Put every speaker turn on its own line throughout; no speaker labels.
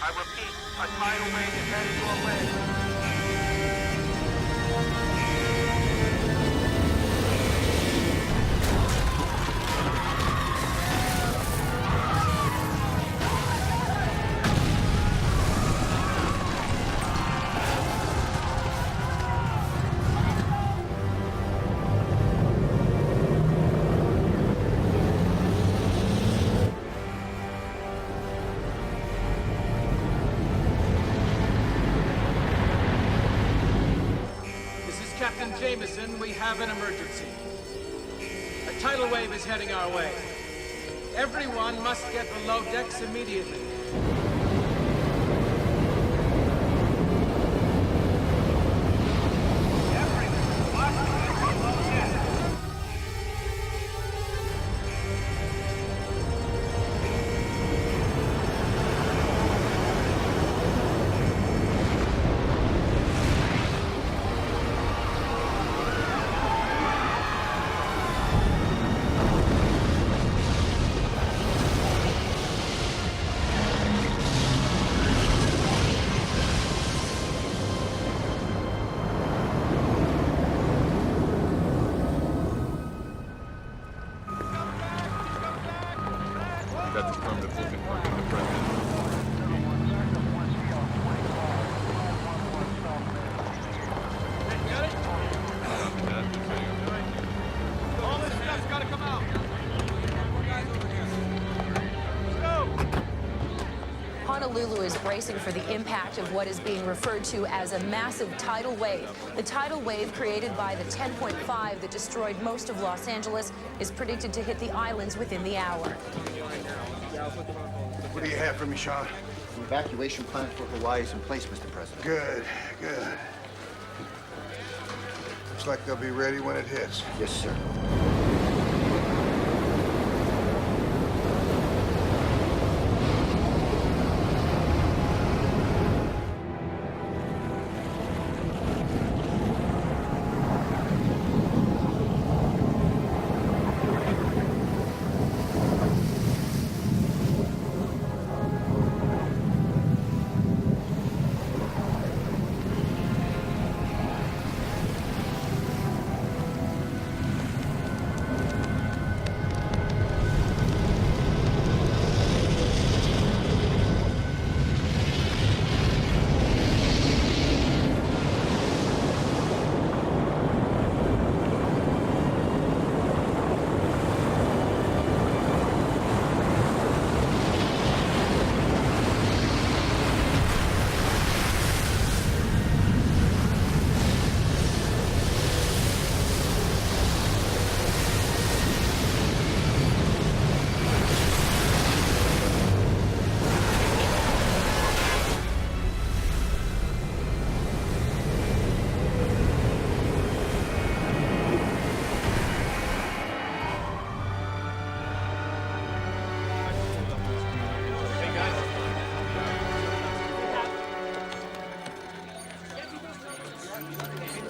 I repeat, a tidal wave is headed your way.
Captain Jameson, we have an emergency. A tidal wave is heading our way. Everyone must get below decks immediately.
Got this permanent booking from the president.
Got it? All this stuff's gotta come out.
Honolulu is bracing for the impact of what is being referred to as a massive tidal wave. The tidal wave created by the 10.5 that destroyed most of Los Angeles is predicted to hit the islands within the hour.
What do you have for me, Sean?
The evacuation plan for Hawaii is in place, Mr. President.
Good, good. Looks like they'll be ready when it hits.
Yes, sir.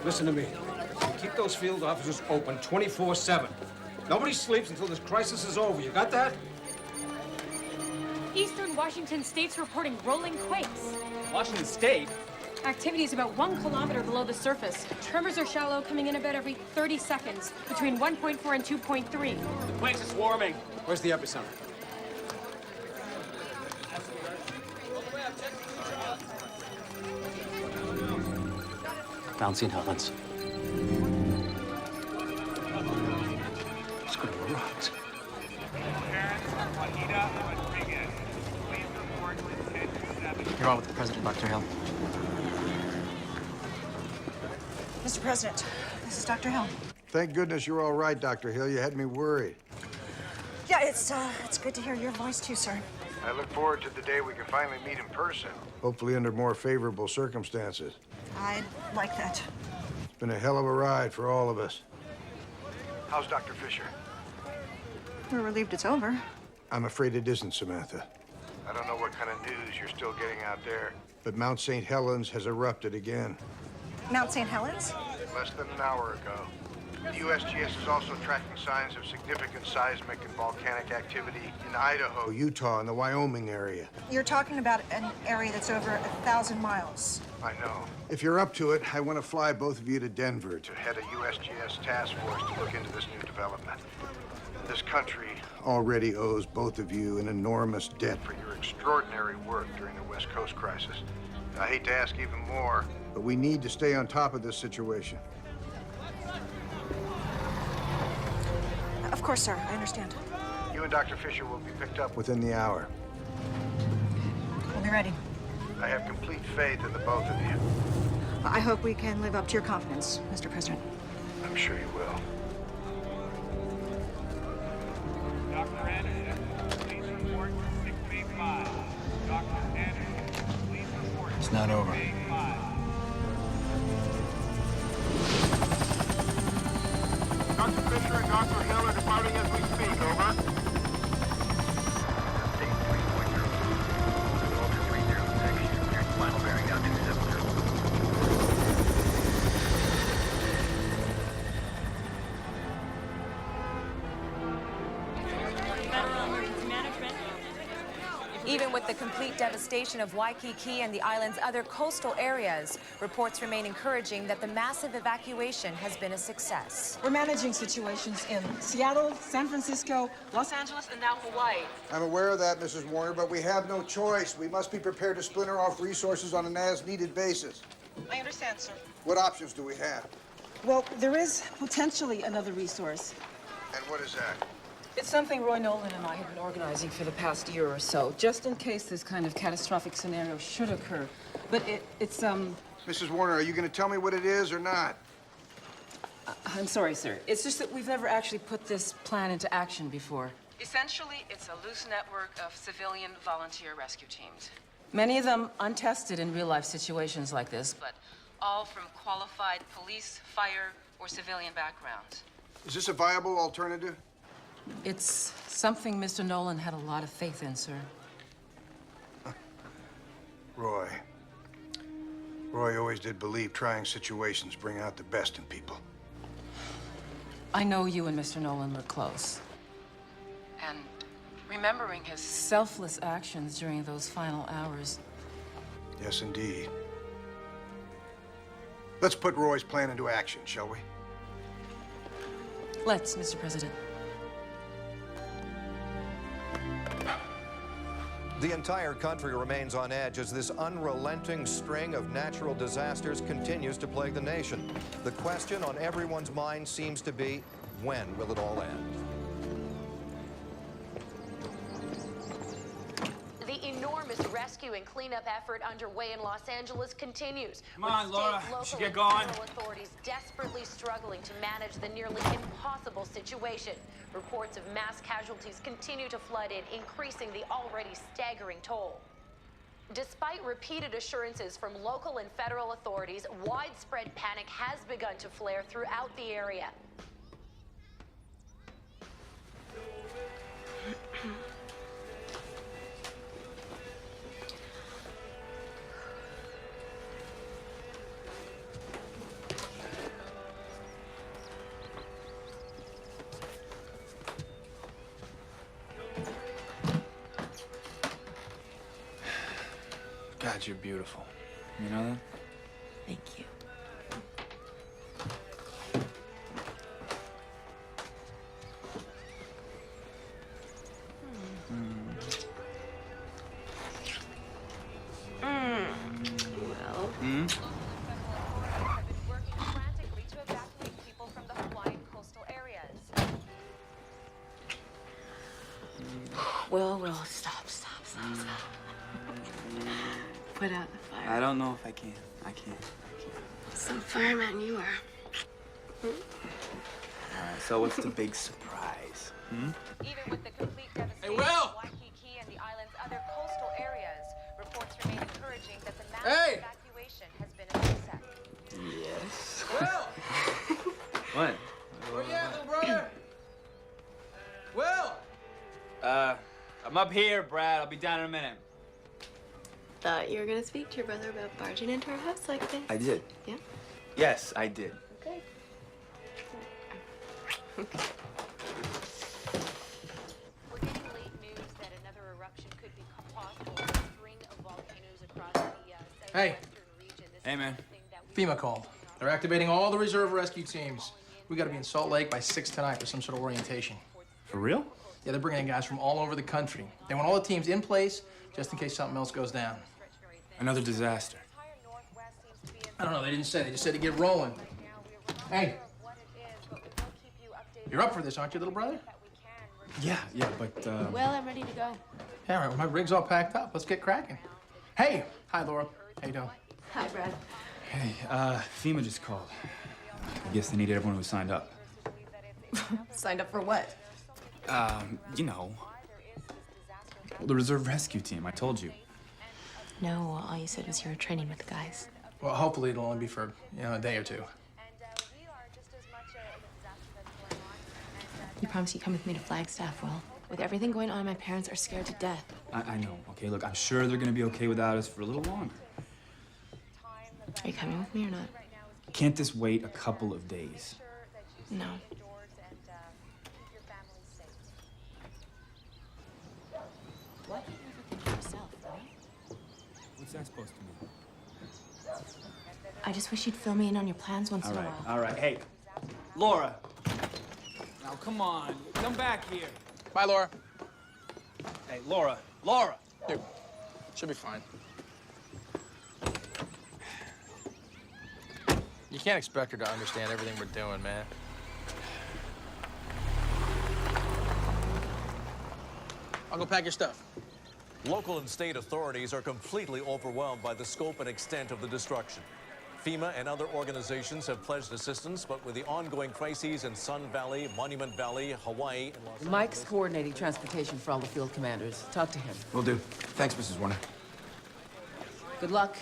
Listen to me. Keep those field officers open 24/7. Nobody sleeps until this crisis is over. You got that?
Eastern Washington State's reporting rolling quakes.
Washington State?
Activity is about 1 kilometer below the surface. Tremors are shallow, coming in about every 30 seconds, between 1.4 and 2.3.
The place is swarming.
Where's the epicenter?
Mount St. Helens.
Let's go to the rocks.
You're on with the president, Dr. Hill.
Mr. President, this is Dr. Hill.
Thank goodness you're all right, Dr. Hill. You had me worried.
Yeah, it's good to hear your voice too, sir.
I look forward to the day we can finally meet in person. Hopefully under more favorable circumstances.
I'd like that.
It's been a hell of a ride for all of us. How's Dr. Fisher?
We're relieved it's over.
I'm afraid it isn't, Samantha. I don't know what kind of news you're still getting out there, but Mount St. Helens has erupted again.
Mount St. Helens?
Less than an hour ago. The USGS is also tracking signs of significant seismic and volcanic activity in Idaho, Utah, and the Wyoming area.
You're talking about an area that's over 1,000 miles.
I know. If you're up to it, I want to fly both of you to Denver to head a USGS task force to look into this new development. This country already owes both of you an enormous debt for your extraordinary work during the West Coast crisis. I hate to ask even more, but we need to stay on top of this situation.
Of course, sir. I understand.
You and Dr. Fisher will be picked up within the hour.
We'll be ready.
I have complete faith in the both of you.
I hope we can live up to your confidence, Mr. President.
I'm sure you will.
Dr. Anderson, please report 685. Dr. Anderson, please report.
It's not over.
685.
Dr. Fisher and Dr. Hill are departing as we speak, over. Final bearing down 270.
Even with the complete devastation of Waikiki and the island's other coastal areas, reports remain encouraging that the massive evacuation has been a success.
We're managing situations in Seattle, San Francisco, Los Angeles, and now Hawaii.
I'm aware of that, Mrs. Warner, but we have no choice. We must be prepared to splinter off resources on an as-needed basis.
I understand, sir.
What options do we have?
Well, there is potentially another resource.
And what is that?
It's something Roy Nolan and I have been organizing for the past year or so, just in case this kind of catastrophic scenario should occur. But it's
Mrs. Warner, are you going to tell me what it is or not?
I'm sorry, sir. It's just that we've never actually put this plan into action before. Essentially, it's a loose network of civilian volunteer rescue teams. Many of them untested in real-life situations like this, but all from qualified police, fire, or civilian backgrounds.
Is this a viable alternative?
It's something Mr. Nolan had a lot of faith in, sir.
Roy. Roy always did believe trying situations bring out the best in people.
I know you and Mr. Nolan were close. And remembering his selfless actions during those final hours.
Yes, indeed. Let's put Roy's plan into action, shall we?
Let's, Mr. President.
The entire country remains on edge as this unrelenting string of natural disasters continues to plague the nation. The question on everyone's mind seems to be, when will it all end?
The enormous rescue and cleanup effort underway in Los Angeles continues.
Come on,
with
Laura.
state,
We
local,
should get
and
going.
federal authorities desperately struggling to manage the nearly impossible situation. Reports of mass casualties continue to flood in, increasing the already staggering toll. Despite repeated assurances from local and federal authorities, widespread panic has begun to flare throughout the area.
God, you're beautiful. You know that?
Thank you. Well. Have been working frantically to evacuate people from the Hawaiian coastal areas. Well, stop. Put out the fire.
I don't know if I can. I can't.
Some fireman you are.
All right, so what's the big surprise? Hmm?
Even with the complete devastation
Will!
of Waikiki and the island's other coastal areas, reports remain encouraging that the massive
Hey!
evacuation has been a success.
Yes.
Will!
What?
Where you at, little brother? Will!
I'm up here, Brad. I'll be down in a minute.
Thought you were gonna speak to your brother about barging into our house like this.
I did.
Yeah?
Yes, I did.
Okay.
We're getting late news that another eruption could be possible in a string of volcanoes across the southwestern region.
Hey, man.
FEMA called. They're activating all the reserve rescue teams. We gotta be in Salt Lake by 6 tonight for some sort of orientation.
For real?
Yeah, they're bringing in guys from all over the country. They want all the teams in place just in case something else goes down.
Another disaster.
I don't know, they didn't say. They just said to get rolling. Hey. You're up for this, aren't you, little brother?
Yeah, but,
Well, I'm ready to go.
Yeah, all right, well, my rig's all packed up. Let's get cracking. Hey! Hi, Laura. How you doing?
Hi, Brad.
Hey, FEMA just called. I guess they needed everyone who signed up.
Signed up for what?
You know. The reserve rescue team, I told you.
No, all you said was you were training with the guys.
Well, hopefully it'll only be for, a day or two.
You promised you'd come with me to Flagstaff, Will. With everything going on, my parents are scared to death.
I know. Okay, look, I'm sure they're gonna be okay without us for a little longer.
Are you coming with me or not?
Can't this wait a couple of days?
No. What? Think for yourself, right?
What's that supposed to mean?
I just wish you'd fill me in on your plans once in a while.
All right. Hey, Laura. Now, come on. Come back here.
Bye, Laura.
Hey, Laura. Laura!
Dude, should be fine. You can't expect her to understand everything we're doing, man. I'll go pack your stuff.
Local and state authorities are completely overwhelmed by the scope and extent of the destruction. FEMA and other organizations have pledged assistance, but with the ongoing crises in Sun Valley, Monument Valley, Hawaii, and Los Angeles...
Mike's coordinating transportation for all the field commanders. Talk to him.
Will do. Thanks, Mrs. Warner.
Good luck.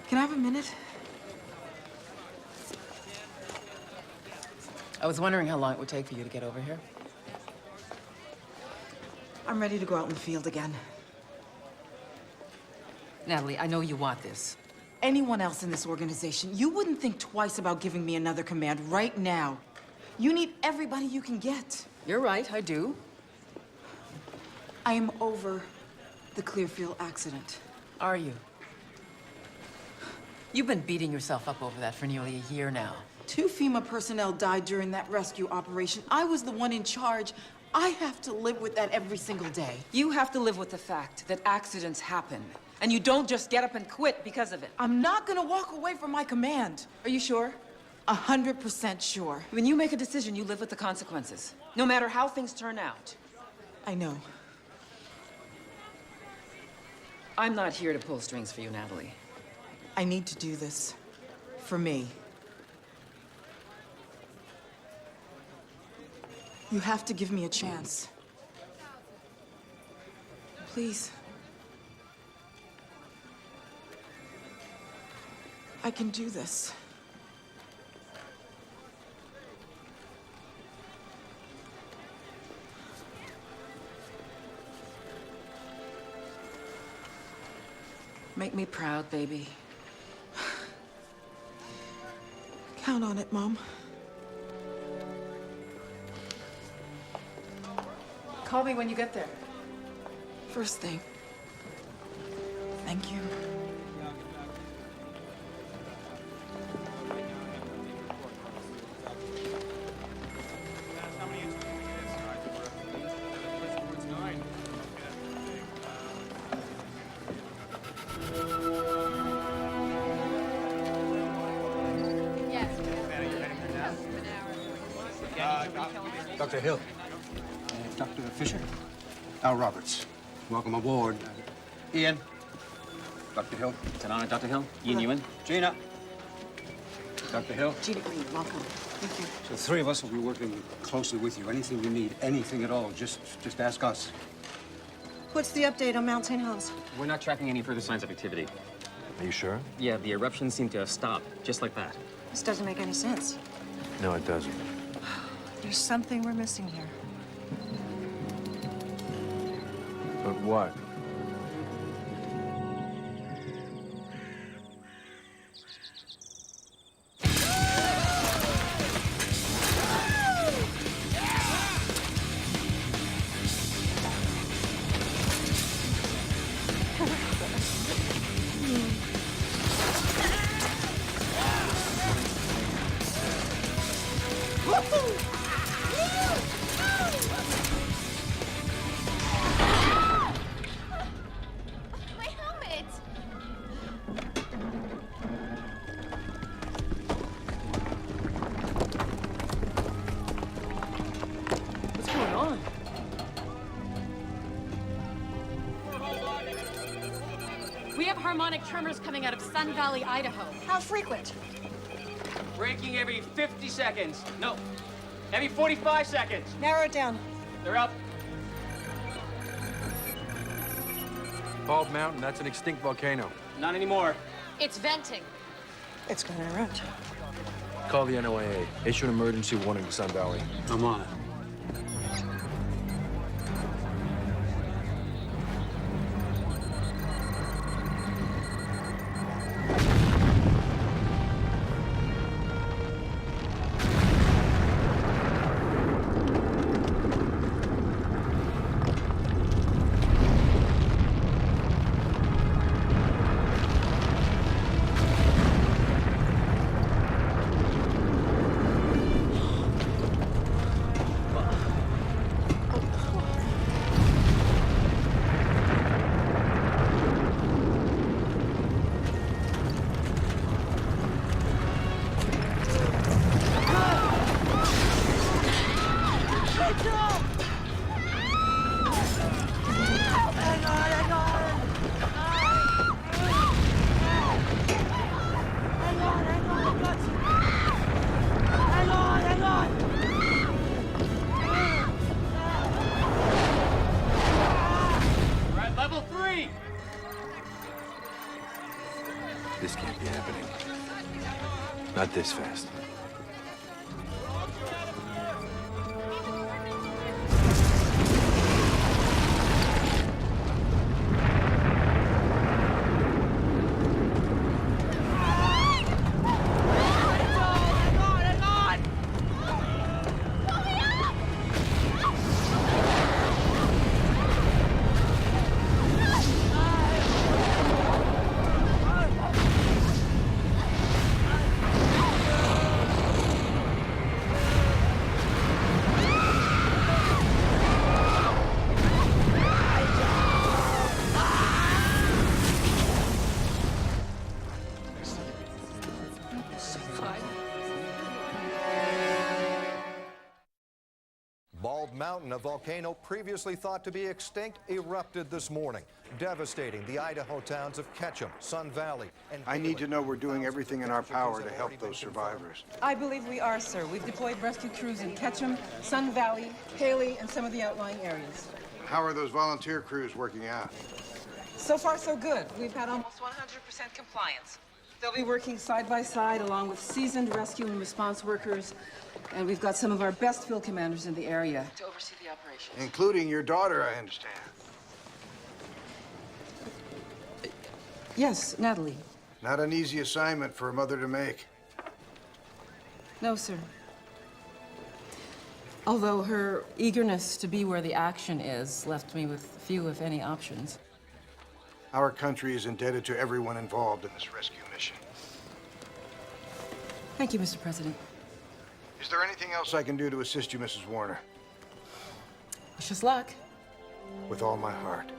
Can I have a minute?
I was wondering how long it would take for you to get over here.
I'm ready to go out in the field again.
Natalie, I know you want this.
Anyone else in this organization, you wouldn't think twice about giving me another command right now. You need everybody you can get.
You're right, I do.
I am over the Clearfield accident.
Are you? You've been beating yourself up over that for nearly a year now.
2 FEMA personnel died during that rescue operation. I was the one in charge. I have to live with that every single day.
You have to live with the fact that accidents happen. And you don't just get up and quit because of it.
I'm not gonna walk away from my command.
Are you sure?
100% sure.
When you make a decision, you live with the consequences. No matter how things turn out.
I know.
I'm not here to pull strings for you, Natalie.
I need to do this. For me. You have to give me a chance. Please. I can do this.
Make me proud, baby.
Count on it, Mom.
Call me when you get there.
First thing. Thank you.
Dr. Hill. Dr. Fisher. Al Roberts. Welcome aboard. Ian. Dr. Hill.
It's an honor, Dr. Hill. Ian Ewan.
Gina. Dr. Hill.
Gina Green, welcome. Thank you.
So the 3 of us will be working closely with you. Anything you need, anything at all, just ask us.
What's the update on Mount St. Helens?
We're not tracking any further signs of activity.
Are you sure?
Yeah, the eruptions seem to have stopped, just like that.
This doesn't make any sense.
No, it doesn't.
There's something we're missing here.
But what?
My helmet!
What's going on?
We have harmonic tremors coming out of Sun Valley, Idaho.
How frequent?
Breaking every 50 seconds. No, every 45 seconds.
Narrow it down.
They're up.
Bald Mountain, that's an extinct volcano.
Not anymore.
It's venting.
It's gonna erupt.
Call the NOAA. Issue an emergency warning to Sun Valley. I'm on it.
We're at level 3.
This can't be happening. Not this fast.
Bald Mountain, a volcano previously thought to be extinct, erupted this morning, devastating the Idaho towns of Ketchum, Sun Valley, and
I need to know we're doing everything in our power to help those survivors.
I believe we are, sir. We've deployed rescue crews in Ketchum, Sun Valley, Haley, and some of the outlying areas.
How are those volunteer crews working out?
So far, so good. We've had almost 100% compliance. They'll be working side by side along with seasoned rescue and response workers, and we've got some of our best field commanders in the area to oversee the operation.
Including your daughter, I understand.
Yes, Natalie.
Not an easy assignment for a mother to make.
No, sir. Although her eagerness to be where the action is left me with few, if any, options.
Our country is indebted to everyone involved in this rescue mission.
Thank you, Mr. President.
Is there anything else I can do to assist you, Mrs. Warner?
Wish us luck.
With all my heart.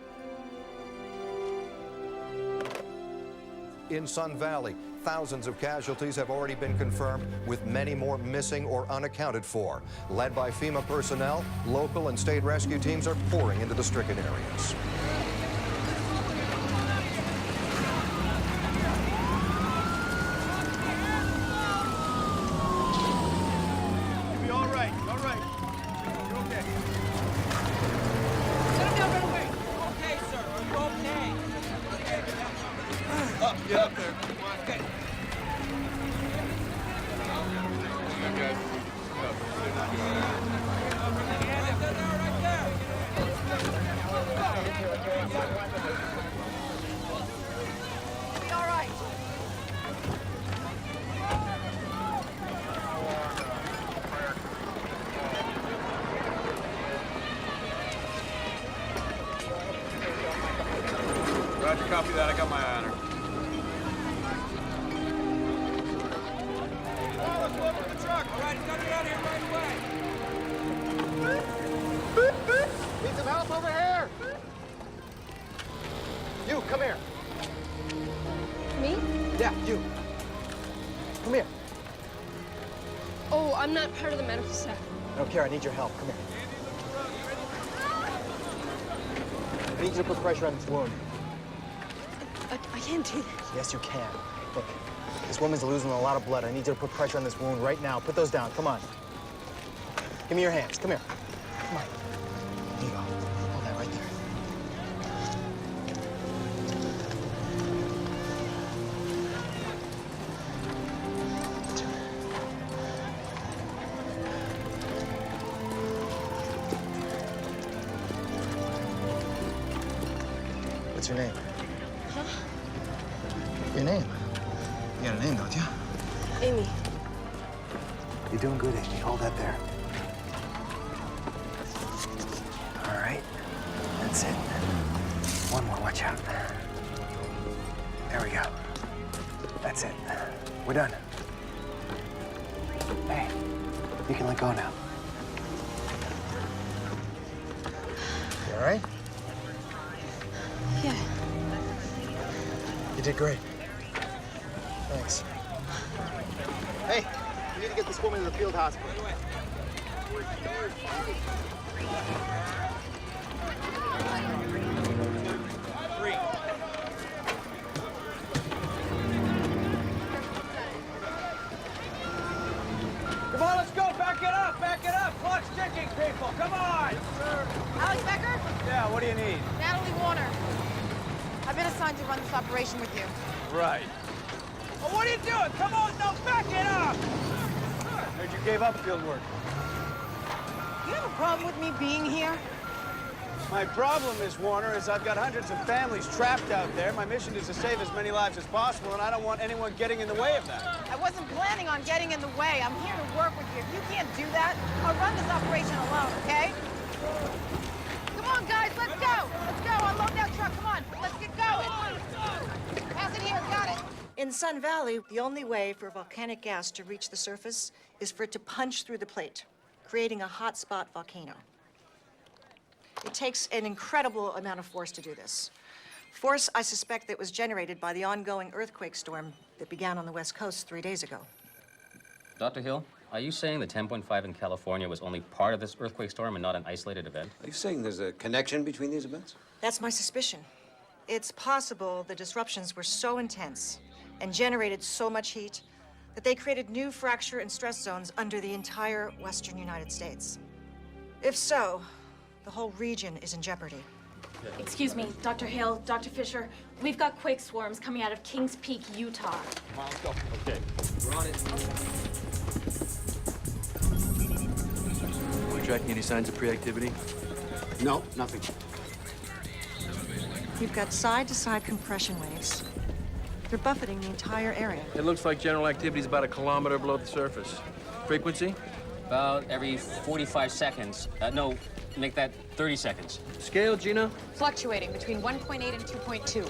In Sun Valley, thousands of casualties have already been confirmed, with many more missing or unaccounted for. Led by FEMA personnel, local and state rescue teams are pouring into the stricken areas.
You'll be all right. All right. You're okay.
Sit him down right away. Okay, sir. Are you okay?
Up, get up there. Come on.
Okay.
Yeah, guys. Up.
that. I got my honor. Oh, let's go over to the truck. All right, he's got to get out of here right away.
Need some help over here? You, come here.
Me?
Yeah, you. Come here.
Oh, I'm not part of the medical staff.
I don't care. I need your help. Come here. I need you to put pressure on this wound.
I can't do this.
Yes, you can. Look, this woman's losing a lot of blood. I need you to put pressure on this wound right now. Put those down. Come on. Give me your hands. Come here. Come on. Here you go. Hold that right there. What's your name?
Huh?
Your name? You got a name, don't you?
Amy.
You're doing good, Amy. Hold that there. All right. That's it. One more. Watch out. There we go. That's it. We're done. Hey, you can let go now. You all right?
Yeah.
You did great. Thanks. Hey, we need to get this woman to the field hospital.
Come on, let's go. Back it up. Back it up. Clock's ticking, people. Come on.
Alex Becker?
Yeah, what do you need?
Natalie Warner. I've been assigned to run this operation with you.
Right. Well, what are you doing? Come on, no, back it up. Heard you gave up field work.
You have a problem with me being here?
My problem, Miss Warner, is I've got hundreds of families trapped out there. My mission is to save as many lives as possible, and I don't want anyone getting in the way of that.
I wasn't planning on getting in the way. I'm here to work with you. If you can't do that, I'll run this operation alone, okay? Come on, guys, let's go. Let's go. Unload that truck. Come on. Let's get going. Pass it here. Got it.
In Sun Valley, the only way for volcanic gas to reach the surface is for it to punch through the plate, creating a hotspot volcano. It takes an incredible amount of force to do this. Force, I suspect, that was generated by the ongoing earthquake storm that began on the West Coast 3 days ago.
Dr. Hill, are you saying the 10.5 in California was only part of this earthquake storm and not an isolated event?
Are you saying there's a connection between these events?
That's my suspicion. It's possible the disruptions were so intense and generated so much heat that they created new fracture and stress zones under the entire western United States. If so, the whole region is in jeopardy.
Excuse me, Dr. Hale, Dr. Fisher. We've got quake swarms coming out of Kings Peak, Utah.
Come on, let's go.
Okay.
We're on it.
We're tracking any signs of pre-activity?
No, nothing.
You've got side-to-side compression waves. They're buffeting the entire area.
It looks like general activity is about 1 kilometer below the surface. Frequency?
About every 45 seconds. No, make that 30 seconds.
Scale, Gina?
Fluctuating between 1.8 and 2.2.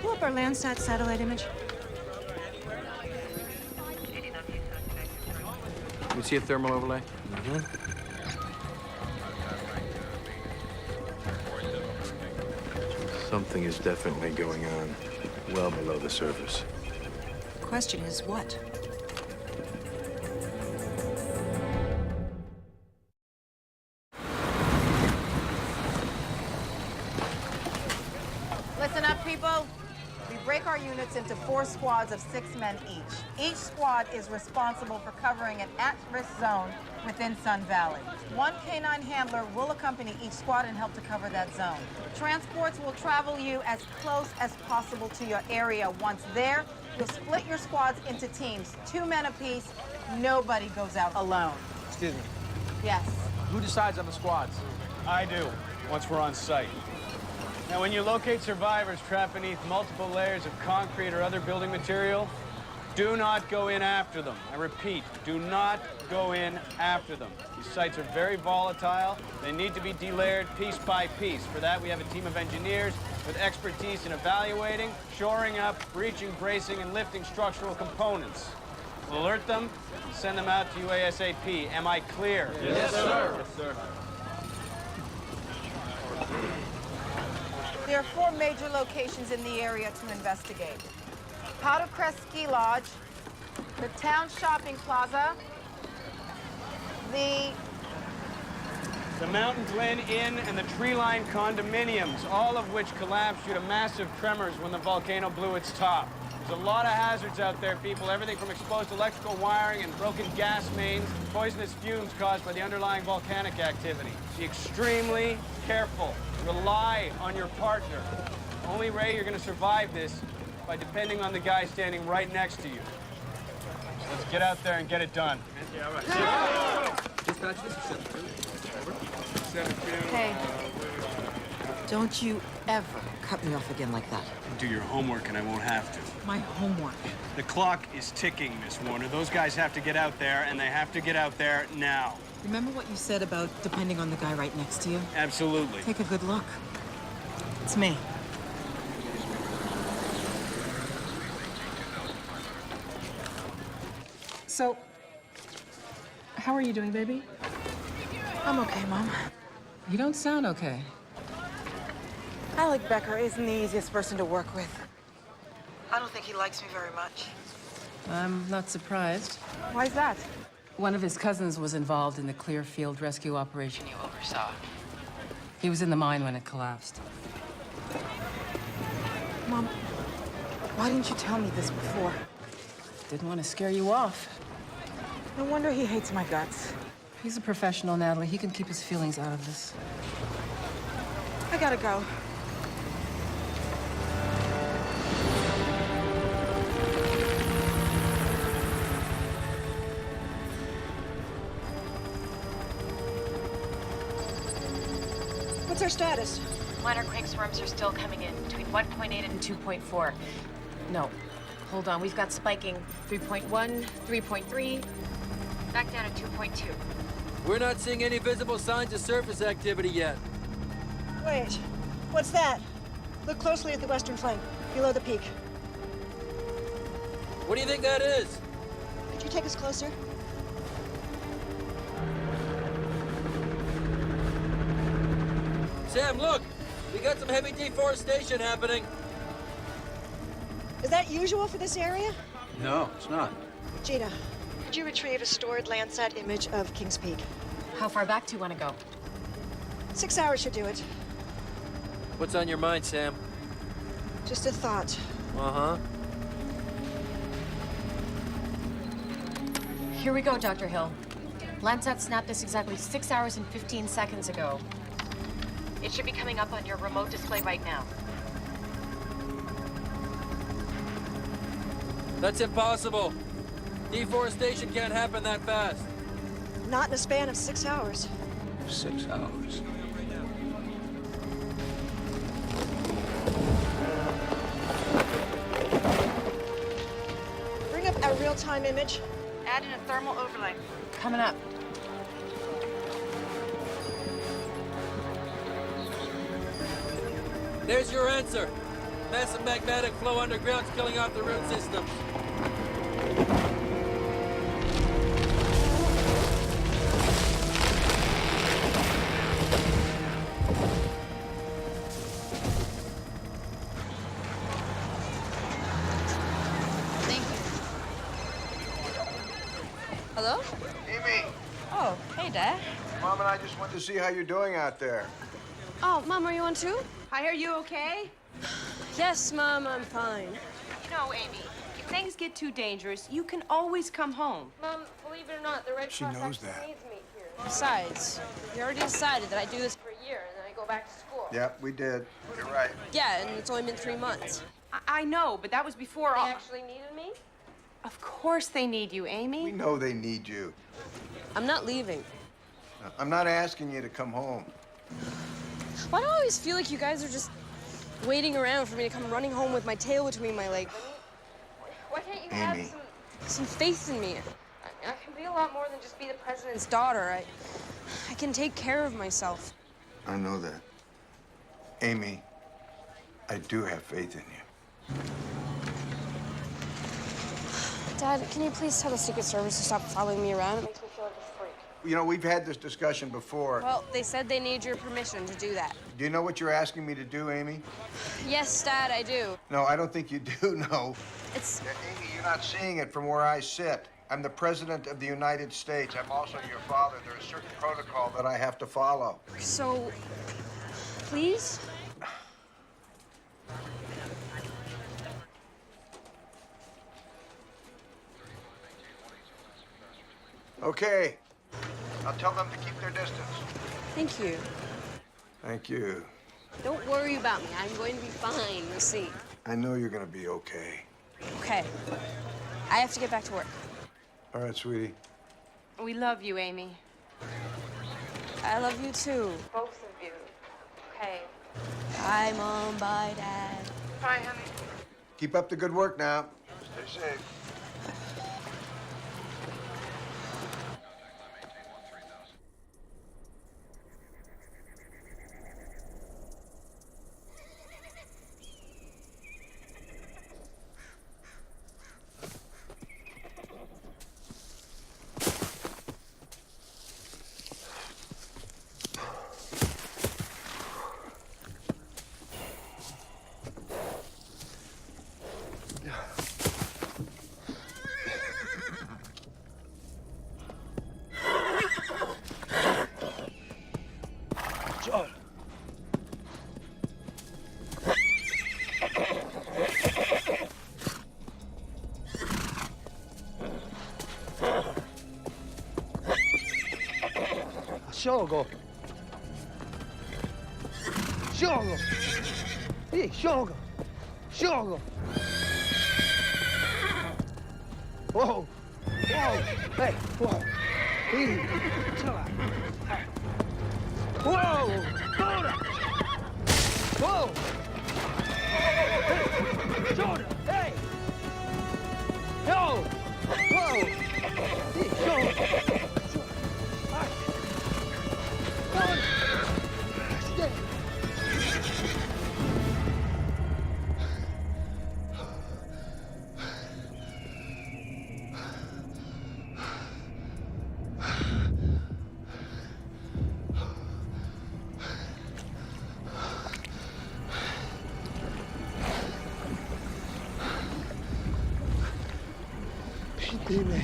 Pull up our Landsat satellite image.
We see a thermal overlay?
Mm-hmm.
Something is definitely going on well below the surface.
The question is what?
Listen up, people. We break our units into 4 squads of 6 men each. Each squad is responsible for covering an at-risk zone within Sun Valley. 1 canine handler will accompany each squad and help to cover that zone. Transports will travel you as close as possible to your area. Once there, you'll split your squads into teams, 2 men apiece. Nobody goes out alone.
Excuse me.
Yes.
Who decides on the squads? I do, once we're on site. Now, when you locate survivors trapped beneath multiple layers of concrete or other building material, do not go in after them. I repeat, do not go in after them. These sites are very volatile. They need to be delayered piece by piece. For that, we have a team of engineers with expertise in evaluating, shoring up, breaching, bracing, and lifting structural components. We'll alert them and send them out to you ASAP. Am I clear?
Yes, sir. Yes, sir.
There are 4 major locations in the area to investigate. Powder Crest Ski Lodge, the Town Shopping Plaza, the
Mountain Glen Inn and the Treeline condominiums, all of which collapsed due to massive tremors when the volcano blew its top. There's a lot of hazards out there, people. Everything from exposed electrical wiring and broken gas mains, poisonous fumes caused by the underlying volcanic activity. Be extremely careful. Rely on your partner. Only way you're going to survive this by depending on the guy standing right next to you. So let's get out there and get it done.
Yeah, all right.
Dispatch, this is 7-2. Over. 7-2.
Hey. Don't you ever cut me off again like that.
Do your homework and I won't have to.
My homework.
The clock is ticking, Miss Warner. Those guys have to get out there, and they have to get out there now.
Remember what you said about depending on the guy right next to you?
Absolutely.
Take a good look. It's me.
So, how are you doing, baby?
I'm okay, Mom.
You don't sound okay.
Alec Becker isn't the easiest person to work with. I don't think he likes me very much.
I'm not surprised.
Why is that?
One of his cousins was involved in the Clearfield rescue operation you oversaw. He was in the mine when it collapsed.
Mom, why didn't you tell me this before?
Didn't want to scare you off.
No wonder he hates my guts.
He's a professional, Natalie. He can keep his feelings out of this.
I gotta go. What's our status?
Minor quake swarms are still coming in between 1.8 and 2.4. No, hold on. We've got spiking 3.1, 3.3, back down to 2.2.
We're not seeing any visible signs of surface activity yet.
Wait, what's that? Look closely at the western flank, below the peak.
What do you think that is?
Could you take us closer?
Sam, look! We got some heavy deforestation happening.
Is that usual for this area?
No, it's not.
Gina, could you retrieve a stored Landsat image of Kings Peak?
How far back do you want to go?
6 hours should do it.
What's on your mind, Sam?
Just a thought.
Uh-huh.
Here we go, Dr. Hill. Landsat snapped this exactly 6 hours and 15 seconds ago. It should be coming up on your remote display right now.
That's impossible. Deforestation can't happen that fast.
Not in a span of 6 hours.
6 hours.
Bring up a real-time image. Add in a thermal overlay.
Coming up.
There's your answer. Massive magnetic flow underground's killing off the root systems.
Thank you. Hello?
Amy,
Oh, hey, Dad.
Mom and I just wanted to see how you're doing out there.
Oh, Mom, are you on too?
Hi, are you okay?
Yes, Mom, I'm fine.
You know, Amy, if things get too dangerous, you can always come home.
Mom, believe it or not, the Red
She
Cross
knows
actually
that.
needs me here. Besides, we already decided that I do this for a year and then I go back to school.
Yep, we did. You're right.
Yeah, and it's only been 3 months.
I know, but that was before
They
all.
actually needed me?
Of course they need you, Amy.
We know they need you.
I'm not leaving.
I'm not asking you to come home.
Why do I always feel like you guys are just waiting around for me to come running home with my tail between my legs? Why can't you
Amy.
have some faith in me? I can be a lot more than just be the president's daughter. I can take care of myself.
I know that. Amy, I do have faith in you.
Dad, can you please tell the Secret Service to stop following me around? It makes me feel like a freak.
You know, we've had this discussion before.
Well, they said they need your permission to do that.
Do you know what you're asking me to do, Amy?
Yes, Dad, I do.
No, I don't think you do know.
It's...
Amy, you're not seeing it from where I sit. I'm the President of the United States. I'm also your father. There is certain protocol that I have to follow.
So, please?
Okay. I'll tell them to keep their distance.
Thank you.
Thank you.
Don't worry about me. I'm going to be fine. You'll see.
I know you're gonna be okay.
Okay. I have to get back to work.
All right, sweetie.
We love you, Amy.
I love you too.
Both of you. Okay.
Bye, Mom. Bye, Dad.
Bye, honey.
Keep up the good work now. Stay safe.
John.
Sciolgo. Sciolgo. Sì, sciolgo. Sciolgo. Wow. Wow. Hey, wow. Sì, ce l'ha. Wow. Ora. Wow. Hey, Jonah. Hey. Yo. Wow. Sì, sciolgo. Dime.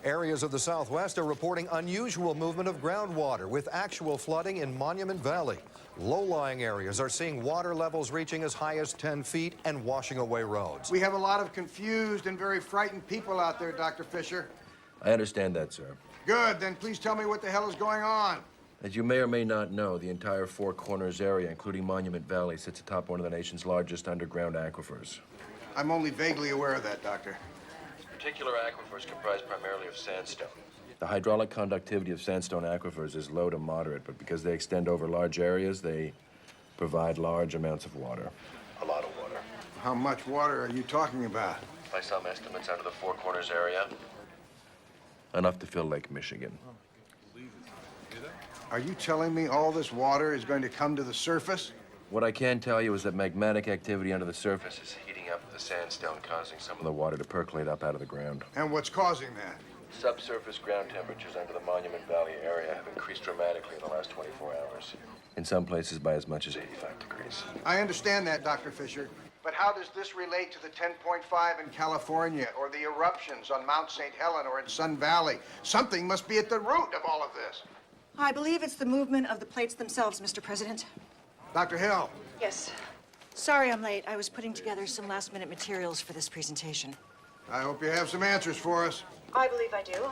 Areas of the Southwest are reporting unusual movement of groundwater with actual flooding in Monument Valley. Low-lying areas are seeing water levels reaching as high as 10 feet and washing away roads.
We have a lot of confused and very frightened people out there, Dr. Fisher.
I understand that, sir.
Good, then please tell me what the hell is going on.
As you may or may not know, the entire Four Corners area, including Monument Valley, sits atop one of the nation's largest underground aquifers.
I'm only vaguely aware of that, Doctor.
Particular aquifers comprise primarily of sandstone. The hydraulic conductivity of sandstone aquifers is low to moderate, but because they extend over large areas, they provide large amounts of water. A lot of water.
How much water are you talking about?
By some estimates, out of the Four Corners area, enough to fill Lake Michigan.
Are you telling me all this water is going to come to the surface?
What I can tell you is that magmatic activity under the surface is heating up the sandstone, causing some of the water to percolate up out of the ground.
And what's causing that?
Subsurface ground temperatures under the Monument Valley area have increased dramatically in the last 24 hours. In some places by as much as 85 degrees.
I understand that, Dr. Fisher. But how does this relate to the 10.5 in California or the eruptions on Mount St. Helena or in Sun Valley? Something must be at the root of all of this.
I believe it's the movement of the plates themselves, Mr. President.
Dr. Hill.
Yes. Sorry I'm late. I was putting together some last-minute materials for this presentation.
I hope you have some answers for us.
I believe I do.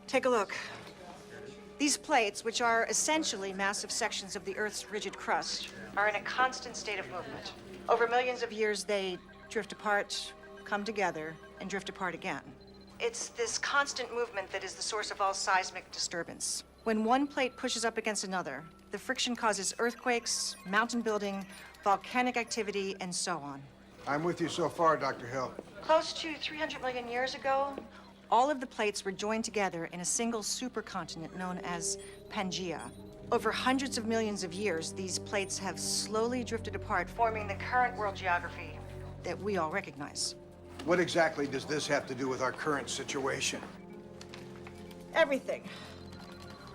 Take a look. These plates, which are essentially massive sections of the Earth's rigid crust, are in a constant state of movement. Over millions of years, they drift apart, come together, and drift apart again. It's this constant movement that is the source of all seismic disturbance. When one plate pushes up against another, The friction causes earthquakes, mountain building, volcanic activity, and so on.
I'm with you so far, Dr. Hill.
Close to 300 million years ago, all of the plates were joined together in a single supercontinent known as Pangaea. Over hundreds of millions of years, these plates have slowly drifted apart, forming the current world geography that we all recognize.
What exactly does this have to do with our current situation?
Everything.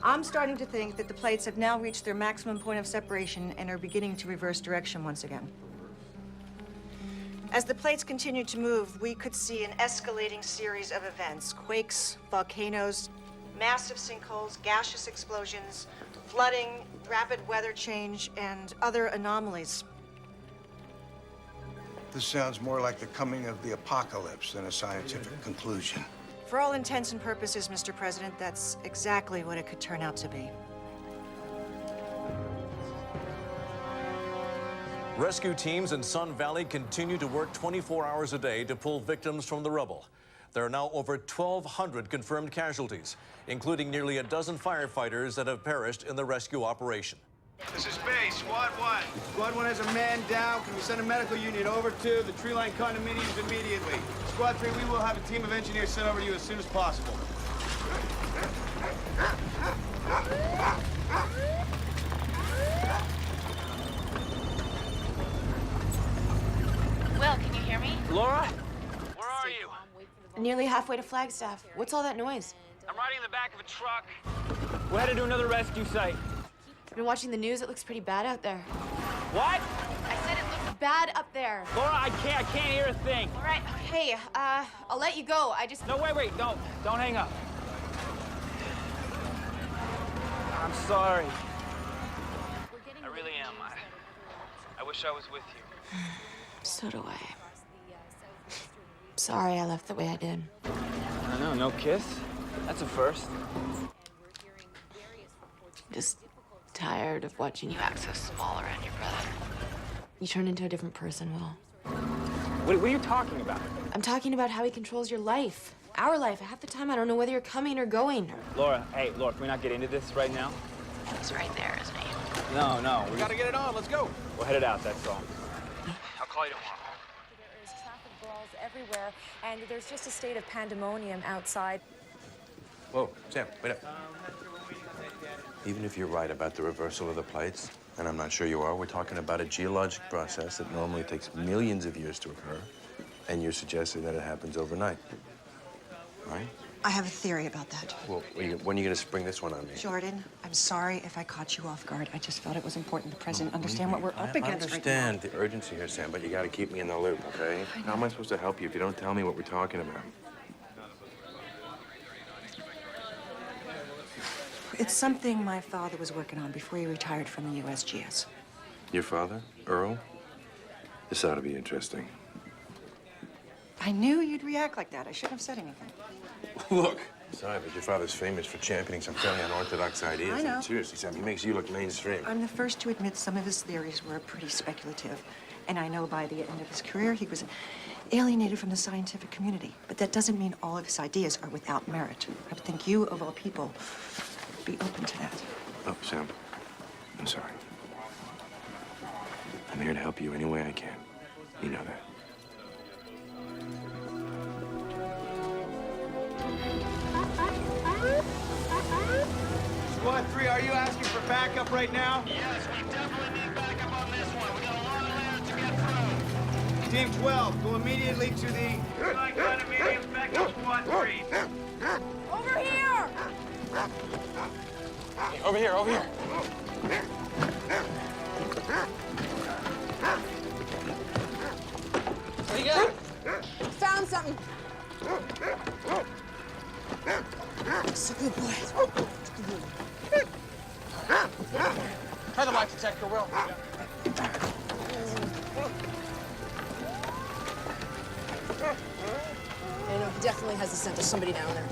I'm starting to think that the plates have now reached their maximum point of separation and are beginning to reverse direction once again. As the plates continue to move, we could see an escalating series of events: quakes, volcanoes, massive sinkholes, gaseous explosions, flooding, rapid weather change, and other anomalies.
This sounds more like the coming of the apocalypse than a scientific conclusion.
For all intents and purposes, Mr. President, that's exactly what it could turn out to be.
Rescue teams in Sun Valley continue to work 24 hours a day to pull victims from the rubble. There are now over 1,200 confirmed casualties, including nearly a dozen firefighters that have perished in the rescue operation.
This is base, Squad 1. Squad 1 has a man down. Can we send a medical unit over to the Tree Line condominiums immediately? Squad 3, we will have a team of engineers sent over to you as soon as possible.
Will, can you hear me?
Laura? Where are you?
Nearly halfway to Flagstaff. What's all that noise?
I'm riding in the back of a truck. We're headed to another rescue site.
I've been watching the news. It looks pretty bad out there.
What?
I said it looks bad up there.
Laura, I can't hear a thing.
All right, hey, I'll let you go. I just...
No, wait, don't hang up. I'm sorry. I really am. I wish I was with you.
So do I. Sorry I left the way I did.
I know, no kiss? That's a first.
Just tired of watching you act so small around your brother. You turn into a different person, Will.
What are you talking about?
I'm talking about how he controls your life. Our life. Half the time I don't know whether you're coming or going.
Laura, can we not get into this right now?
He's right there, isn't he?
No.
We gotta get it on. Let's go.
We're headed out, that's all. I'll call you tomorrow.
There's traffic brawls everywhere, and there's just a state of pandemonium outside.
Whoa, Sam, wait up. Even if you're right about the reversal of the plates, and I'm not sure you are, we're talking about a geologic process that normally takes millions of years to occur, and you're suggesting that it happens overnight, right?
I have a theory about that.
Well, when are you going to spring this one on me?
Jordan, I'm sorry if I caught you off guard. I just felt it was important the president understand what we're up against right now.
I understand the urgency here, Sam, but you got to keep me in the loop, okay? How am I supposed to help you if you don't tell me what we're talking about?
It's something my father was working on before he retired from the USGS.
Your father, Earl? This ought to be interesting.
I knew you'd react like that. I shouldn't have said anything.
Look. Sorry, but your father's famous for championing some fairly unorthodox ideas.
I know.
And seriously, Sam, he makes you look mainstream.
I'm the first to admit some of his theories were pretty speculative. And I know by the end of his career, he was alienated from the scientific community. But that doesn't mean all of his ideas are without merit. I would think you, of all people, would be open to that.
Oh, Sam, I'm sorry. I'm here to help you any way I can. You know that.
Squad 3, are you asking for backup right now?
Yes, we definitely need backup on this one. We got a lot of layers to get through.
Team 12, go immediately to the Tree Line condominiums, back to Squad 3.
Over here!
Hey, over here.
What do you got? Found something. It's a good boy.
Try the lie detector, Will.
I know, he definitely has the scent of somebody down there.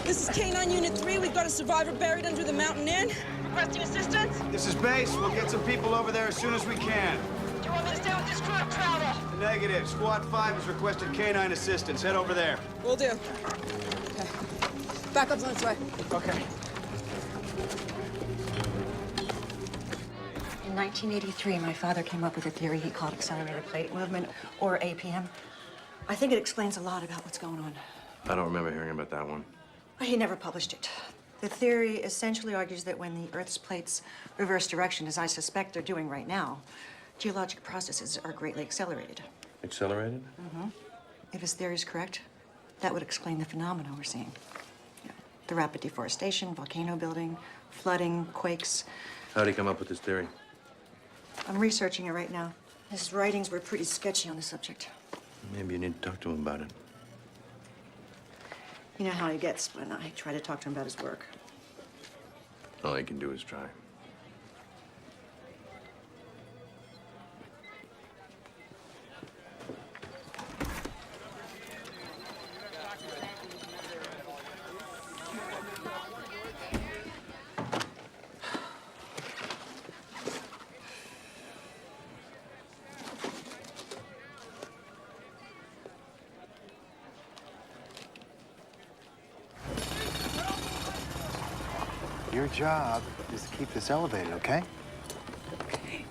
This is K9 Unit 3. We've got a survivor buried under the mountain inn. Requesting assistance?
This is base. We'll get some people over there as soon as we can.
Do you want me to stay with this crew or travel?
Negative. Squad 5 has requested K9 assistance. Head over there.
Will do. Okay. Backup's on its way.
Okay.
In 1983, my father came up with a theory he called accelerated plate movement, or APM. I think it explains a lot about what's going on.
I don't remember hearing about that one.
He never published it. The theory essentially argues that when the Earth's plates reverse direction, as I suspect they're doing right now, geologic processes are greatly accelerated.
Accelerated?
Mm-hmm. If his theory is correct, that would explain the phenomena we're seeing. Yeah. The rapid deforestation, volcano building, flooding, quakes.
How'd he come up with this theory?
I'm researching it right now. His writings were pretty sketchy on the subject.
Maybe you need to talk to him about it.
You know how he gets when I try to talk to him about his work.
All he can do is try.
Your job is to keep this elevated, okay?
Okay.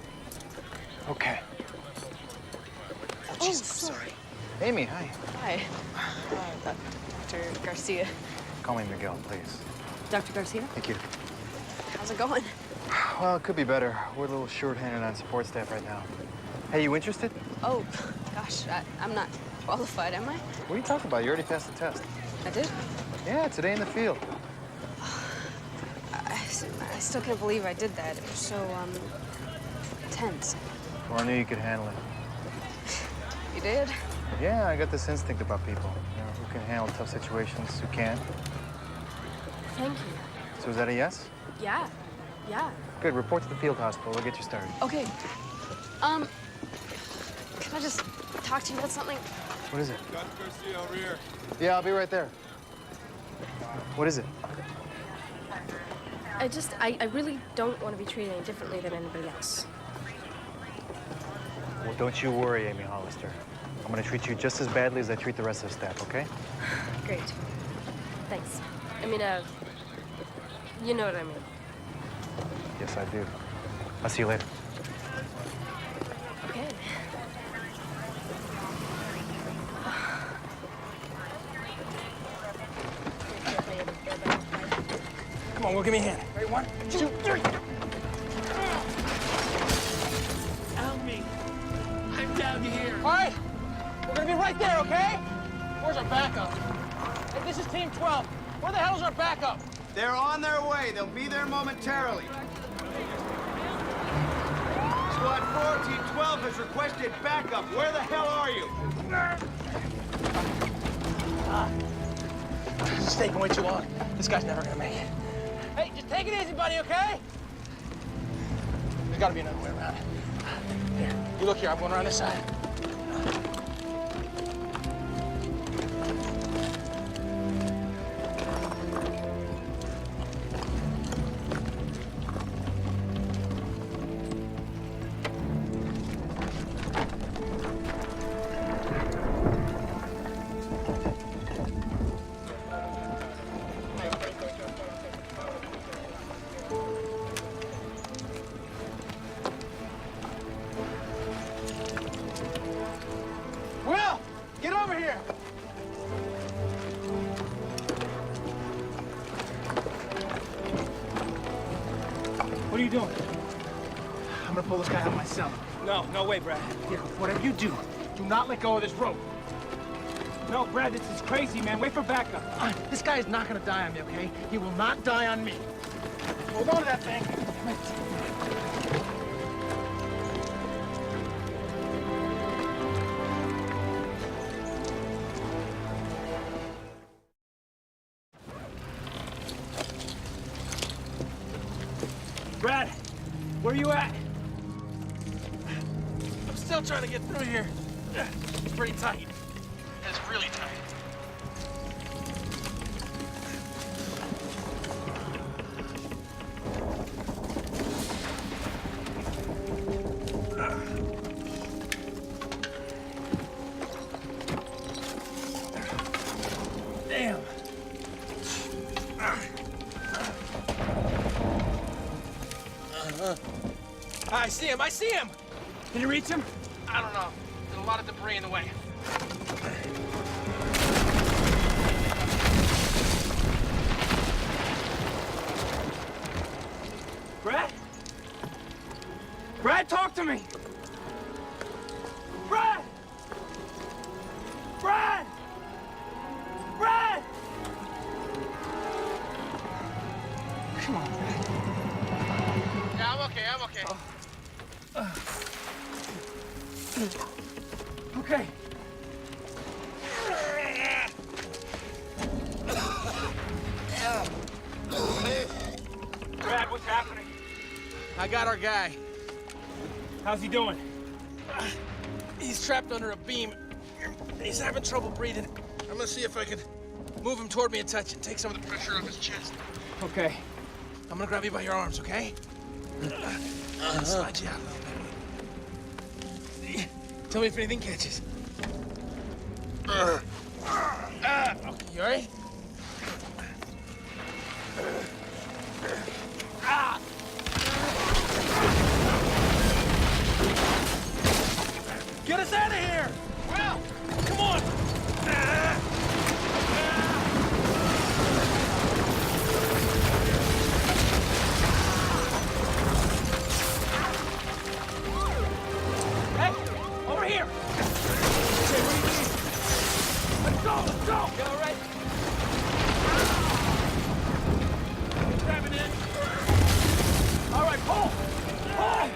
Okay.
Oh, Jesus, I'm sorry.
Amy, hi.
Hi. Dr. Garcia.
Call me Miguel, please.
Dr. Garcia?
Thank you.
How's it going?
Well, it could be better. We're a little short-handed on support staff right now. Hey, you interested?
Oh, gosh, I'm not qualified, am I?
What are you talking about? You already passed the test.
I did?
Yeah, today in the field.
I still can't believe I did that. It was so, tense.
Well, I knew you could handle it.
You did?
Yeah, I got this instinct about people. You know, who can handle tough situations, who can.
Thank you.
So is that a yes?
Yeah. Yeah.
Good, report to the field hospital. We'll get you started.
Okay. Can I just talk to you about something?
What is it?
Dr. Garcia over here.
Yeah, I'll be right there. What is it?
I really don't want to be treated any differently than anybody else.
Well, don't you worry, Amy Hollister. I'm gonna treat you just as badly as I treat the rest of the staff, okay?
Great. Thanks. I mean, you know what I mean.
Yes, I do. I'll see you later.
Okay.
Come on, Will, give me a hand. Ready, 1, 2, 3.
Help me. I'm down here.
All right. We're gonna be right there, okay? Where's our backup? Hey, this is Team 12. Where the hell's our backup?
They're on their way. They'll be there momentarily. Squad 4, Team 12 has requested backup. Where the hell are you?
This is taking way too long. This guy's never gonna make it. Hey, just take it easy, buddy, okay? There's gotta be another way around. Here, you look here. I'm going around this side. Will, get over here. What are you doing? I'm gonna pull this guy out myself. No, no way, Brad. Here, whatever you do, do not let go of this rope. No, Brad, this is crazy, man. Wait for backup. This guy is not gonna die on me, okay? He will not die on me. Hold on to that thing. Brad, where are you at? I'm still trying to get through here. It's pretty tight. It's really tight. I see him, I see him! Can you reach him? I don't know. There's a lot of debris in the way. Brad? Brad, talk to me! Brad! Brad! Brad! Come on, Brad. Yeah, I'm okay, I'm okay. Okay. Brad, what's happening? I got our guy. How's he doing? He's trapped under a beam. He's having trouble breathing. I'm gonna see if I can move him toward me a touch and take some of the pressure off his chest. Okay. I'm gonna grab you by your arms, okay? Slide you out a little bit. Tell me if anything catches. Okay, you all right? Get us out of here! Well, come on! Hey, over here! Okay, what do you need? Let's go, let's go! You all right? Grabbing in. All right, pull! Pull!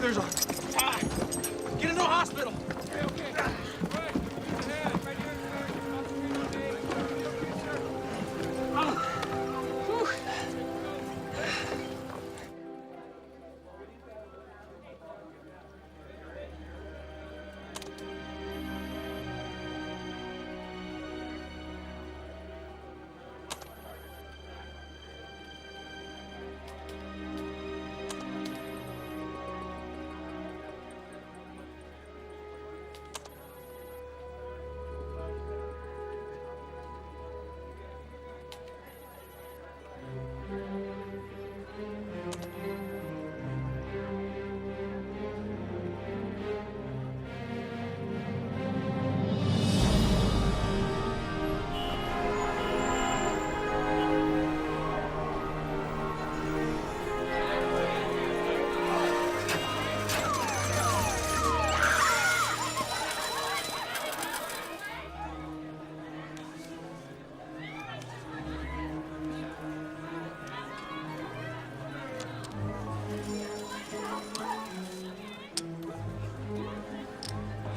There's a... Get into a hospital! Okay, okay. Right. Ahead, right here,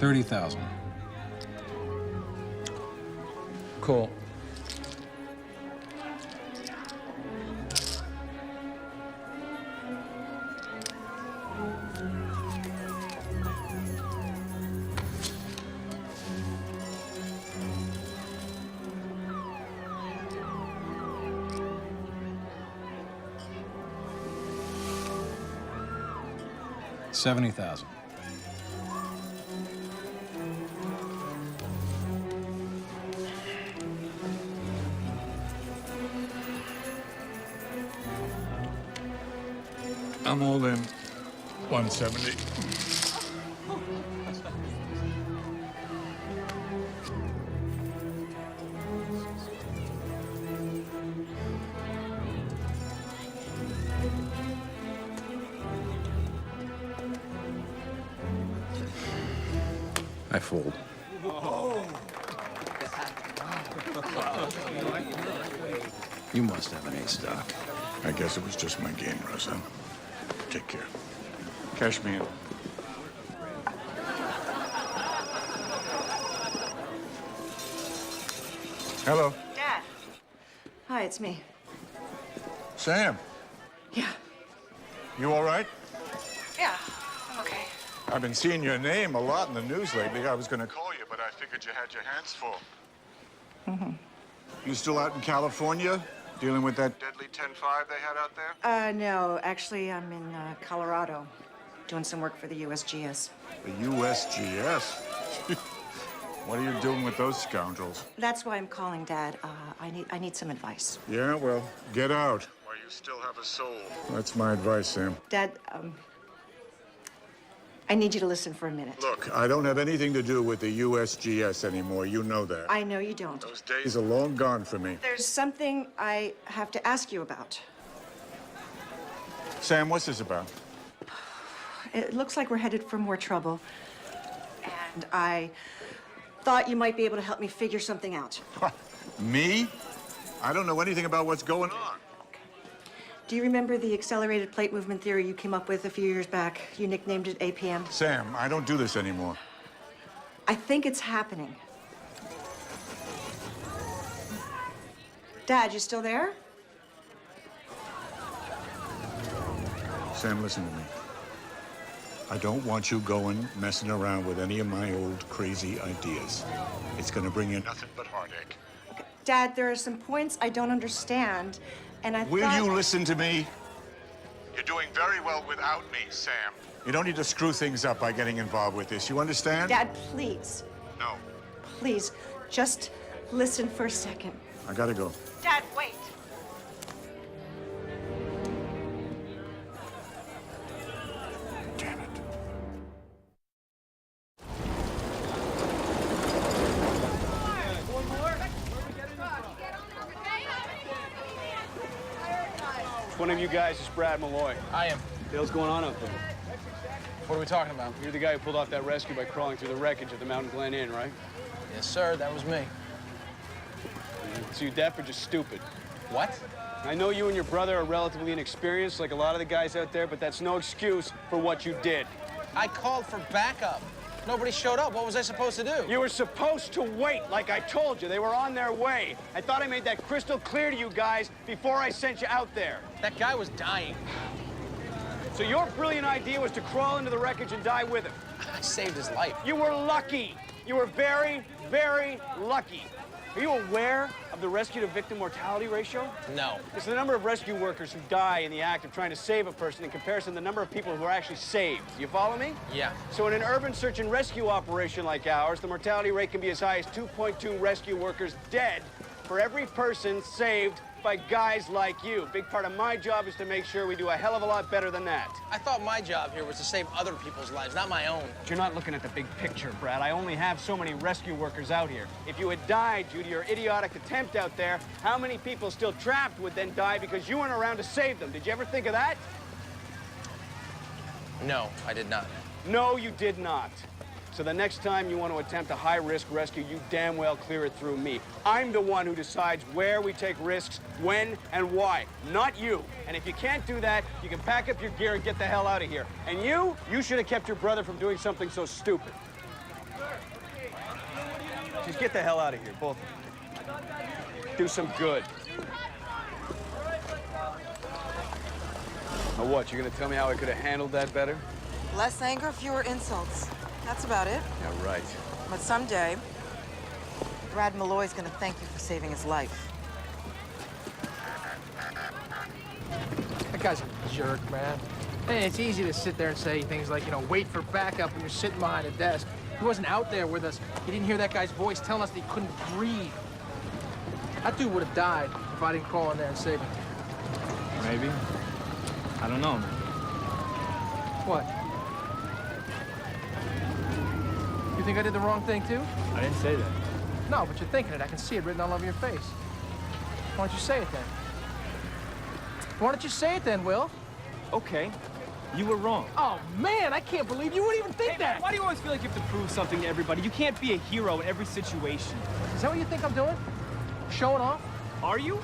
$30,000. Cool. $70,000.
I'm all in 170.
I fold. You must have an ace, Doc.
I guess it was just my game, Rosa. Take care. Cash me in. Hello.
Dad. Hi, it's me.
Sam.
Yeah.
You all right?
Yeah, I'm okay.
I've been seeing your name a lot in the news lately. I was going to call you, but I figured you had your hands full.
Mm-hmm.
You still out in California, dealing with that deadly 10-5 they had out there?
No, actually, I'm in Colorado. doing some work for the USGS.
The USGS? What are you doing with those scoundrels?
That's why I'm calling, Dad. I need some advice.
Yeah, well, get out. While you still have a soul. That's my advice, Sam.
Dad, I need you to listen for a minute.
Look, I don't have anything to do with the USGS anymore. You know that.
I know you don't.
Those days are long gone for me.
There's something I have to ask you about.
Sam, what's this about?
It looks like we're headed for more trouble. And I thought you might be able to help me figure something out.
Me? I don't know anything about what's going on.
Do you remember the accelerated plate movement theory you came up with a few years back? You nicknamed it APM.
Sam, I don't do this anymore.
I think it's happening. Dad, you still there?
Sam, listen to me. I don't want you going messing around with any of my old crazy ideas. It's gonna bring you nothing but heartache.
Okay. Dad, there are some points I don't understand, and I
Will
thought...
you listen to me? You're doing very well without me, Sam. You don't need to screw things up by getting involved with this. You understand?
Dad, please.
No.
Please, just listen for a second.
I gotta go.
Dad, wait.
Damn it.
Which one of you guys is Brad Malloy?
I am.
What the hell's going on up there?
What are we talking about?
You're the guy who pulled off that rescue by crawling through the wreckage at the Mountain Glen Inn, right?
Yes, sir. That was me.
So you deaf or just stupid?
What?
I know you and your brother are relatively inexperienced, like a lot of the guys out there, but that's no excuse for what you did.
I called for backup. Nobody showed up. What was I supposed to do?
You were supposed to wait, like I told you. They were on their way. I thought I made that crystal clear to you guys before I sent you out there.
That guy was dying.
So your brilliant idea was to crawl into the wreckage and die with him.
I saved his life.
You were lucky. You were very, very lucky. Are you aware of the rescue to victim mortality ratio?
No.
It's the number of rescue workers who die in the act of trying to save a person in comparison to the number of people who are actually saved. You follow me?
Yeah.
So in an urban search and rescue operation like ours, the mortality rate can be as high as 2.2 rescue workers dead for every person saved by guys like you. Big part of my job is to make sure we do a hell of a lot better than that.
I thought my job here was to save other people's lives, not my own.
But you're not looking at the big picture, Brad. I only have so many rescue workers out here. If you had died due to your idiotic attempt out there, how many people still trapped would then die because you weren't around to save them? Did you ever think of that?
No, I did not.
No, you did not. So the next time you want to attempt a high-risk rescue, you damn well clear it through me. I'm the one who decides where we take risks, when, and why, not you. And if you can't do that, you can pack up your gear and get the hell out of here. And you should have kept your brother from doing something so stupid. Just get the hell out of here, both of you. Do some good. Now what, you're gonna tell me how I could have handled that better?
Less anger, fewer insults. That's about it.
Yeah, right.
But someday, Brad Malloy's gonna thank you for saving his life.
That guy's a jerk, man. Hey, it's easy to sit there and say things like, you know, wait for backup when you're sitting behind a desk. He wasn't out there with us. He didn't hear that guy's voice telling us that he couldn't breathe. That dude would have died if I didn't crawl in there and save him.
Maybe. I don't know, man.
What? You think I did the wrong thing, too?
I didn't say that.
No, but you're thinking it. I can see it written all over your face. Why don't you say it then? Why don't you say it then, Will?
Okay. You were wrong.
Oh, man, I can't believe you would even think that.
Why do you always feel like you have to prove something to everybody? You can't be a hero in every situation.
Is that what you think I'm doing? Showing off?
Are you?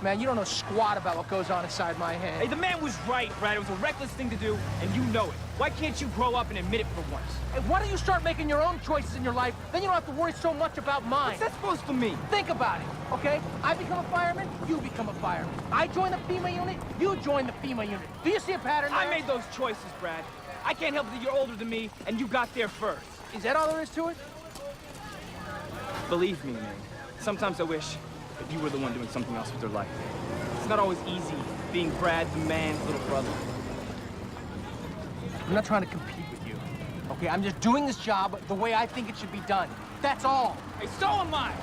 Man, you don't know squat about what goes on inside my head.
Hey, the man was right, Brad. It was a reckless thing to do, and you know it. Why can't you grow up and admit it for once?
Hey, why don't you start making your own choices in your life? Then you don't have to worry so much about mine.
What's that supposed to mean?
Think about it, okay? I become a fireman, you become a fireman. I join the FEMA unit, you join the FEMA unit. Do you see a pattern there?
I made those choices, Brad. I can't help it that you're older than me, and you got there first.
Is that all there is to it?
Believe me, man. Sometimes I wish that you were the one doing something else with your life. It's not always easy being Brad the man's little brother.
I'm not trying to compete with you, okay? I'm just doing this job the way I think it should be done. That's all. Hey, so am I!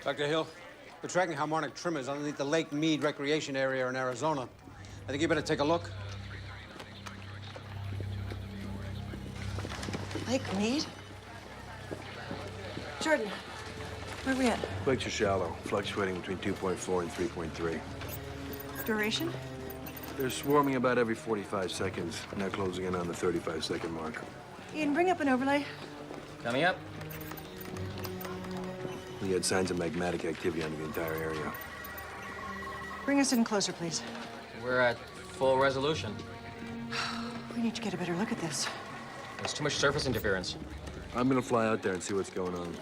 Dr. Hill, we're tracking harmonic tremors underneath the Lake Mead Recreation Area in Arizona. I think you better take a look.
Lake Mead? Jordan, where are we at?
Lakes are shallow, fluctuating between 2.4 and 3.3.
Duration?
They're swarming about every 45 seconds, now closing in on the 35-second mark.
Ian, bring up an overlay.
Coming up.
We had signs of magmatic activity under the entire area.
Bring us in closer, please.
We're at full resolution.
We need to get a better look at this.
There's too much surface interference.
I'm gonna fly out there and see what's going on.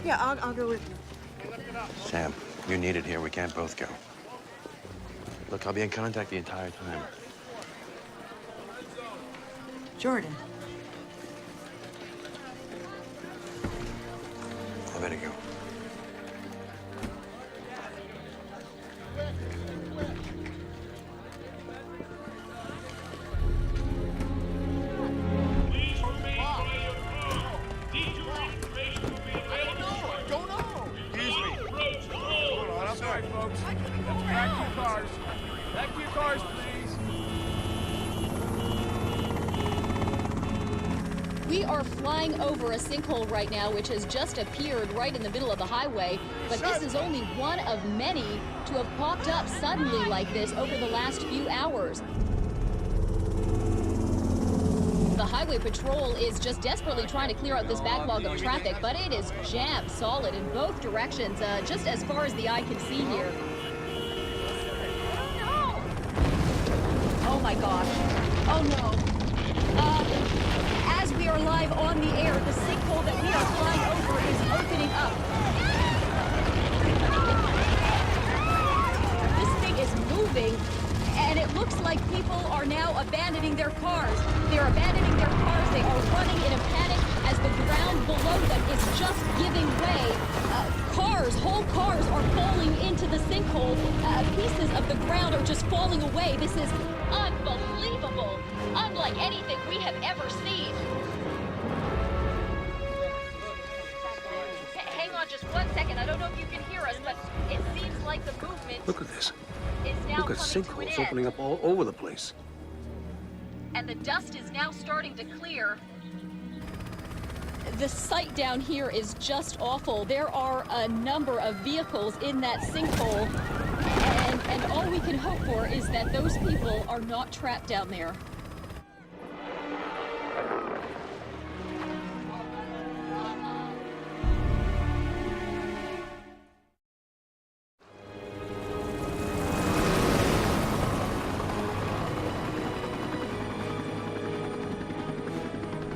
Yeah, I'll go with you.
Sam, you're needed here. We can't both go. Look, I'll be in contact the entire time.
Jordan.
I better go.
We are flying over a sinkhole right now, which has just appeared right in the middle of the highway. But this is only one of many to have popped up suddenly like this over the last few hours. The highway patrol is just desperately trying to clear out this backlog of traffic, but it is jammed solid in both directions, just as far as the eye can see here. Oh my gosh. Oh no. As we are live on the air, the sinkhole that we are flying over is opening up. This thing is moving, and it looks like people are now abandoning their cars. They're abandoning their cars. They are running in a panic as the ground below them is just giving way. Whole cars are falling into the sinkhole. Pieces of the ground are just falling away. This is unbelievable. Unlike anything we have ever seen. Hang on just 1 second. I don't know if you can hear us, but it seems like the movement
Look at this.
is now
Look at
coming to an
sinkholes
end.
opening up all over the place.
And the dust is now starting to clear. The sight down here is just awful. There are a number of vehicles in that sinkhole, and all we can hope for is that those people are not trapped down there.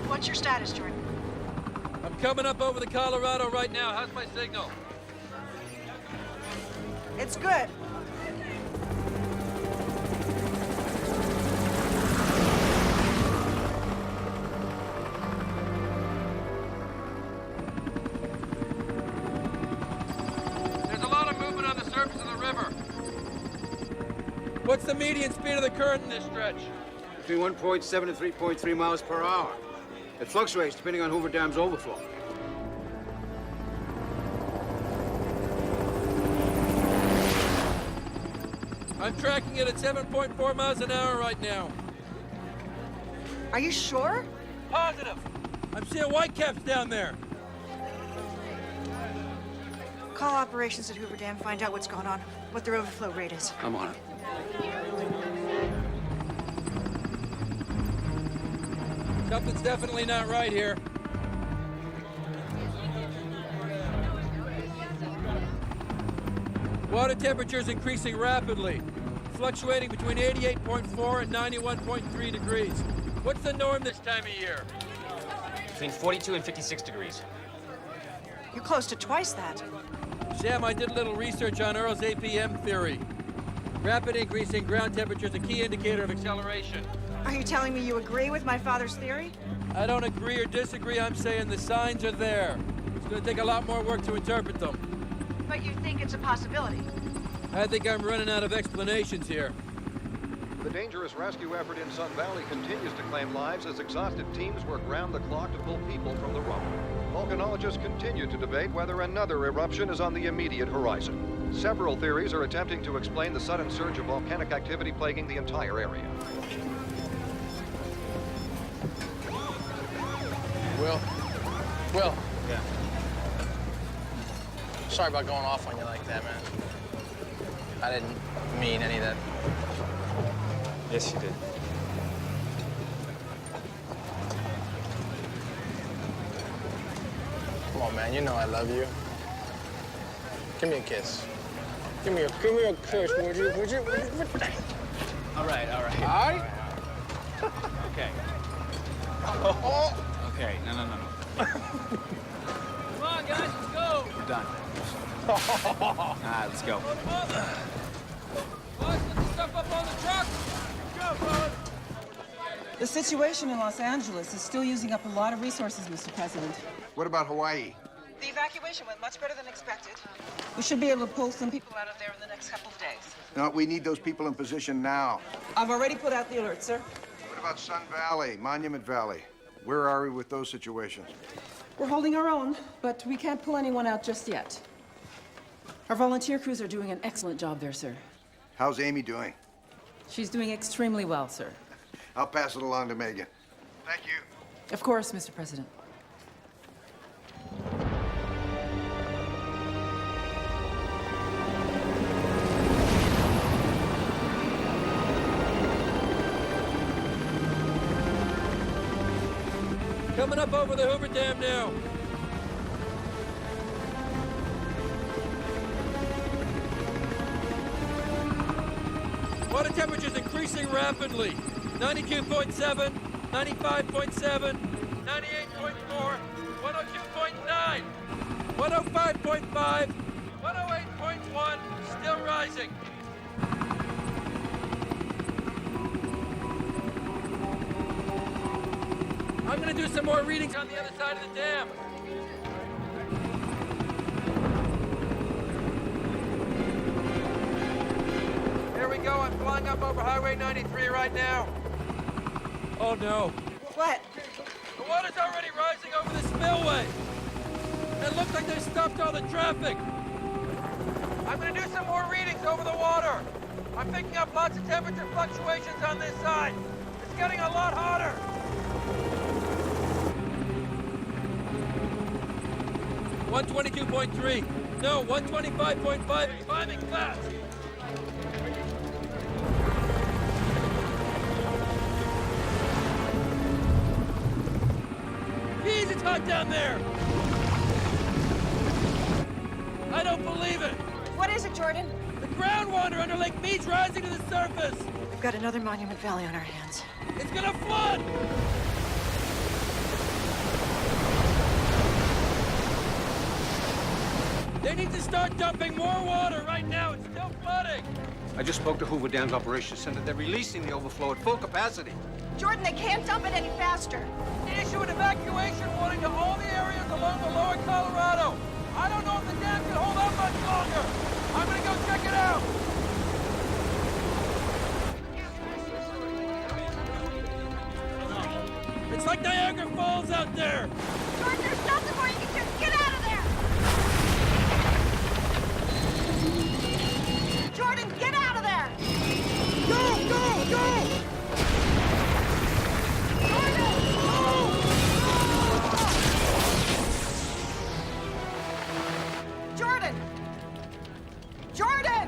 What's your status, Jordan?
I'm coming up over the Colorado right now. How's my signal?
It's good.
There's a lot of movement on the surface of the river. What's the median speed of the current in this stretch?
Between 1.7 and 3.3 miles per hour. It fluctuates depending on Hoover Dam's overflow.
I'm tracking it at 7.4 miles an hour right now.
Are you sure?
Positive. I'm seeing whitecaps down there.
Call operations at Hoover Dam, find out what's going on, what their overflow rate is.
I'm on it.
Something's definitely not right here. Water temperature's increasing rapidly, fluctuating between 88.4 and 91.3 degrees. What's the norm this time of year?
Between 42 and 56 degrees.
You're close to twice that.
Sam, I did a little research on Earl's APM theory. Rapid increase in ground temperature is a key indicator of acceleration.
Are you telling me you agree with my father's theory?
I don't agree or disagree. I'm saying the signs are there. It's going to take a lot more work to interpret them.
But you think it's a possibility?
I think I'm running out of explanations here.
The dangerous rescue effort in Sun Valley continues to claim lives as exhausted teams work round the clock to pull people from the rubble. Volcanologists continue to debate whether another eruption is on the immediate horizon. Several theories are attempting to explain the sudden surge of volcanic activity plaguing the entire area.
Will? Will? Yeah. Sorry about going off on you like that, man. I didn't mean any of that.
Yes, you did.
Come on, man. You know I love you. Give me a kiss. Give me a kiss, would you?
All right.
All right?
Okay. Okay, no.
Come on, guys, let's go.
We're done. All right, let's go.
Boss, let the stuff up on the truck. Go, boss.
The situation in Los Angeles is still using up a lot of resources, Mr. President.
What about Hawaii?
The evacuation went much better than expected. We should be able to pull some people out of there in the next couple of days.
No, we need those people in position now.
I've already put out the alert, sir.
What about Sun Valley, Monument Valley? Where are we with those situations?
We're holding our own, but we can't pull anyone out just yet. Our volunteer crews are doing an excellent job there, sir.
How's Amy doing?
She's doing extremely well, sir.
I'll pass it along to Megan. Thank you.
Of course, Mr. President.
Coming up over the Hoover Dam now. Water temperature's increasing rapidly. 92.7, 95.7, 98.4, 102.9, 105.5, 108.1, still rising. I'm gonna do some more readings on the other side of the dam. Here we go, I'm flying up over Highway 93 right now. Oh no.
What?
The water's already rising over the spillway. It looks like they stopped all the traffic. I'm gonna do some more readings over the water. I'm picking up lots of temperature fluctuations on this side. It's getting a lot hotter. 122.3. No, 125.5. It's climbing fast. Jeez, it's hot down there. I don't believe it.
What is it, Jordan?
The groundwater under Lake Mead's rising to the surface.
We've got another Monument Valley on our hands.
It's gonna flood. They need to start dumping more water right now. It's still flooding.
I just spoke to Hoover Dam's Operations Center. They're releasing the overflow at full capacity.
Jordan, they can't dump it any faster.
They issue an evacuation warning to all the areas along the lower Colorado. I don't know if the dam can hold up much longer. I'm gonna go check it out. It's like Niagara Falls out there.
Jordan, there's nothing more you can do. Get out of there! Jordan, get out of there!
Go, go, go!
Jordan! Jordan!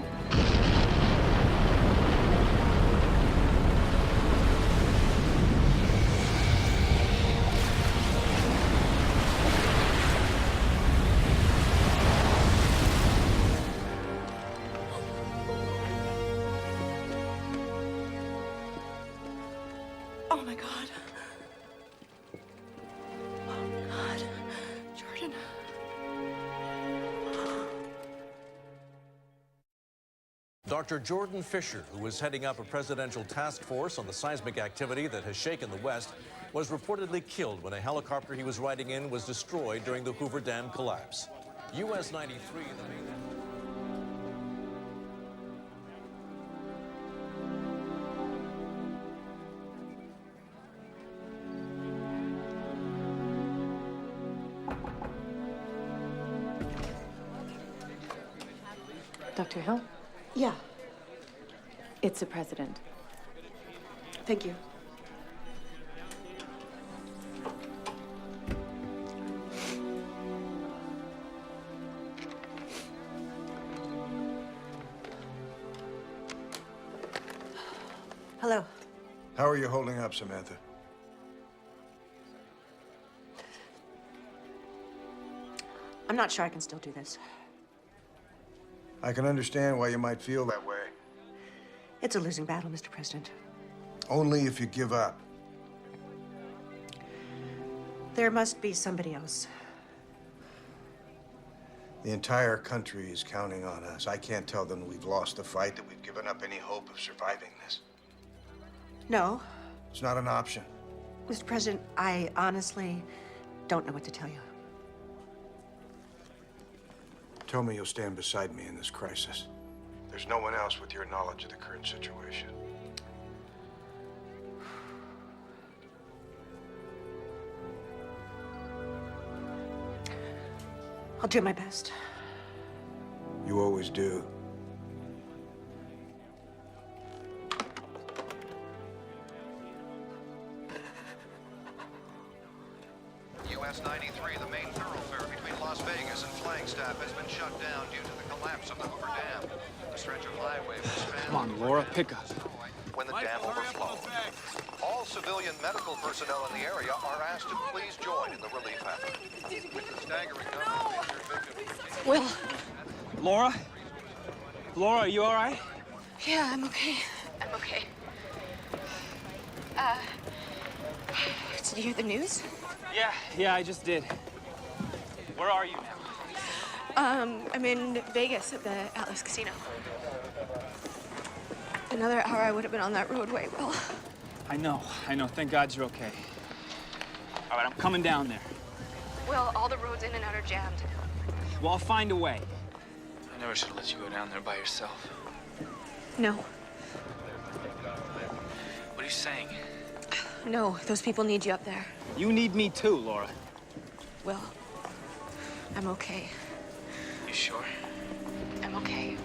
Dr. Jordan Fisher, who was heading up a presidential task force on the seismic activity that has shaken the West, was reportedly killed when a helicopter he was riding in was destroyed during the Hoover Dam collapse. US 93, the main...
Dr. Hill?
Yeah.
It's the president.
Thank you.
Hello.
How are you holding up, Samantha?
I'm not sure I can still do this.
I can understand why you might feel that way.
It's a losing battle, Mr. President.
Only if you give up.
There must be somebody else.
The entire country is counting on us. I can't tell them we've lost the fight, that we've given up any hope of surviving this.
No.
It's not an option.
Mr. President, I honestly don't know what to tell you.
Tell me you'll stand beside me in this crisis. There's no one else with your knowledge of the current situation.
I'll do my best.
You always do.
US 93, the main thoroughfare between Las Vegas and Flagstaff, has been shut down due to the collapse of the Hoover Dam. The stretch of highway was spanned...
Come on, Laura, pick up.
...when the dam overflowed. All civilian medical personnel in the area are asked to please join in the relief effort. With the staggering number of injured victims...
Will.
Laura? Laura, are you all right?
Yeah, I'm okay. I'm okay. Did you hear the news?
Yeah, I just did. Where are you now?
I'm in Vegas at the Atlas Casino. Another hour I would have been on that roadway, Will.
I know. Thank God you're okay. All right, I'm coming down there.
Will, all the roads in and out are jammed.
Well, I'll find a way.
I never should have let you go down there by yourself.
No.
What are you saying?
No, those people need you up there.
You need me too, Laura.
Will, I'm okay.
You sure?
I'm okay.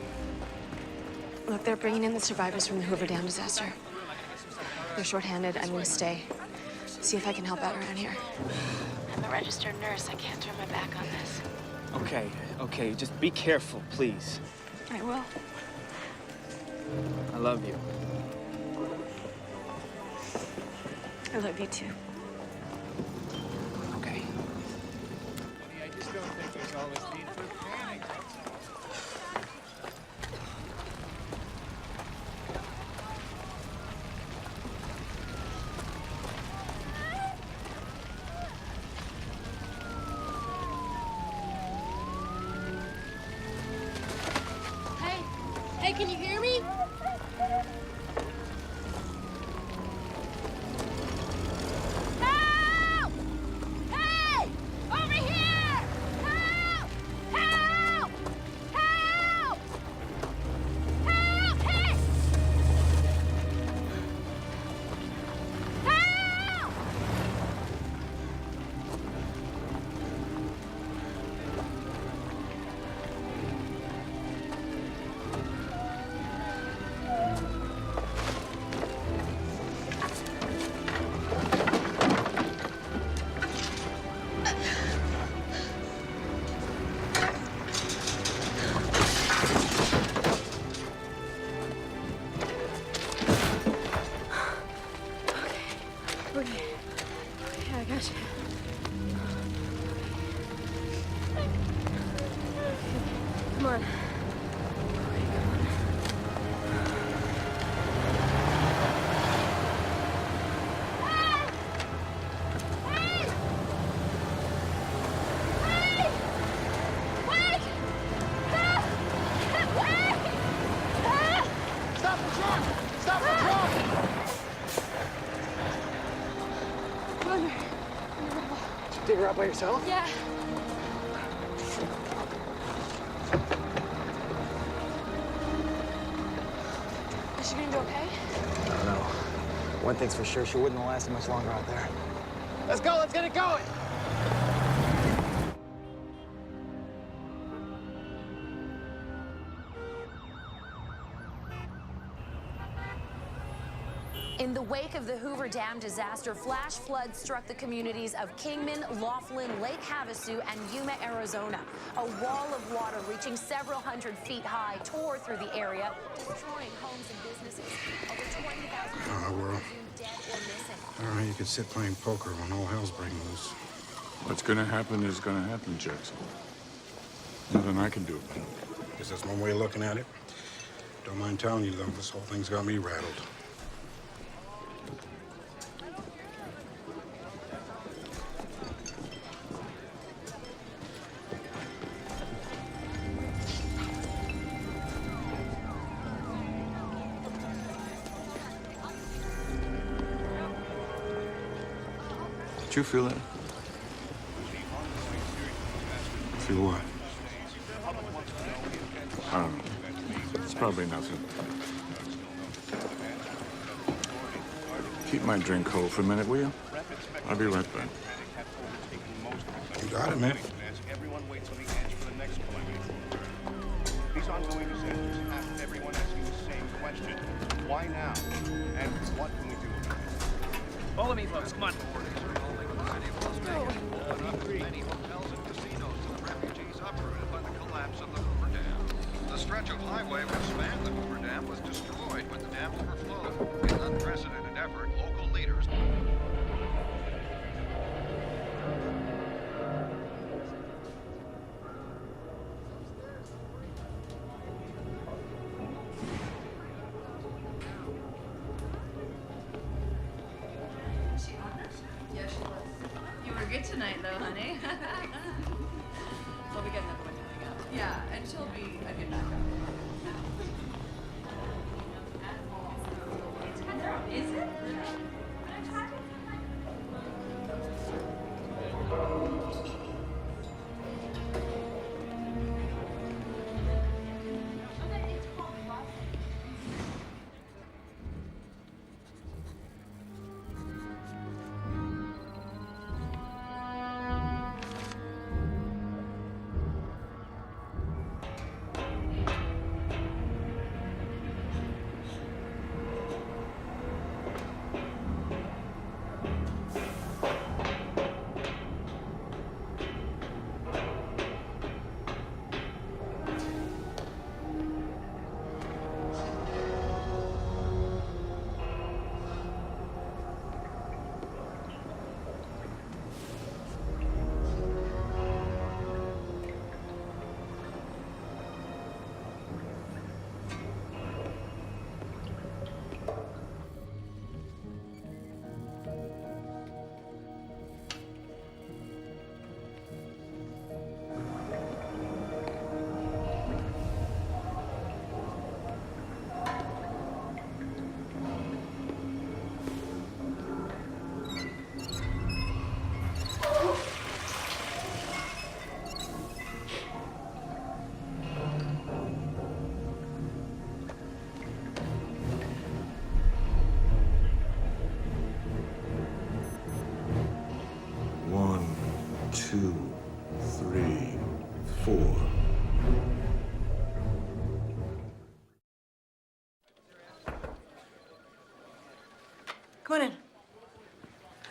Look, they're bringing in the survivors from the Hoover Dam disaster. They're shorthanded. I'm gonna stay. See if I can help out around here. I'm a registered nurse. I can't turn my back on this.
Okay, just be careful, please.
I will.
I love you.
I love you too.
Okay.
I just don't think there's all this need for panic.
Hey, can you hear me? Help! Hey! Over here! Help! Help! Help! Help! Hey! Help!
Okay. Yeah, I got you. Come on.
Wait! Help! Wait! Help!
Dig her out by yourself?
Yeah. Is she gonna do okay?
I don't know. One thing's for sure, she wouldn't have lasted much longer out there. Let's go, let's get it going!
In the wake of the Hoover Dam disaster, flash floods struck the communities of Kingman, Laughlin, Lake Havasu, and Yuma, Arizona. A wall of water reaching several hundred feet high tore through the area, destroying homes and businesses. Over 20,000 people
Oh, well.
are dead or missing.
I don't know how you could sit playing poker when all hell's breaking loose.
What's gonna happen is gonna happen, Jackson. Nothing I can do about it.
Guess that's one way of looking at it. Don't mind telling you, though, this whole thing's got me rattled.
Did you feel that?
Feel what?
I don't know. It's probably nothing. Keep my drink cold for a minute, will you? I'll be right back.
You got it, man.
Everyone waits on the edge for the next point. These ongoing disasters have everyone asking the same question. Why now? And what can we do about it?
Follow me, folks. Come on.
Many hotels and casinos to the refugees uprooted by the collapse of the Hoover Dam. The stretch of highway which spanned the Hoover Dam was destroyed when the dam overflowed. In an unprecedented effort, local leaders...
Yeah, she was. You were good tonight, though, honey. Well, we got another one coming up. Yeah, and she'll be a good backup. Is it?
One, two, three, four.
Come on in.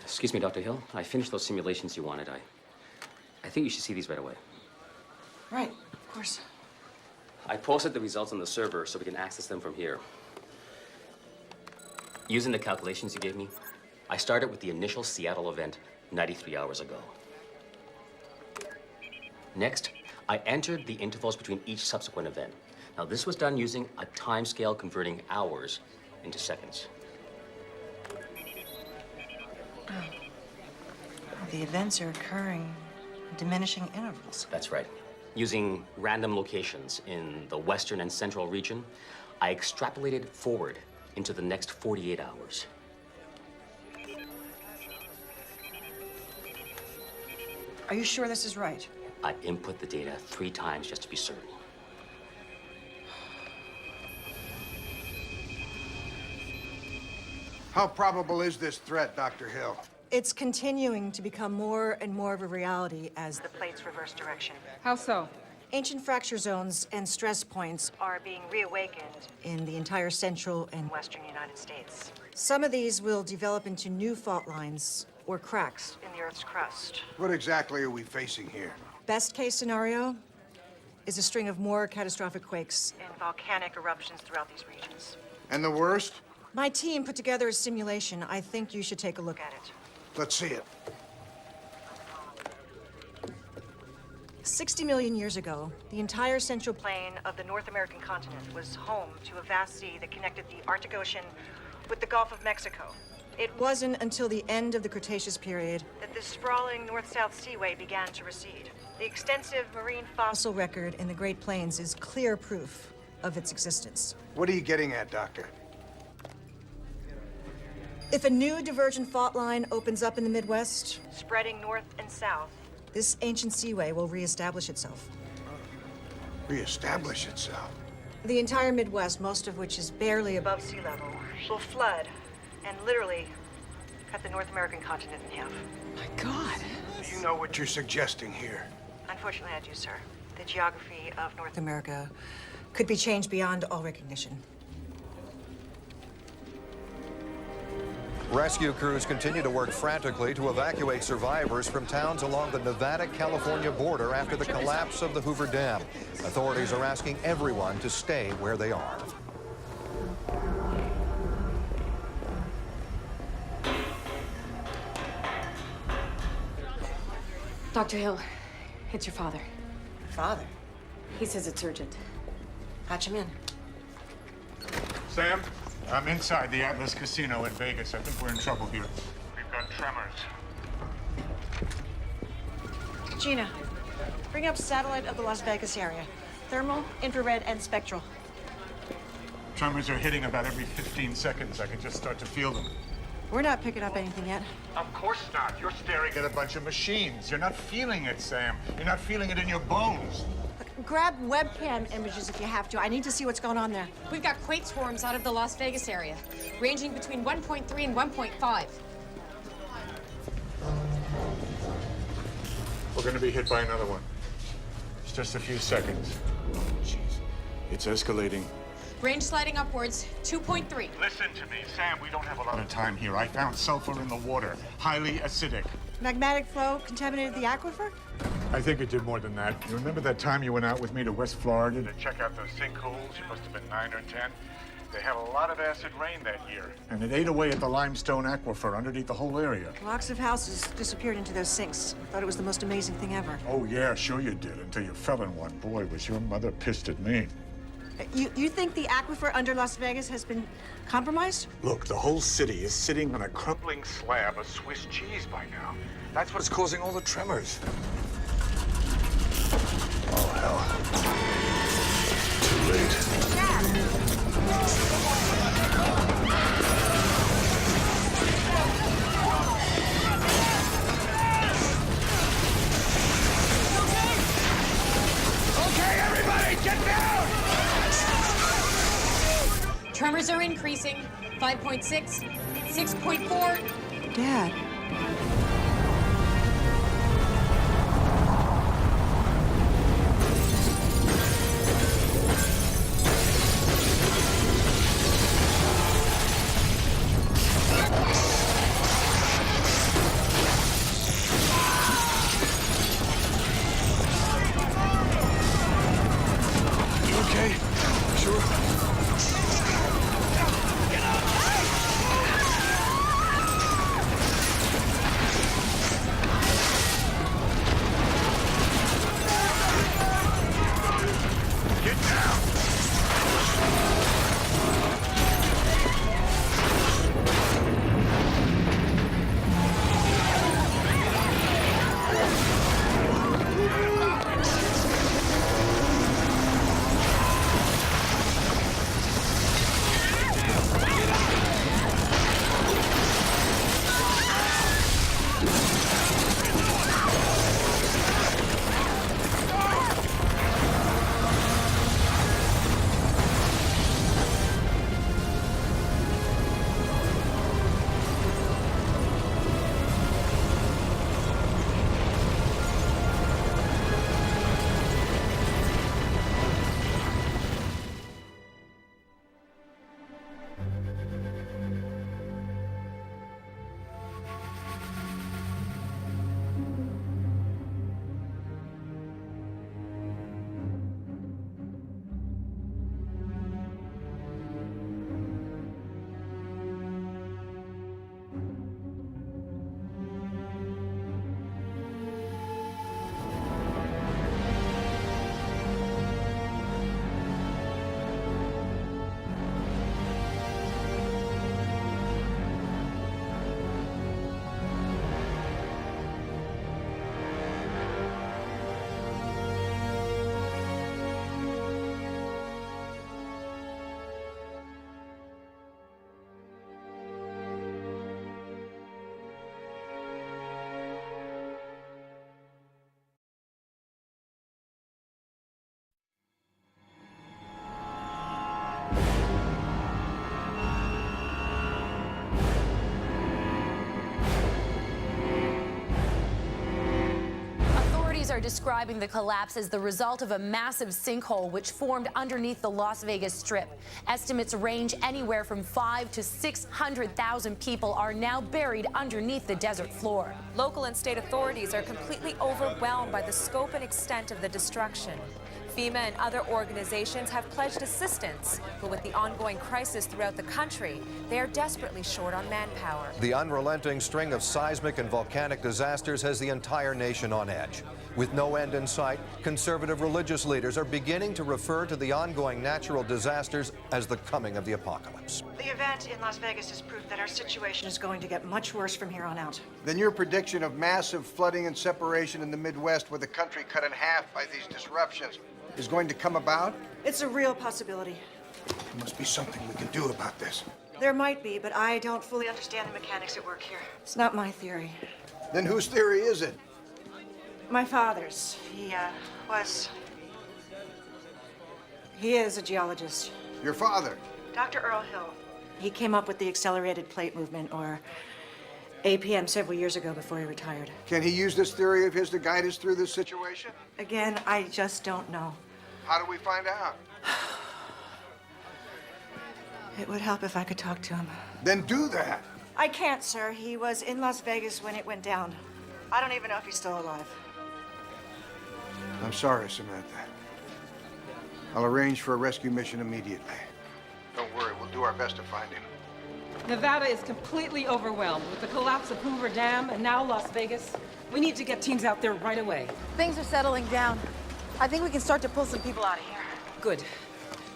Excuse me, Dr. Hill. I finished those simulations you wanted. I think you should see these right away.
Right, of course.
I posted the results on the server so we can access them from here. Using the calculations you gave me, I started with the initial Seattle event 93 hours ago. Next, I entered the intervals between each subsequent event. Now, this was done using a timescale converting hours into seconds.
The events are occurring in diminishing intervals.
That's right. Using random locations in the western and central region, I extrapolated forward into the next 48 hours.
Are you sure this is right?
I input the data 3 times just to be certain.
How probable is this threat, Dr. Hill?
It's continuing to become more and more of a reality as the plates reverse direction.
How so?
Ancient fracture zones and stress points are being reawakened in the entire central and western United States. Some of these will develop into new fault lines or cracks in the Earth's crust.
What exactly are we facing here?
Best case scenario is a string of more catastrophic quakes and volcanic eruptions throughout these regions.
And the worst?
My team put together a simulation. I think you should take a look at it.
Let's see it.
60 million years ago, the entire central plain of the North American continent was home to a vast sea that connected the Arctic Ocean with the Gulf of Mexico. It wasn't until the end of the Cretaceous period that this sprawling north-south seaway began to recede. The extensive marine fossil record in the Great Plains is clear proof of its existence.
What are you getting at, Doctor?
If a new divergent fault line opens up in the Midwest, spreading north and south, this ancient seaway will reestablish itself.
Reestablish itself?
The entire Midwest, most of which is barely above sea level, will flood and literally cut the North American continent in half.
My God. Do you know what you're suggesting here?
Unfortunately, I do, sir. The geography of North America could be changed beyond all recognition.
Rescue crews continue to work frantically to evacuate survivors from towns along the Nevada-California border after the collapse of the Hoover Dam. Authorities are asking everyone to stay where they are.
Dr. Hill, it's your father.
Father?
He says it's urgent.
Patch him in.
Sam, I'm inside the Atlas Casino in Vegas. I think we're in trouble here. We've got tremors.
Gina, bring up satellite of the Las Vegas area. Thermal, infrared, and spectral.
Tremors are hitting about every 15 seconds. I can just start to feel them.
We're not picking up anything yet.
Of course not. You're staring at a bunch of machines. You're not feeling it, Sam. You're not feeling it in your bones.
Grab webcam images if you have to. I need to see what's going on there.
We've got quake swarms out of the Las Vegas area, ranging between 1.3 and 1.5.
We're going to be hit by another one. It's just a few seconds. Oh, jeez. It's escalating.
Range sliding upwards, 2.3.
Listen to me, Sam. We don't have a lot of time here. I found sulfur in the water, highly acidic.
Magmatic flow contaminated the aquifer?
I think it did more than that. You remember that time you went out with me to West Florida to check out those sinkholes? You must have been 9 or 10. They had a lot of acid rain that year. And it ate away at the limestone aquifer underneath the whole area.
Blocks of houses disappeared into those sinks. I thought it was the most amazing thing ever.
Oh, yeah, sure you did, until you fell in one. Boy, was your mother pissed at me.
You think the aquifer under Las Vegas has been compromised?
Look, the whole city is sitting on a crumbling slab of Swiss cheese by now. That's what's causing all the tremors. Oh, hell. Too late.
Okay, everybody, get down!
Tremors are increasing, 5.6, 6.4.
Dad.
You okay? Sure?
are describing the collapse as the result of a massive sinkhole which formed underneath the Las Vegas Strip. Estimates range anywhere from 500,000 to 600,000 people are now buried underneath the desert floor.
Local and state authorities are completely overwhelmed by the scope and extent of the destruction. FEMA and other organizations have pledged assistance, but with the ongoing crisis throughout the country, they are desperately short on manpower.
The unrelenting string of seismic and volcanic disasters has the entire nation on edge. With no end in sight, conservative religious leaders are beginning to refer to the ongoing natural disasters as the coming of the apocalypse.
The event in Las Vegas is proof that our situation is going to get much worse from here on out.
Then your prediction of massive flooding and separation in the Midwest with the country cut in half by these disruptions is going to come about?
It's a real possibility.
There must be something we can do about this.
There might be, but I don't fully understand the mechanics at work here. It's not my theory.
Then whose theory is it?
My father's. He is a geologist.
Your father?
Dr. Earl Hill. He came up with the accelerated plate movement, or APM, several years ago before he retired.
Can he use this theory of his to guide us through this situation?
Again, I just don't know.
How do we find out?
It would help if I could talk to him.
Then do that.
I can't, sir. He was in Las Vegas when it went down. I don't even know if he's still alive.
I'm sorry, Samantha. I'll arrange for a rescue mission immediately. Don't worry, we'll do our best to find him.
Nevada is completely overwhelmed with the collapse of Hoover Dam and now Las Vegas. We need to get teams out there right away.
Things are settling down. I think we can start to pull some people out of here.
Good.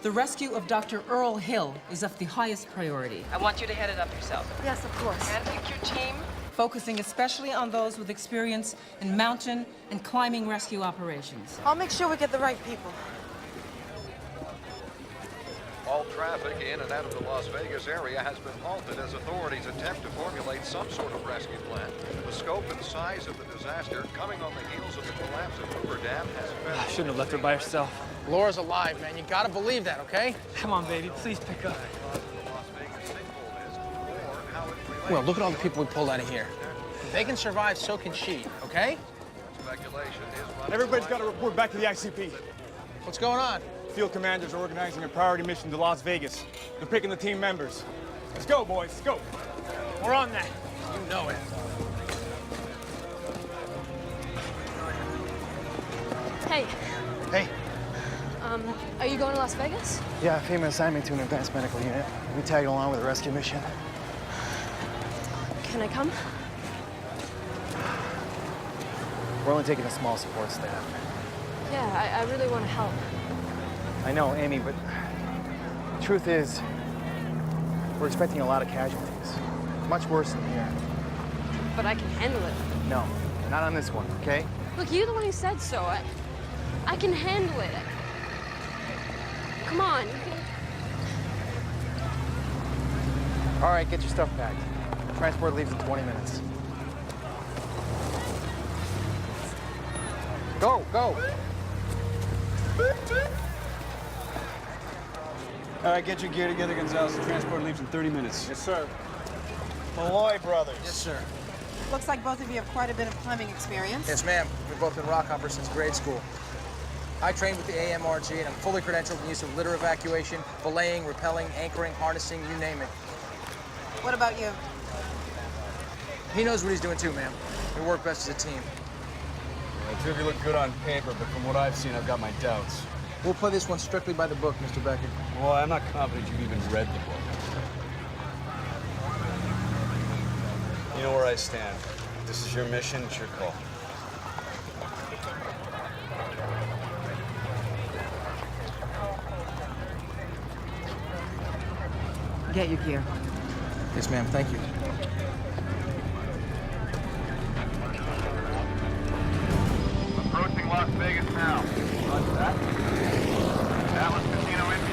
The rescue of Dr. Earl Hill is of the highest priority. I want you to head it up yourself.
Yes, of course.
And pick your team, focusing especially on those with experience in mountain and climbing rescue operations.
I'll make sure we get the right people.
All traffic in and out of the Las Vegas area has been halted as authorities attempt to formulate some sort of rescue plan. The scope and size of the disaster coming on the heels of the collapse of Hoover Dam has been...
I shouldn't have left her by herself.
Laura's alive, man. You gotta believe that, okay?
Come on, baby. Please pick up.
Well, look at all the people we pulled out of here. If they can survive, so can she, okay?
Everybody's got to report back to the ICP.
What's going on?
Field commanders are organizing a priority mission to Las Vegas. They're picking the team members. Let's go, boys. Let's go. We're on that.
You know it.
Hey.
Hey.
Are you going to Las Vegas?
Yeah, FEMA assigned me to an advanced medical unit. We tagged along with a rescue mission.
Can I come?
We're only taking a small support staff.
Yeah, I really want to help.
I know, Amy, but the truth is, we're expecting a lot of casualties. Much worse than here.
But I can handle it.
No, not on this one, okay?
Look, you're the one who said so. I can handle it. Come on.
All right, get your stuff packed. Transport leaves in 20 minutes. Go, go.
All right, get your gear together, Gonzalez. The transport leaves in 30 minutes. Yes, sir. Malloy Brothers.
Yes, sir.
Looks like both of you have quite a bit of climbing experience.
Yes, ma'am. We've both been rock hoppers since grade school. I trained with the AMRG, and I'm fully credentialed in the use of litter evacuation, belaying, rappelling, anchoring, harnessing, you name it.
What about you?
He knows what he's doing too, ma'am. We work best as a team.
The two of you look good on paper, but from what I've seen, I've got my doubts.
We'll play this one strictly by the book, Mr. Becker.
Well, I'm not confident you've even read the book. You know where I stand. This is your mission, it's your call.
Get your gear.
Yes, ma'am. Thank you.
Approaching Las Vegas now. What's that? Dallas Casino into.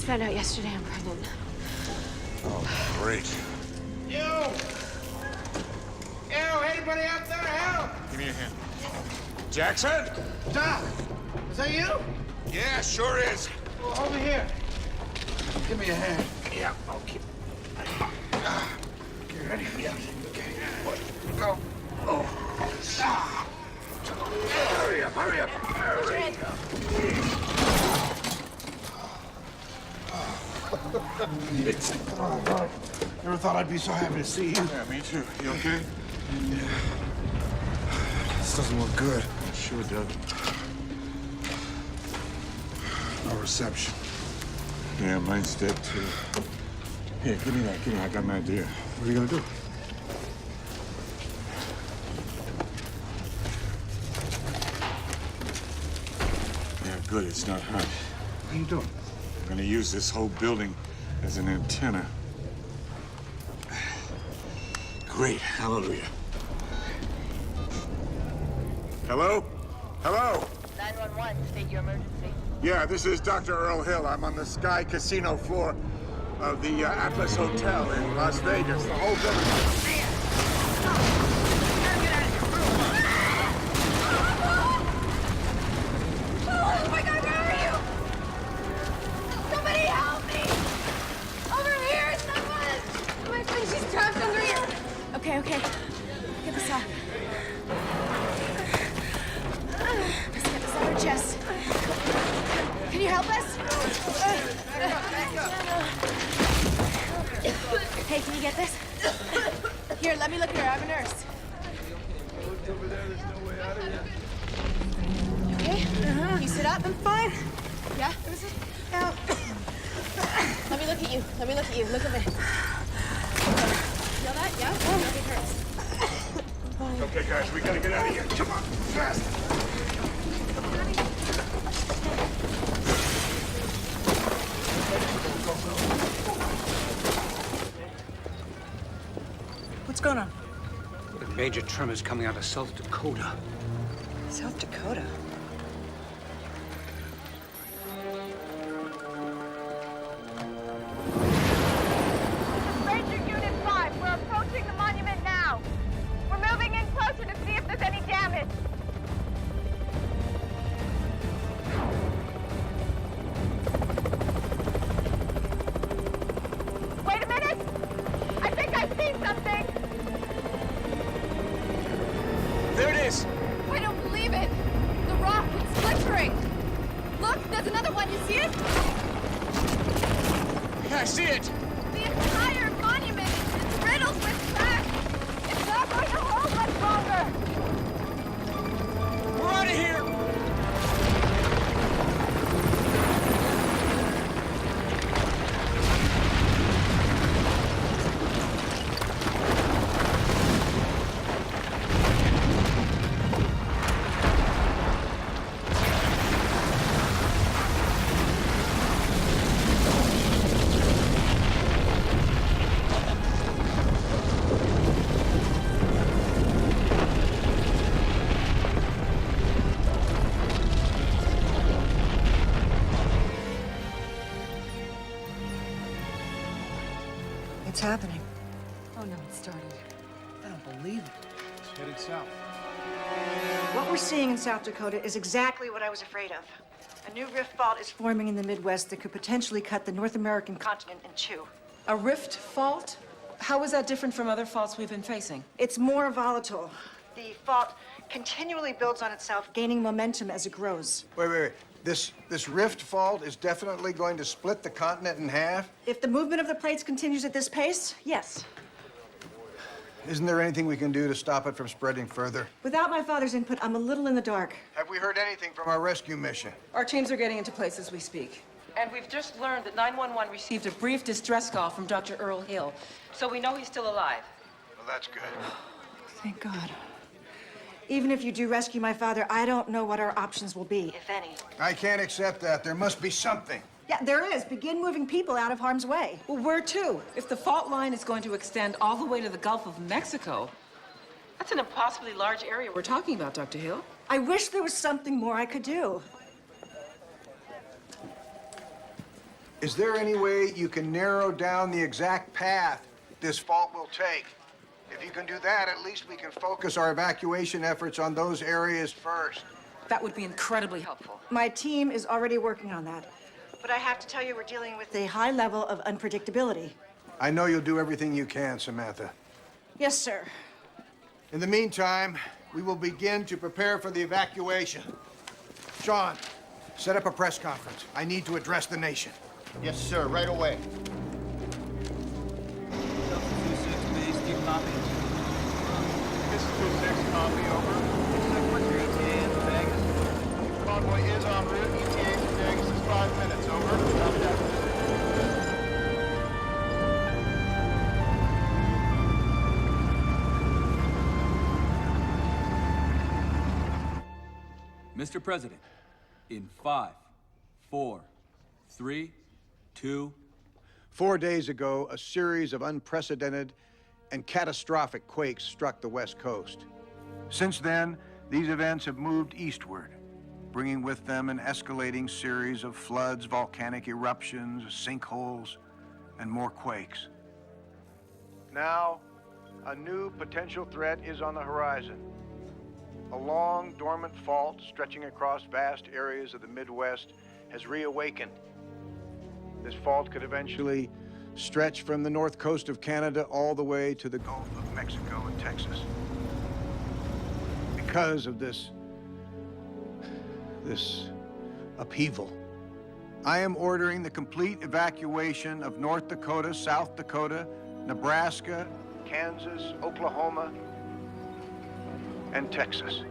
just found out yesterday I'm pregnant.
Oh, great.
You! Anybody out there? Help!
Give me a hand. Jackson?
Doc, is that you?
Yeah, sure is.
Well, over here. Give me a hand.
Yeah, okay.
Okay, ready?
Yeah.
Okay. Go. Oh. Hurry up, hurry up. Hurry up. Oh, God. Never thought I'd be so happy to see you.
Yeah, me too. You okay?
Yeah. This doesn't look good.
It sure does.
No reception.
Yeah, mine's dead too. Here, give me that. Give me that. I got an idea.
What are you gonna do?
Yeah, good. It's not hot.
What are you doing?
I'm gonna use this whole building as an antenna. Great. Hallelujah. Hello? Hello?
911, state your emergency.
Yeah, this is Dr. Earl Hill. I'm on the SCI casino floor of the Atlas Hotel in Las Vegas. The whole building.
Oh my God, where are you? Somebody help me! Over here, someone! Oh my God, she's trapped under here.
Okay, okay. Get this off. Let's get this on her chest. Can you help us? Hey, can you get this? Here, let me look at her. I'm a nurse. You okay? You sit up. I'm fine. Yeah? Out. Let me look at you. Let me look at you. Look at me. Feel that? Yeah? Nothing hurts.
Okay, guys, we gotta get out of here. Come on, fast.
What's going on?
Major tremors coming out of South Dakota.
South Dakota?
Ranger Unit 5, we're approaching the monument now. We're moving in closer to see if there's any damage. Wait a minute! I think I see something!
There it is!
I don't believe it! The rock, it's glittering! Look, there's another one, you see it?
Yeah, I see it!
The entire monument is riddled with cracks! It's not going to hold much longer!
We're out of here!
It's happening.
Oh, no, it started.
I don't believe it.
It's headed south.
What we're seeing in South Dakota is exactly what I was afraid of. A new rift fault is forming in the Midwest that could potentially cut the North American continent in two.
A rift fault? How is that different from other faults we've been facing?
It's more volatile. The fault continually builds on itself, gaining momentum as it grows.
Wait. This rift fault is definitely going to split the continent in half?
If the movement of the plates continues at this pace, yes.
Isn't there anything we can do to stop it from spreading further?
Without my father's input, I'm a little in the dark.
Have we heard anything from our rescue mission?
Our teams are getting into place as we speak. And we've just learned that 911 received a brief distress call from Dr. Earl Hill. So we know he's still alive.
Well, that's good.
Thank God. Even if you do rescue my father, I don't know what our options will be, if any.
I can't accept that. There must be something.
Yeah, there is. Begin moving people out of harm's way.
Well, where to? If the fault line is going to extend all the way to the Gulf of Mexico, that's an impossibly large area we're talking about, Dr. Hill.
I wish there was something more I could do.
Is there any way you can narrow down the exact path this fault will take? If you can do that, at least we can focus our evacuation efforts on those areas first.
That would be incredibly helpful.
My team is already working on that. But I have to tell you, we're dealing with a high level of unpredictability.
I know you'll do everything you can, Samantha.
Yes, sir.
In the meantime, we will begin to prepare for the evacuation. Sean, set up a press conference. I need to address the nation.
Yes, sir. Right away.
This is 2-6, copy, over. ETA in Vegas. Convoy is en route. ETA in Vegas is 5 minutes, over. Copy that.
Mr. President, in 5, 4, 3, 2.
4 days ago, a series of unprecedented and catastrophic quakes struck the West Coast. Since then, these events have moved eastward, bringing with them an escalating series of floods, volcanic eruptions, sinkholes, and more quakes. Now, a new potential threat is on the horizon. A long, dormant fault stretching across vast areas of the Midwest has reawakened. This fault could eventually stretch from the north coast of Canada all the way to the Gulf of Mexico and Texas. Because of this upheaval, I am ordering the complete evacuation of North Dakota, South Dakota, Nebraska, Kansas, Oklahoma, and Texas.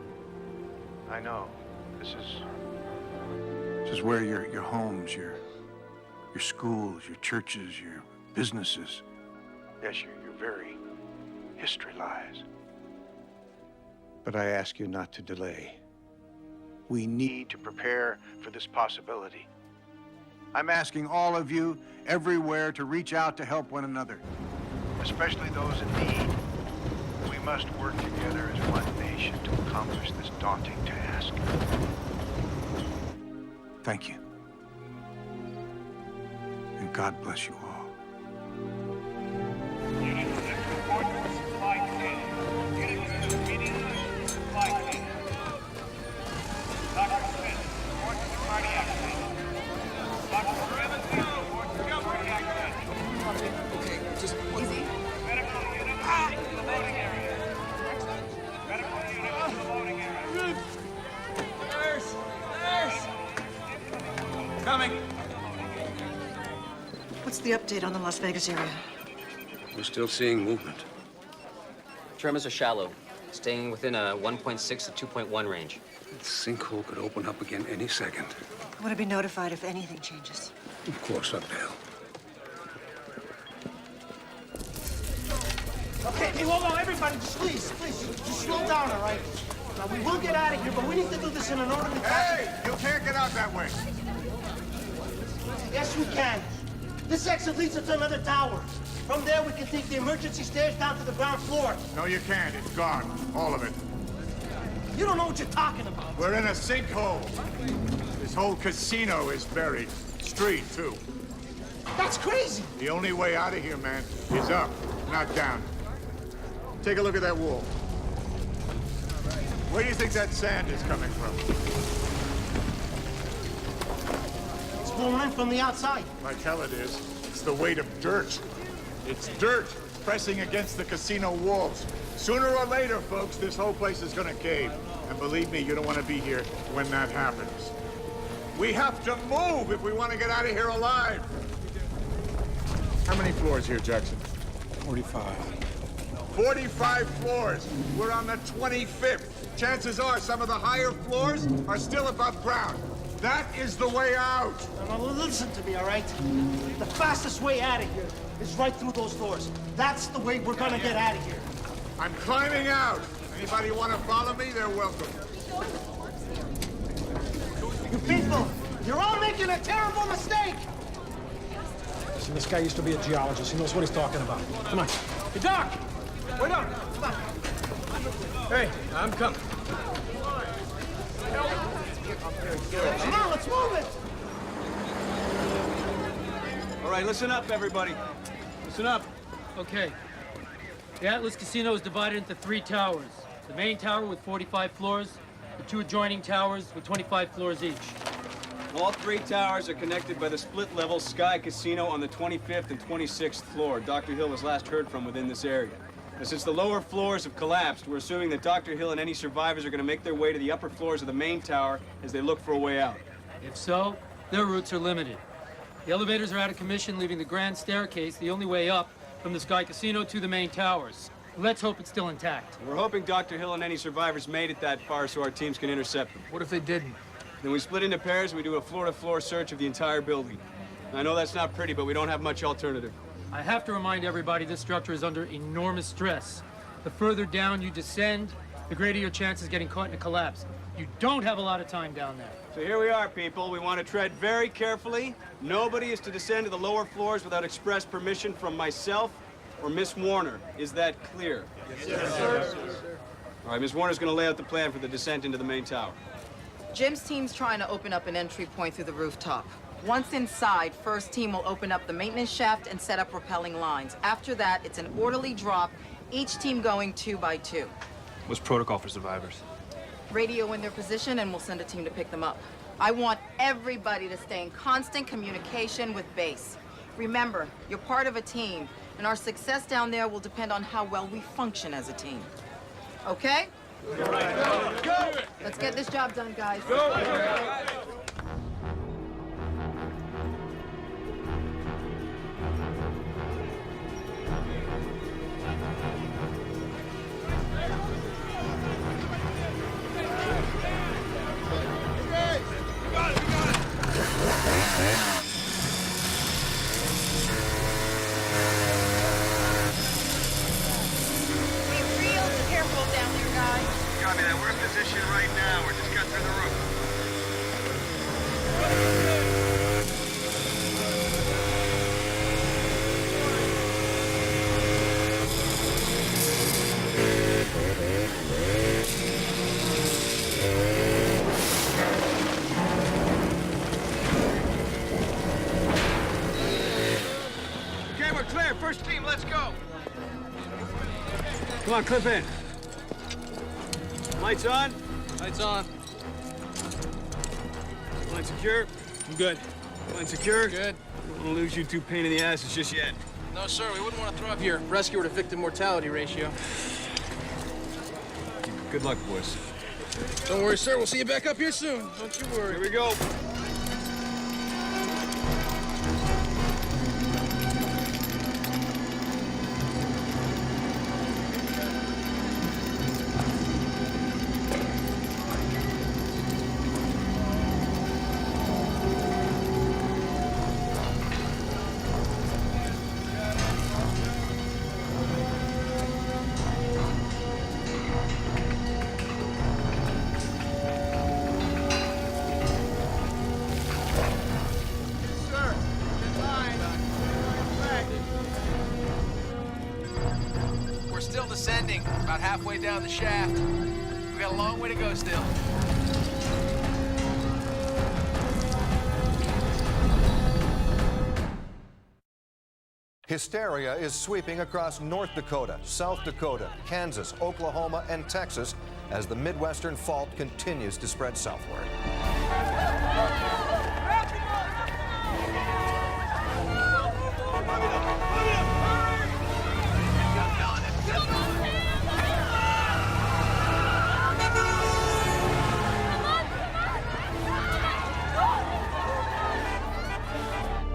I know, this is where your homes, your schools, your churches, your businesses, yes, your very history lies. But I ask you not to delay. We need to prepare for this possibility. I'm asking all of you everywhere to reach out to help one another, especially those in need. We must work together as one nation to accomplish this daunting task. Thank you. And God bless you all.
Okay, just easy.
Nurse! Coming.
What's the update on the Las Vegas area?
We're still seeing movement.
Tremors are shallow, staying within a 1.6 to 2.1 range.
That sinkhole could open up again any second.
I want to be notified if anything changes.
Of course, Updale.
Okay, hey, whoa, everybody, just please, just slow down, all right? Now, we will get out of here, but we need to do this in an orderly fashion.
Hey, you can't get out that way.
Yes, we can. This exit leads us to another tower. From there, we can take the emergency stairs down to the ground floor.
No, you can't. It's gone. All of it.
You don't know what you're talking about.
We're in a sinkhole. This whole casino is buried. Street, too.
That's crazy.
The only way out of here, man, is up, not down. Take a look at that wall. Where do you think that sand is coming from?
It's blowing in from the outside.
Like hell it is. It's the weight of dirt. It's dirt pressing against the casino walls. Sooner or later, folks, this whole place is gonna cave. And believe me, you don't want to be here when that happens. We have to move if we want to get out of here alive. How many floors here, Jackson?
45.
45 floors. We're on the 25th. Chances are some of the higher floors are still above ground. That is the way out.
Now, listen to me, all right? The fastest way out of here is right through those doors. That's the way we're gonna get out of here.
I'm climbing out. Anybody want to follow me? They're welcome.
You people, you're all making a terrible mistake.
Listen, this guy used to be a geologist. He knows what he's talking about. Come on.
Hey, Doc! Wait up! Come on.
Hey, I'm coming.
Come on, let's move it!
right, listen up, everybody. Listen up.
Okay. The Atlas Casino is divided into 3 towers. The main tower with 45 floors, the 2 adjoining towers with 25 floors each.
All 3 towers are connected by the split-level SCI Casino on the 25th and 26th floor. Dr. Hill was last heard from within this area. Now, since the lower floors have collapsed, we're assuming that Dr. Hill and any survivors are going to make their way to the upper floors of the main tower as they look for a way out.
If so, their routes are limited. The elevators are out of commission, leaving the grand staircase the only way up from the Sky Casino to the main towers. Let's hope it's still intact.
We're hoping Dr. Hill and any survivors made it that far so our teams can intercept them.
What if they didn't?
Then we split into pairs and we do a floor-to-floor search of the entire building. I know that's not pretty, but we don't have much alternative.
I have to remind everybody this structure is under enormous stress. The further down you descend, the greater your chance of getting caught in a collapse. You don't have a lot of time down there.
So here we are, people. We want to tread very carefully. Nobody is to descend to the lower floors without express permission from myself or Miss Warner. Is that clear?
Yes, sir.
All right, Miss Warner's going to lay out the plan for the descent into the main tower.
Jim's team's trying to open up an entry point through the rooftop. Once inside, first team will open up the maintenance shaft and set up rappelling lines. After that, it's an orderly drop, each team going 2 by 2.
What's protocol for survivors?
Radio in their position and we'll send a team to pick them up. I want everybody to stay in constant communication with base. Remember, you're part of a team, and our success down there will depend on how well we function as a team. Okay? Go. Let's get this job done, guys.
Copy that. We're in position right now. We're just cut through the roof. Okay, we're clear. First team, let's go. Come on, clip in. Lights on?
Lights on.
Line secure?
I'm good.
Line secure?
Good.
Don't want to lose you 2 pain in the asses just yet.
No, sir, we wouldn't want to throw off your rescuer to victim mortality ratio.
Good luck, boys.
Don't worry, sir. We'll see you back up here soon. Don't you worry.
Here we go.
We're still descending, about halfway down the shaft. We got a long way to go still.
Hysteria is sweeping across North Dakota, South Dakota, Kansas, Oklahoma, and Texas as the Midwestern fault continues to spread southward.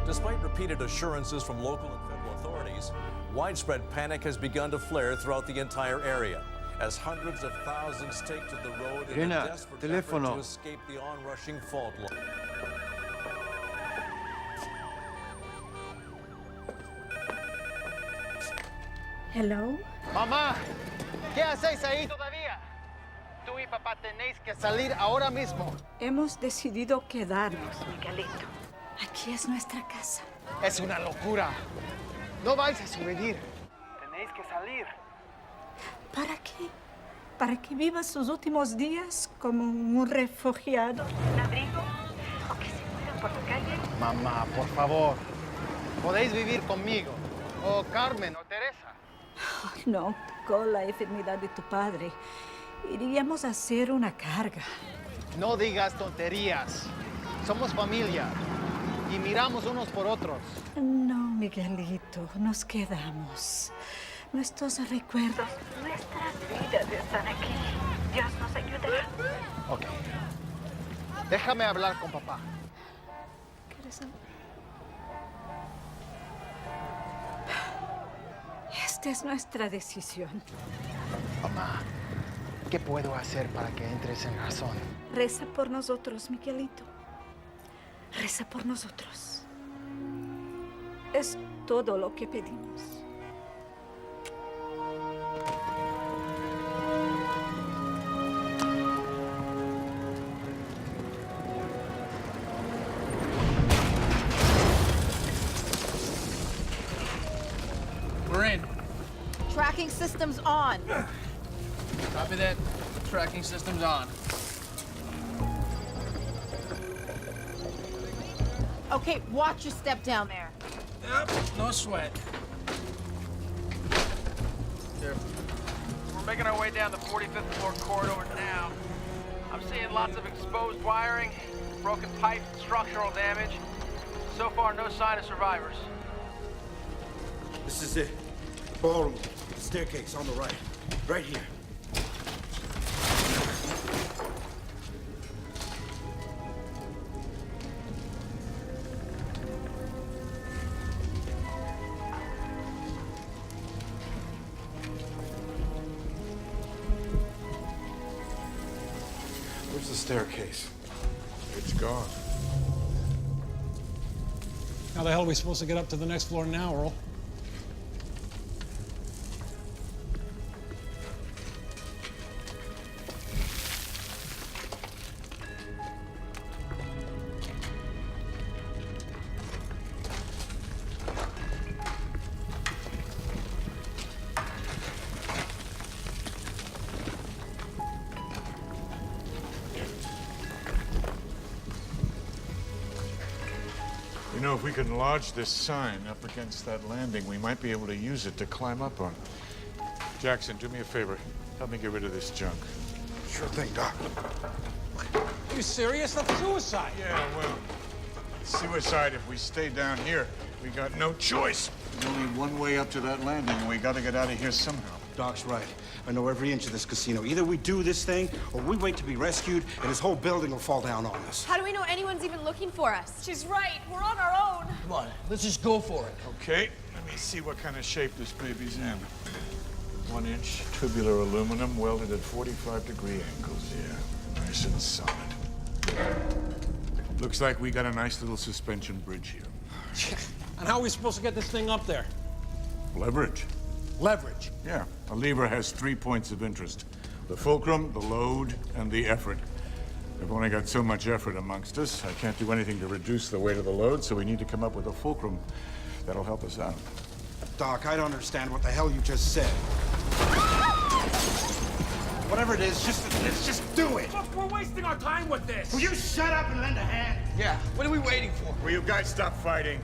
Despite repeated assurances from local and federal authorities, widespread panic has begun to flare throughout the entire area as hundreds of thousands take to the road in a desperate effort to escape the onrushing fault line.
Hello?
Mamá, ¿qué hacéis ahí todavía? Tú y papá tenéis que salir ahora mismo.
Hemos decidido quedarnos, Miguelito. Aquí es nuestra casa.
Es una locura. No vais a sobrevivir. Tenéis que salir.
¿Para qué? ¿Para que viva sus últimos días como un refugiado? ¿Un abrigo? ¿O que se muera por la calle?
Mamá, por favor. Podéis vivir conmigo. O Carmen, o Teresa.
No, con la enfermedad de tu padre, iríamos a hacer una carga.
No digas tonterías. Somos familia. Y miramos unos por otros.
No, Miguelito, nos quedamos. Nuestros recuerdos, nuestras vidas están aquí. Dios nos ayudará.
Ok. Déjame hablar con papá.
¿Quieres hablar? Esta es nuestra decisión.
Mamá, ¿qué puedo hacer para que entres en razón?
Reza por nosotros, Miguelito. Reza por nosotros. Es todo lo que pedimos.
We're in.
Tracking systems on.
Copy that. Tracking system's on.
Okay, watch your step down there.
Yep, no sweat. Careful.
We're making our way down the 45th floor corridor now. I'm seeing lots of exposed wiring, broken pipe, structural damage. So far, no sign of survivors.
This is it. Ballroom. Staircase on the right. Right here.
Where's the staircase? It's gone.
How the hell are we supposed to get up to the next floor now, Earl?
You know, if we can lodge this sign up against that landing, we might be able to use it to climb up on. Jackson, do me a favor. Help me get rid of this junk.
Sure thing, Doc.
Are you serious? That's suicide.
Yeah, well, suicide if we stay down here. We got no choice. There's only one way up to that landing, and we gotta get out of here somehow.
Doc's right. I know every inch of this casino. Either we do this thing, or we wait to be rescued, and this whole building will fall down on us.
How do we know anyone's even looking for us? She's right. We're on our own.
Come on, let's just go for it.
Okay, let me see what kind of shape this baby's in. 1-inch tubular aluminum welded at 45-degree angles. Yeah, nice and solid. Looks like we got a nice little suspension bridge here.
And how are we supposed to get this thing up there?
Leverage.
Leverage.
Yeah, a lever has 3 points of interest. The fulcrum, the load, and the effort. We've only got so much effort amongst us. I can't do anything to reduce the weight of the load, so we need to come up with a fulcrum that'll help us out.
Doc, I don't understand what the hell you just said. Whatever it is, let's just do it.
Look, we're wasting our time with this.
Will you shut up and lend a hand?
Yeah, what are we waiting for?
Will you guys stop fighting?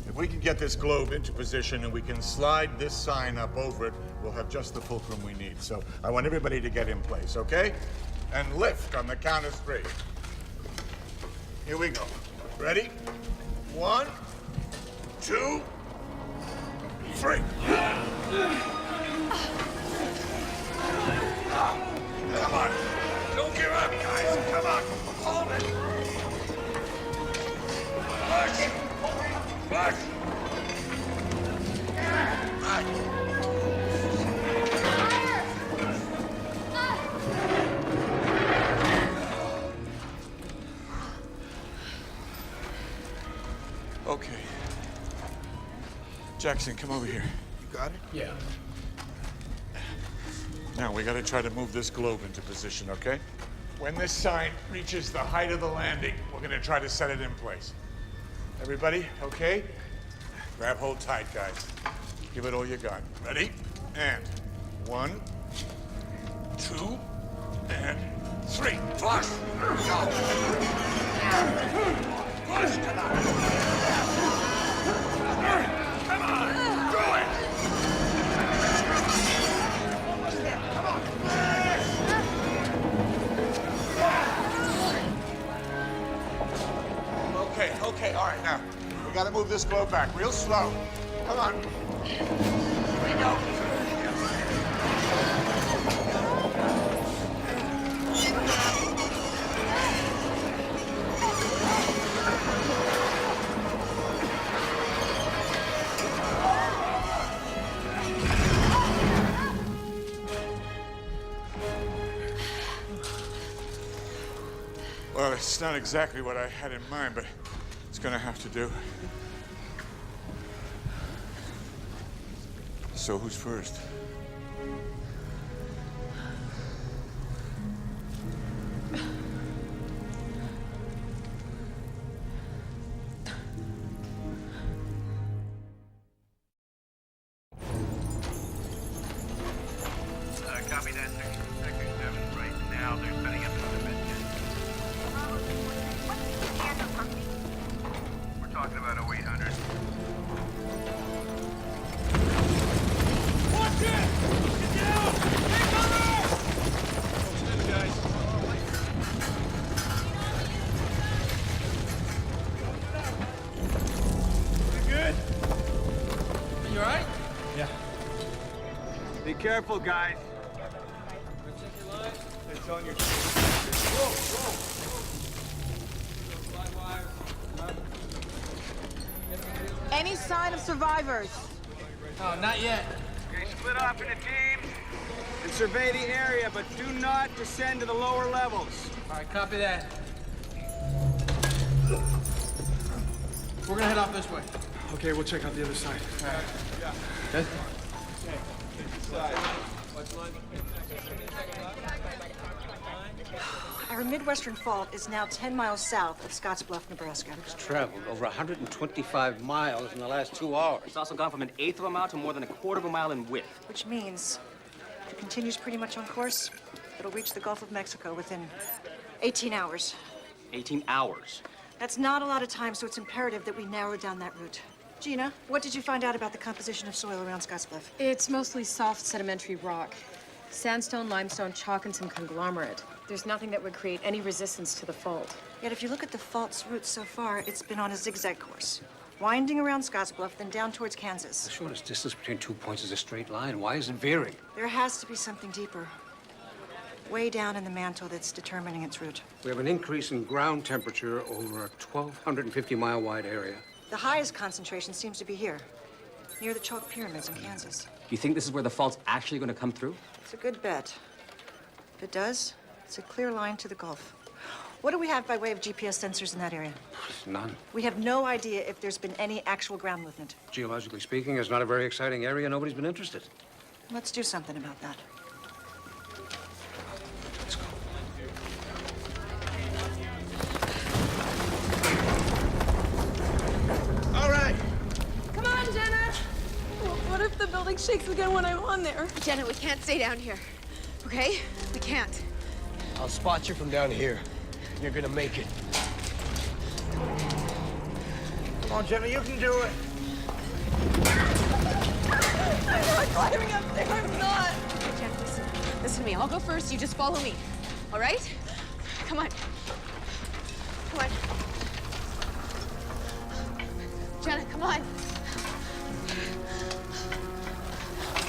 If we can get this globe into position and we can slide this sign up over it, we'll have just the fulcrum we need. So I want everybody to get in place, okay? And lift on the count of 3. Here we go. Ready? 1, 2, 3. Come on. Don't give up, guys. Come on. Hold it. Push. Push. Okay. Jackson, come over here.
You got it?
Yeah.
Now, we gotta try to move this globe into position, okay? When this sign reaches the height of the landing, we're gonna try to set it in place. Everybody, okay? Grab hold tight, guys. Give it all you got. Ready? And 1, 2, and 3. Flush! Go! Flush! Come on! gotta move this globe back real slow. Come on. Here we go. Well, it's not exactly what I had in mind, but it's gonna have to do. So who's first?
Copy that, Sector 7. Right now, they're setting up another med kit. We're talking about 0800.
Watch it! Get down! Get cover! Stand, guys. You good? You all right?
Yeah.
Be careful, guys.
Check your line.
It's on your...
Any sign of survivors?
Oh, not yet.
Okay, split off into teams and survey the area, but do not descend to the lower levels.
All right, copy that. We're gonna head off this way.
Okay, we'll check out the other side.
All right.
Okay?
Okay. Inside. Watch line.
Our Midwestern Fault is now 10 miles south of Scottsbluff, Nebraska.
It's traveled over 125 miles in the last 2 hours.
It's also gone from 1/8 of a mile to more than 1/4 of a mile in width.
Which means if it continues pretty much on course, it'll reach the Gulf of Mexico within 18 hours.
18 hours.
That's not a lot of time, so it's imperative that we narrow down that route. Gina, what did you find out about the composition of soil around Scottsbluff?
It's mostly soft sedimentary rock. Sandstone, limestone, chalk, and some conglomerate. There's nothing that would create any resistance to the fault.
Yet if you look at the fault's route so far, it's been on a zigzag course, winding around Scottsbluff, then down towards Kansas.
The shortest distance between 2 points is a straight line. Why is it veering?
There has to be something deeper, way down in the mantle that's determining its route.
We have an increase in ground temperature over a 1,250-mile wide area.
The highest concentration seems to be here, near the chalk pyramids in Kansas.
You think this is where the fault's actually going to come through?
It's a good bet. If it does, it's a clear line to the Gulf. What do we have by way of GPS sensors in that area?
None.
We have no idea if there's been any actual ground movement.
Geologically speaking, it's not a very exciting area. Nobody's been interested.
Let's do something about that.
All right.
Come on, Jenna! What if the building shakes again when I'm on there? Jenna, we can't stay down here. Okay? We can't.
I'll spot you from down here. You're gonna make it.
Come on, Jenna, you can do it.
I'm not climbing up there. I'm not. Okay, Jenna, listen. Listen to me. I'll go first. You just follow me. All right? Come on. Come on. Jenna, come on.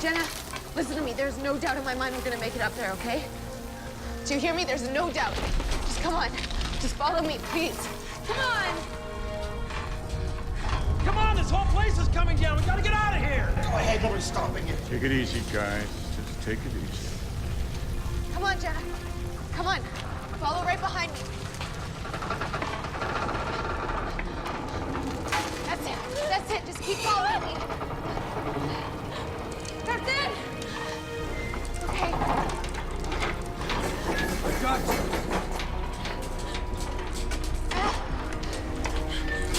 Jenna, listen to me. There's no doubt in my mind we're gonna make it up there, okay? Do you hear me? There's no doubt. Just come on. Just follow me, please. Come on!
Come on, this whole place is coming down. We gotta get out of here.
Go ahead, nobody's stopping you.
Take it easy, guys. Just take it easy.
Come on, Jenna. Come on. Follow right behind me. That's it. That's it. Just keep following me. That's it. Okay.
I got you.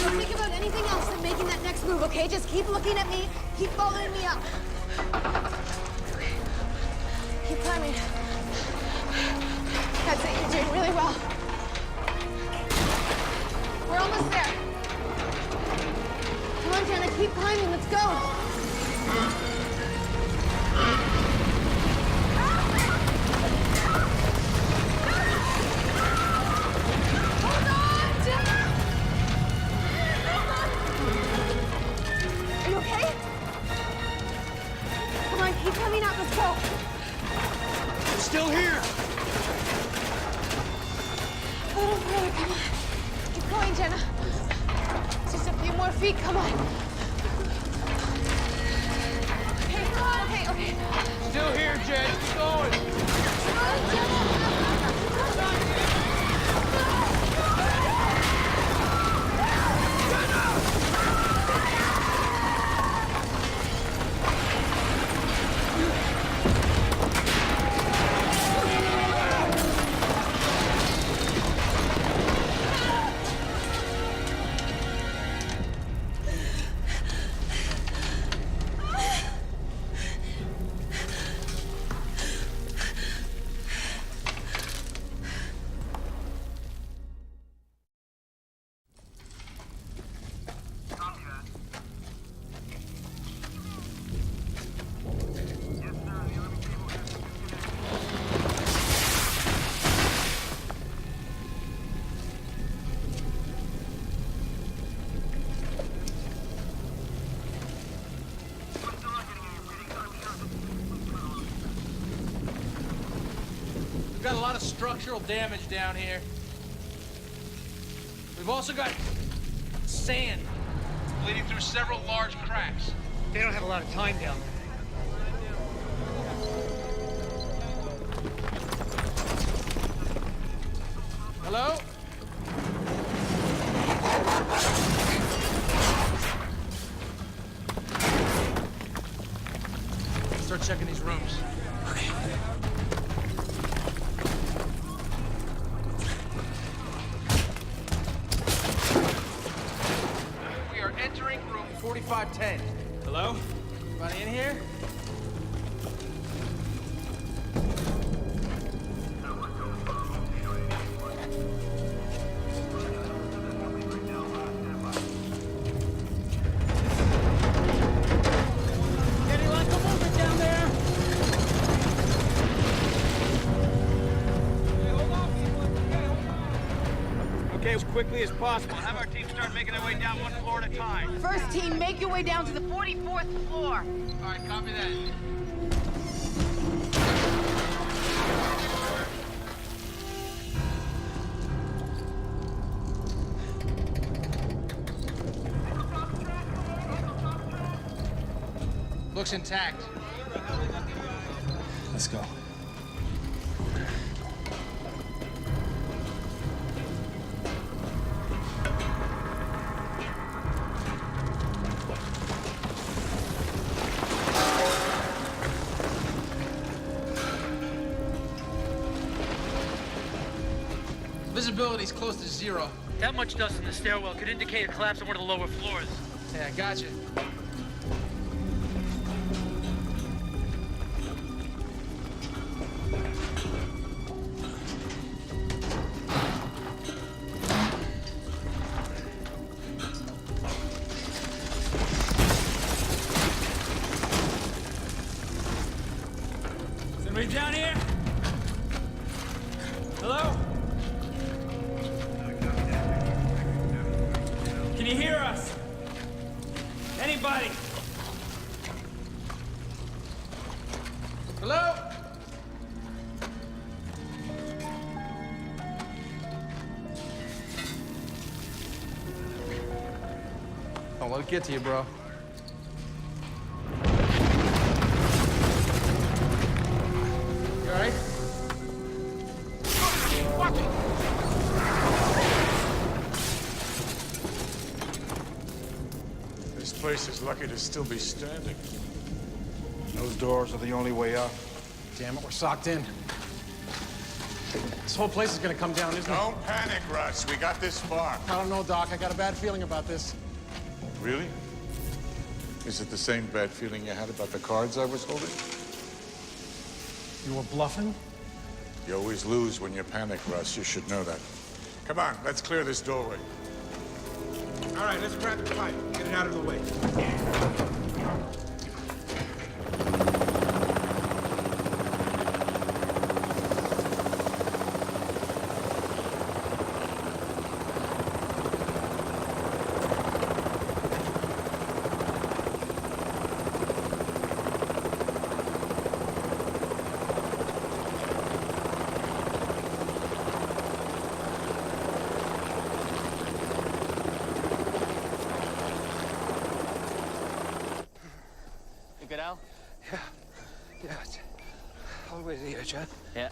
Don't think about anything else than making that next move, okay? Just keep looking at me. Keep following me up. Okay. Keep climbing. That's it. You're doing really well. We're almost there. Come on, Jenna. Keep climbing. Let's go. Hold on, Jenna! Hold on!
still here.
Little boy, come on. Keep going, Jenna. Just a few more feet, come on. Okay.
Still here, Jen. Keep going.
Come on, Jenna.
We've got a lot of structural damage down here. We've also got sand bleeding through several large cracks.
They don't have a lot of time down there.
Hello? Start checking these rooms. We are entering room 4510.
Hello?
Anybody in here?
Anyone come over down there?
Okay, as quickly as possible. Have our team start making their way down one floor at a time.
First team, make your way down to the 44th floor.
All right, copy that. Looks intact.
Let's go.
Visibility's close to zero.
That much dust in the stairwell could indicate a collapse on one of the lower floors.
Yeah, gotcha.
Somebody down here? Hello? Can you hear us? Anybody?
Hello? Don't let it get to you, bro. You all right? Watch it!
This place is lucky to still be standing.
Those doors are the only way up.
Damn it, we're socked in. This whole place is gonna come down, isn't it?
Don't panic, Russ. We got this far.
I don't know, Doc. I got a bad feeling about this.
Really? Is it the same bad feeling you had about the cards I was holding?
You were bluffing?
You always lose when you panic, Russ. You should know that. Come on, let's clear this doorway.
All right, let's grab the pipe. Get it out of the way.
good, Al?
Yeah. Yeah, it's all the way to the edge, huh?
Yeah.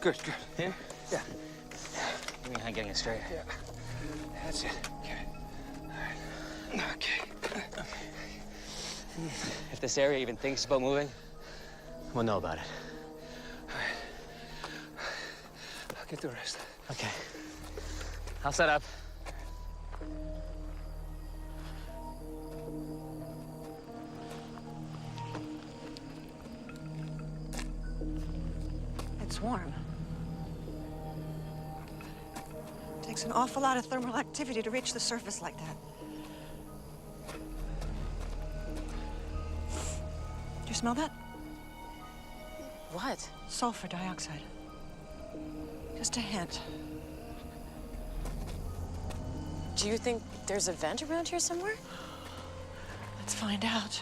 Good, good.
Here?
Yeah.
Give me a hand getting it straight.
Yeah. That's it. Okay. All right. Okay.
If this area even thinks about moving, we'll know about it.
All right. I'll get the rest.
Okay. I'll set up.
It's warm. Takes an awful lot of thermal activity to reach the surface like that. Do you smell that?
What?
Sulfur dioxide. Just a hint.
Do you think there's a vent around here somewhere?
Let's find out.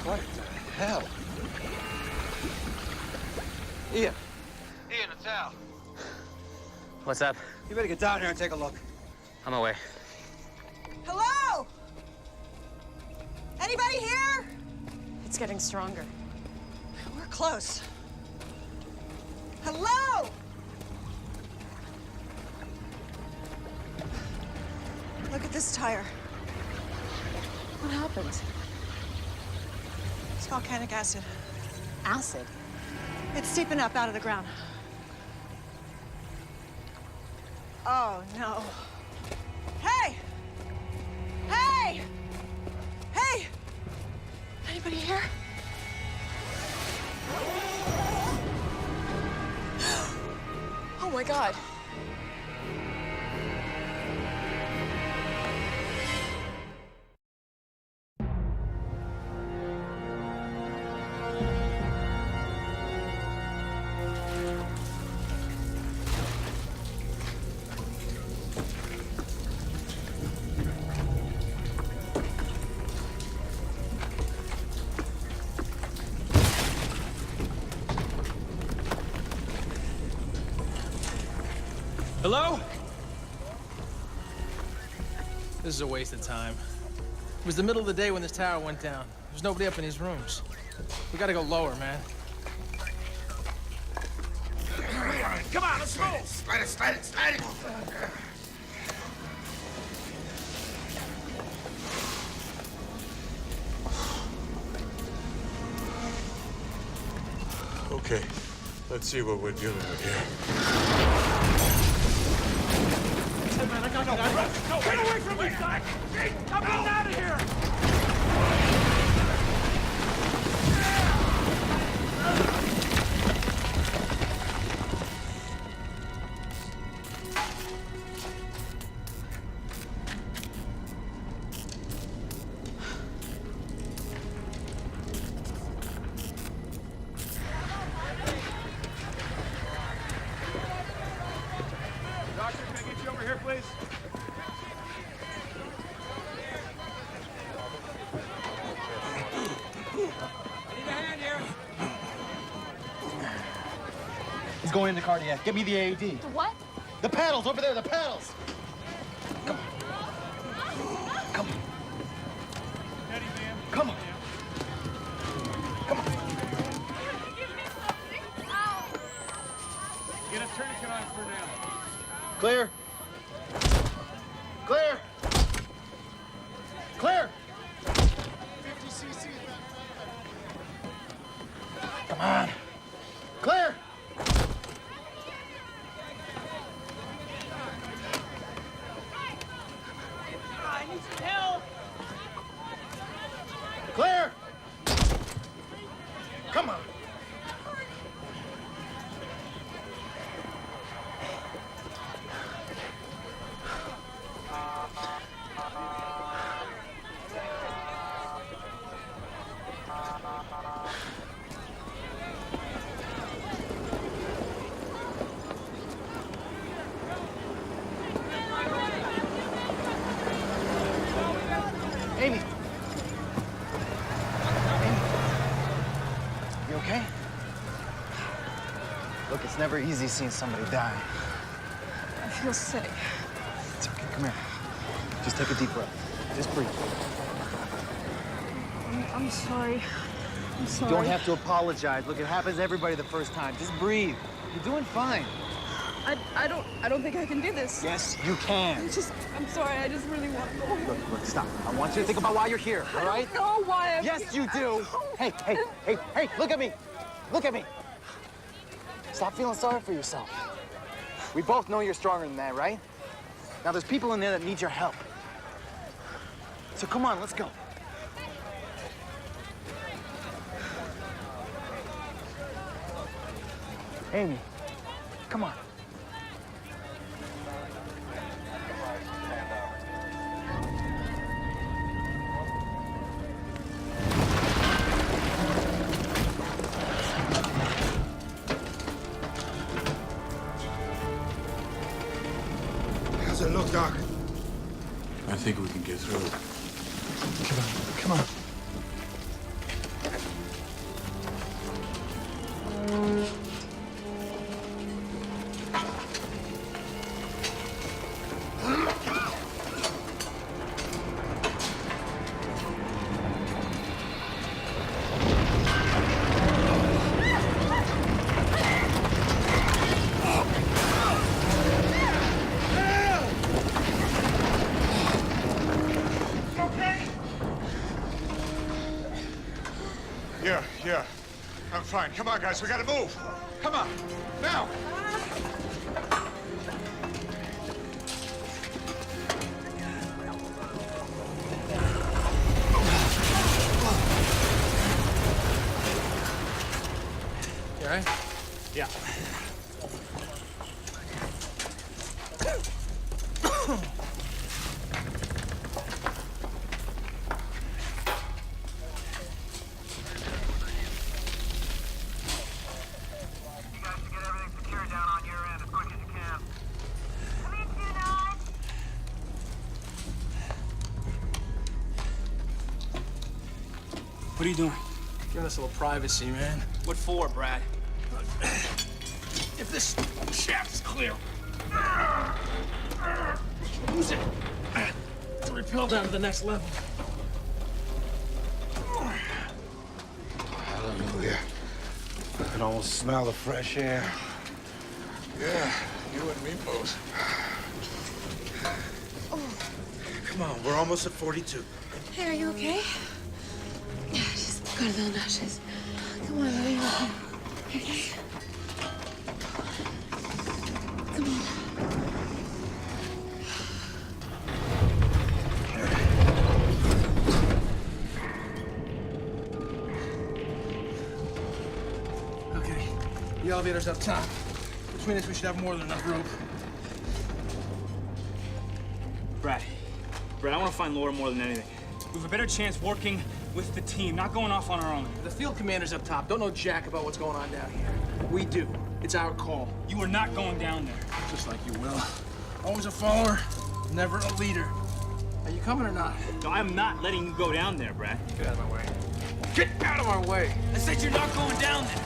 What the hell? Ian. Ian, it's Al.
What's up?
You better get down here and take a look.
On my way.
Hello? Anybody here?
It's getting stronger.
We're close. Hello? Look at this tire.
What happened?
It's volcanic acid.
Acid?
It's steeping up out of the ground. Oh, no. Hey! Hey! Hey! Anybody here?
Oh my God.
Hello? This is a waste of time. It was the middle of the day when this tower went down. There's nobody up in these rooms. We gotta go lower, man.
Come on, let's move! Slide it, slide it, slide it!
Okay, let's see what we're dealing with here.
Hey, man, I got you. Get away from me, Doc! I'm getting out of here!
Doctor, can I get you over here, please?
I need a hand here.
He's going into cardiac. Get me the AED.
The what?
The paddles over there, the paddles. Come on. Come on.
Steady, man.
Come on. Come on.
Get a tourniquet on for now.
Clear. Clear. Clear.
50 cc.
Come on. Clear.
I need some help!
Clear. Come on. Look, it's never easy seeing somebody die.
I feel sick.
It's okay, come here. Just take a deep breath. Just breathe.
I'm sorry. I'm
You
sorry.
don't have to apologize. Look, it happens to everybody the first time. Just breathe. You're doing fine.
I don't think I can do this.
Yes, you can.
I'm sorry, I just really want to go home.
Look, stop. I want you to think about why you're here, all right?
I don't know why I'm
Yes,
here.
you do. Hey, look at me. Look at me. Stop feeling sorry for yourself. We both know you're stronger than that, right? Now, there's people in there that need your help. So come on, let's go. Amy, come on.
How's it look, Doc?
I think we can get through.
Come on.
Yeah. I'm fine. Come on, guys. We gotta move. Come on. Now.
You all right?
Yeah. What are you doing?
Giving us a little privacy, man.
What for, Brad?
If this shaft is clear, use it to rappel down to the next level.
Hallelujah. I can almost smell the fresh air.
Yeah, you and me both.
Come on, we're almost at 42.
Hey, are you okay? Just got a little nauseous. Come on, let me help you. Okay? Come on.
Okay, the elevator's up top. Between us, we should have more than enough rope.
Brad, I want to find Laura more than anything. We have a better chance working with the team, not going off on our own.
The field commander's up top. Don't know jack about what's going on down here. We do. It's our call.
You are not going down there.
Just like you will. Always a follower, never a leader. Are you coming or not?
No, I'm not letting you go down there, Brad.
Get out of my way. Get out of my way!
I said you're not going down there.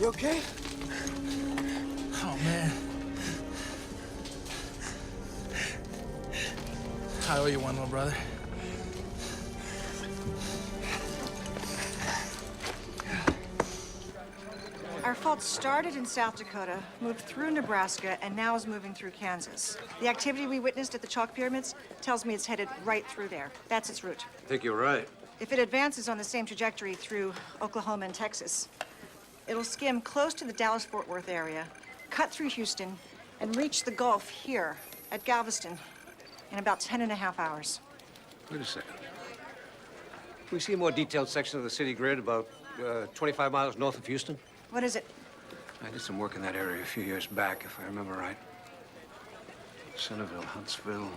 You okay?
Oh, man. I owe you one, little brother.
Our fault started in South Dakota, moved through Nebraska, and now is moving through Kansas. The activity we witnessed at the chalk pyramids tells me it's headed right through there. That's its route.
I think you're right.
If it advances on the same trajectory through Oklahoma and Texas, it'll skim close to the Dallas-Fort Worth area, cut through Houston, and reach the Gulf here at Galveston in about 10.5 hours.
Wait a second. Can we see a more detailed section of the city grid about 25 miles north of Houston?
What is it?
I did some work in that area a few years back, if I remember right. Centerville, Huntsville,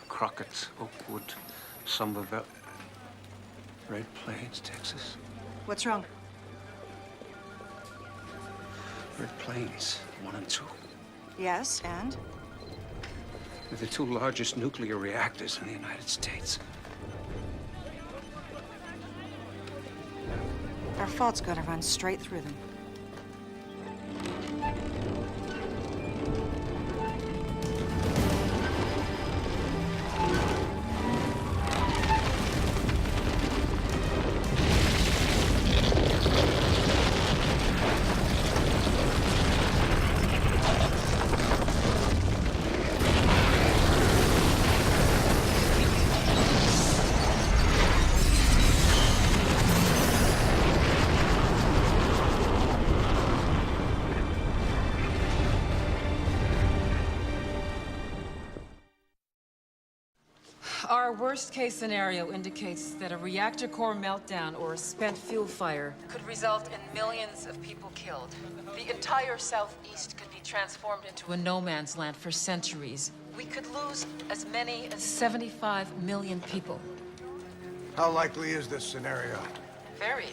Crockett, Oakwood, Somerville, Red Plains, Texas.
What's wrong?
Red Plains, 1 and 2.
Yes, and?
They're the two largest nuclear reactors in the United States.
Our fault's gonna run straight through them.
Our worst-case scenario indicates that a reactor core meltdown or a spent fuel fire could result in millions of people killed. The entire southeast could be transformed into a no-man's land for centuries. We could lose as many as 75 million people.
How likely is this scenario?
Very.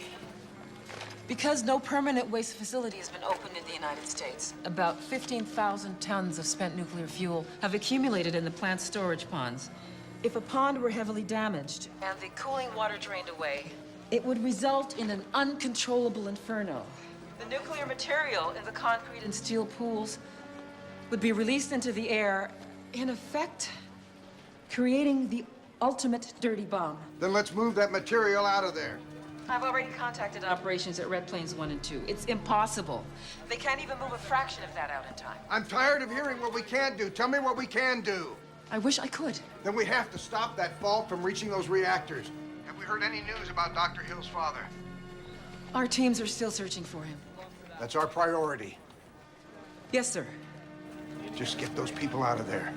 Because no permanent waste facility has been opened in the United States, about 15,000 tons of spent nuclear fuel have accumulated in the plant's storage ponds. If a pond were heavily damaged and the cooling water drained away, it would result in an uncontrollable inferno. The nuclear material in the concrete and steel pools would be released into the air, in effect, creating the ultimate dirty bomb.
Then let's move that material out of there.
I've already contacted operations at Red Plains 1 and 2. It's impossible. They can't even move a fraction of that out in time.
I'm tired of hearing what we can't do. Tell me what we can do.
I wish I could.
Then we have to stop that fault from reaching those reactors. Have we heard any news about Dr. Hill's father?
Our teams are still searching for him.
That's our priority.
Yes, sir.
Just get those people out of there.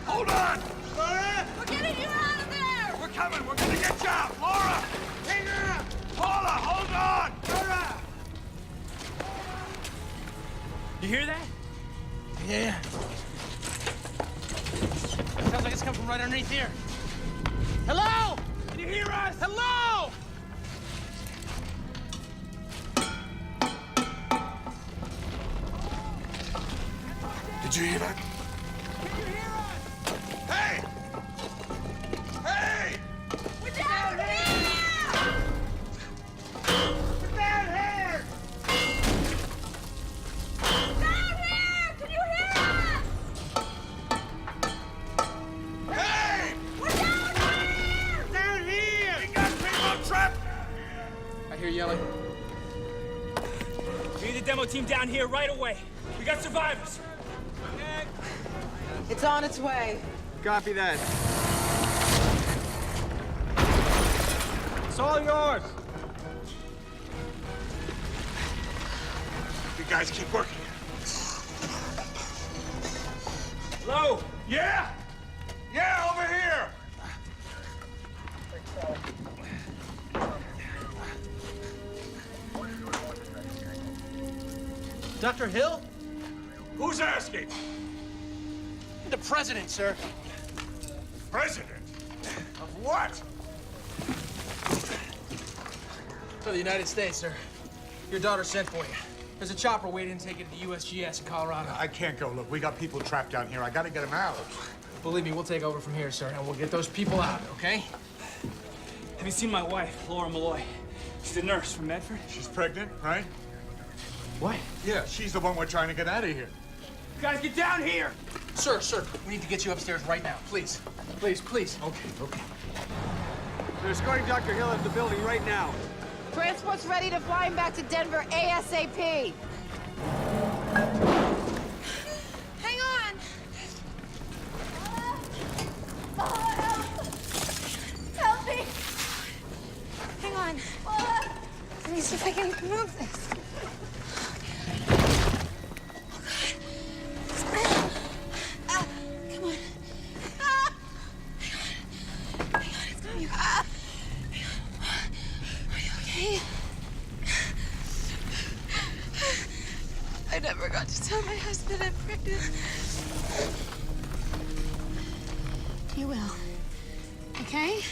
Hold on! We're getting you out of there! We're coming! We're gonna get you out! Laura! Hang on! Paula, hold on! Laura!
You hear that? Yeah. Sounds like it's coming from right underneath here. Hello? Can you hear us? Hello?
Did you hear that?
Hey! Hey! We're down here! We're down here! Down here! Can you hear us? Hey! We're down here! Down here! We got people trapped!
I hear yelling.
We need the demo team down here right away. We got survivors.
It's on its way.
Copy that.
It's all yours.
You guys keep working.
Hello?
Yeah! Yeah, over here!
Dr. Hill?
Who's asking?
The president, sir.
President? Of what?
For the United States, sir. Your daughter sent for you. There's a chopper waiting to take it to USGS in Colorado.
I can't go. Look, we got people trapped down here. I gotta get them out.
Believe me, we'll take over from here, sir, and we'll get those people out, okay?
Have you seen my wife, Laura Malloy? She's a nurse from Medford.
She's pregnant, right?
What?
Yeah, she's the one we're trying to get out of here.
You guys, get down here!
Sir, we need to get you upstairs right now. Please. Please.
Okay.
They're escorting Dr. Hill out of the building right now.
Transport's ready to fly him back to Denver ASAP.
Hang on! Help me! Hang on. Let me see if I can move this. Come on. Hang on, it's coming. Are you okay? I never got to tell my husband I'm pregnant. You will. Okay?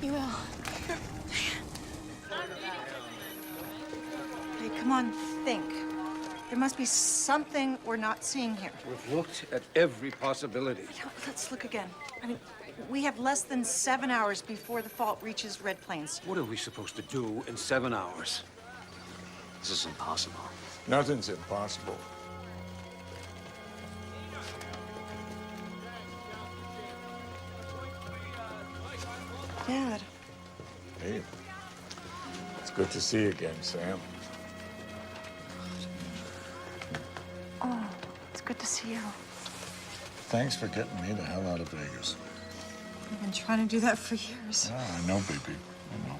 You will.
Hey, come on, think. There must be something we're not seeing here.
We've looked at every possibility.
Yeah, let's look again. I mean, we have less than 7 hours before the fault reaches Red Plains.
What are we supposed to do in 7 hours?
This is impossible.
Nothing's impossible.
Dad.
Hey, it's good to see you again, Sam.
Oh, it's good to see you.
Thanks for getting me the hell out of Vegas.
I've been trying to do that for years.
I know, baby. I know.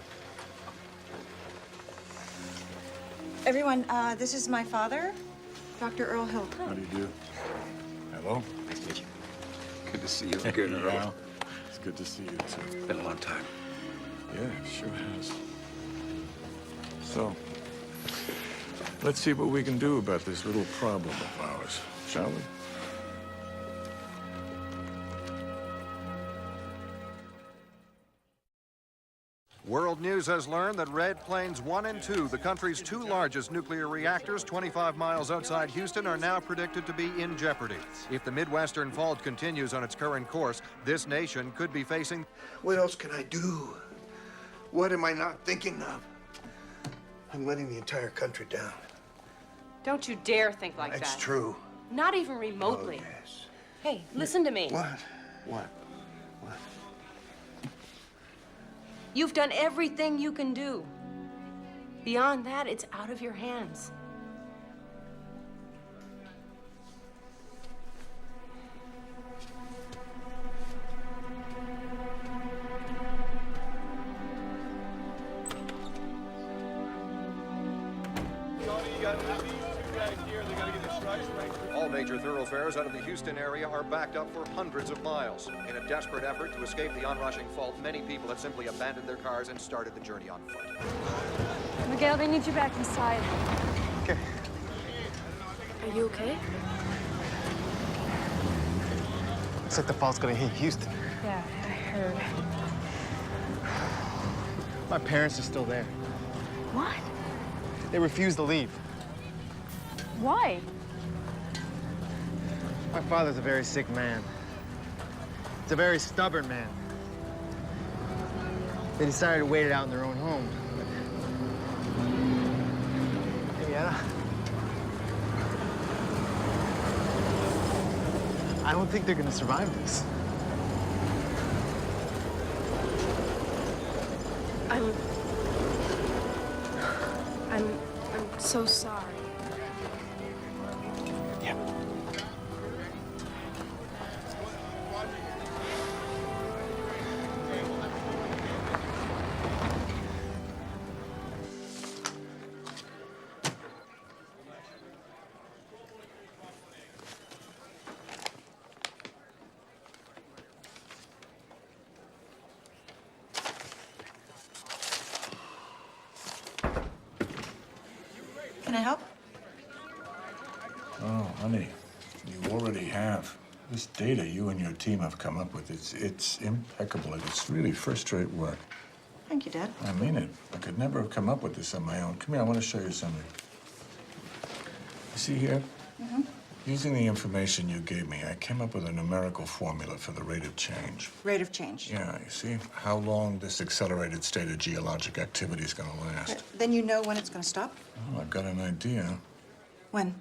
Everyone, this is my father, Dr. Earl Hill.
How do you do? Hello.
Nice to meet you.
Good to see you again, Earl.
Yeah, it's good to see you, too.
It's been a long time.
Yeah, it sure has. So, let's see what we can do about this little problem of ours, shall we?
World News has learned that Red Plains 1 and 2, the country's two largest nuclear reactors, 25 miles outside Houston, are now predicted to be in jeopardy. If the Midwestern fault continues on its current course, this nation could be facing...
What else can I do? What am I not thinking of? I'm letting the entire country down.
Don't you dare think like that.
It's true.
Not even remotely.
Oh, yes.
Hey, listen to me.
What? What?
You've done everything you can do. Beyond that, it's out of your hands.
All major thoroughfares out of the Houston area are backed up for hundreds of miles. In a desperate effort to escape the onrushing fault, many people have simply abandoned their cars and started the journey on foot.
Miguel, they need you back inside.
Okay.
Are you okay?
Looks like the fault's gonna hit Houston.
Yeah, I heard.
My parents are still there.
What?
They refuse to leave.
Why?
My father's a very sick man. He's a very stubborn man. They decided to wait it out in their own home. Maybe I don't think they're gonna survive this.
I'm so sorry.
Yeah.
Can I help?
Oh, honey, you already have. This data you and your team have come up with, it's impeccable. It's really first-rate work.
Thank you, Dad.
I mean it. I could never have come up with this on my own. Come here, I want to show you something. See here? Using the information you gave me, I came up with a numerical formula for the rate of change.
Rate of change.
Yeah, you see how long this accelerated state of geologic activity is going to last.
Then you know when it's going to stop?
Oh, I've got an idea.
When?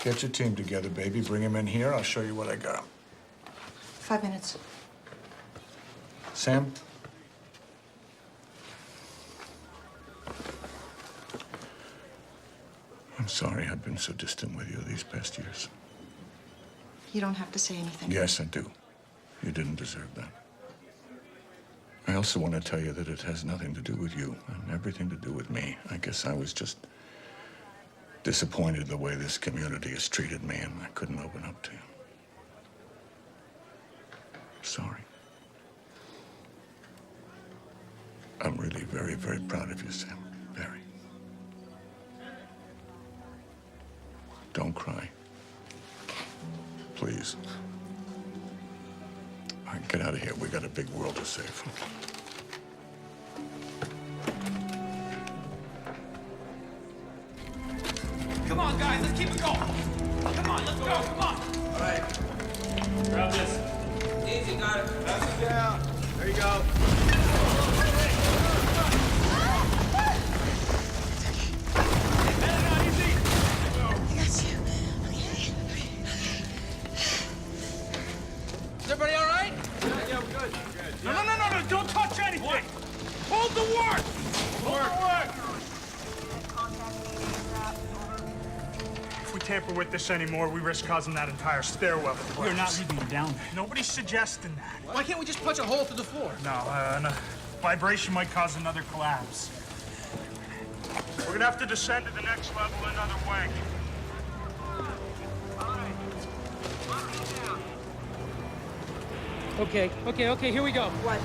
Get your team together, baby. Bring him in here. I'll show you what I got.
5 minutes.
Sam? I'm sorry I've been so distant with you these past years.
You don't have to say anything.
Yes, I do. You didn't deserve that. I also want to tell you that it has nothing to do with you and everything to do with me. I guess I was just disappointed the way this community has treated me, and I couldn't open up to you. Sorry. I'm really very, very proud of you, Sam. Very. Don't cry. Please. All right, get out of here. We got a big world to save.
Come on, guys, let's keep it going. Come on, let's go. Come on.
All right.
Grab this.
Easy, got it.
Pass it down. There you go.
Is everybody all right?
Yeah, we're good. No, don't touch anything. What? Hold the work. Hold the work.
If we tamper with this anymore, we risk causing that entire stairwell to collapse.
We're not leaving it down there.
Nobody's suggesting that.
Why can't we just punch a hole through the floor?
No, vibration might cause another collapse. We're gonna have to descend to the next level another way.
Okay, here we go.
What?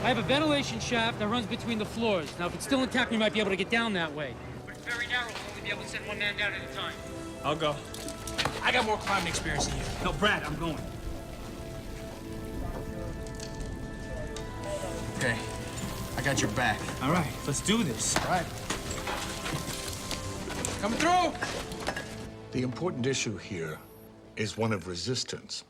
I have a ventilation shaft that runs between the floors. Now, if it's still intact, we might be able to get down that way. But it's very narrow. We'll only be able to send one man down at a time.
I'll go. I got more climbing experience than you. No, Brad, I'm going. Okay, I got your back. All right, let's do this. All right.
Coming through!
The important issue here is one of resistance.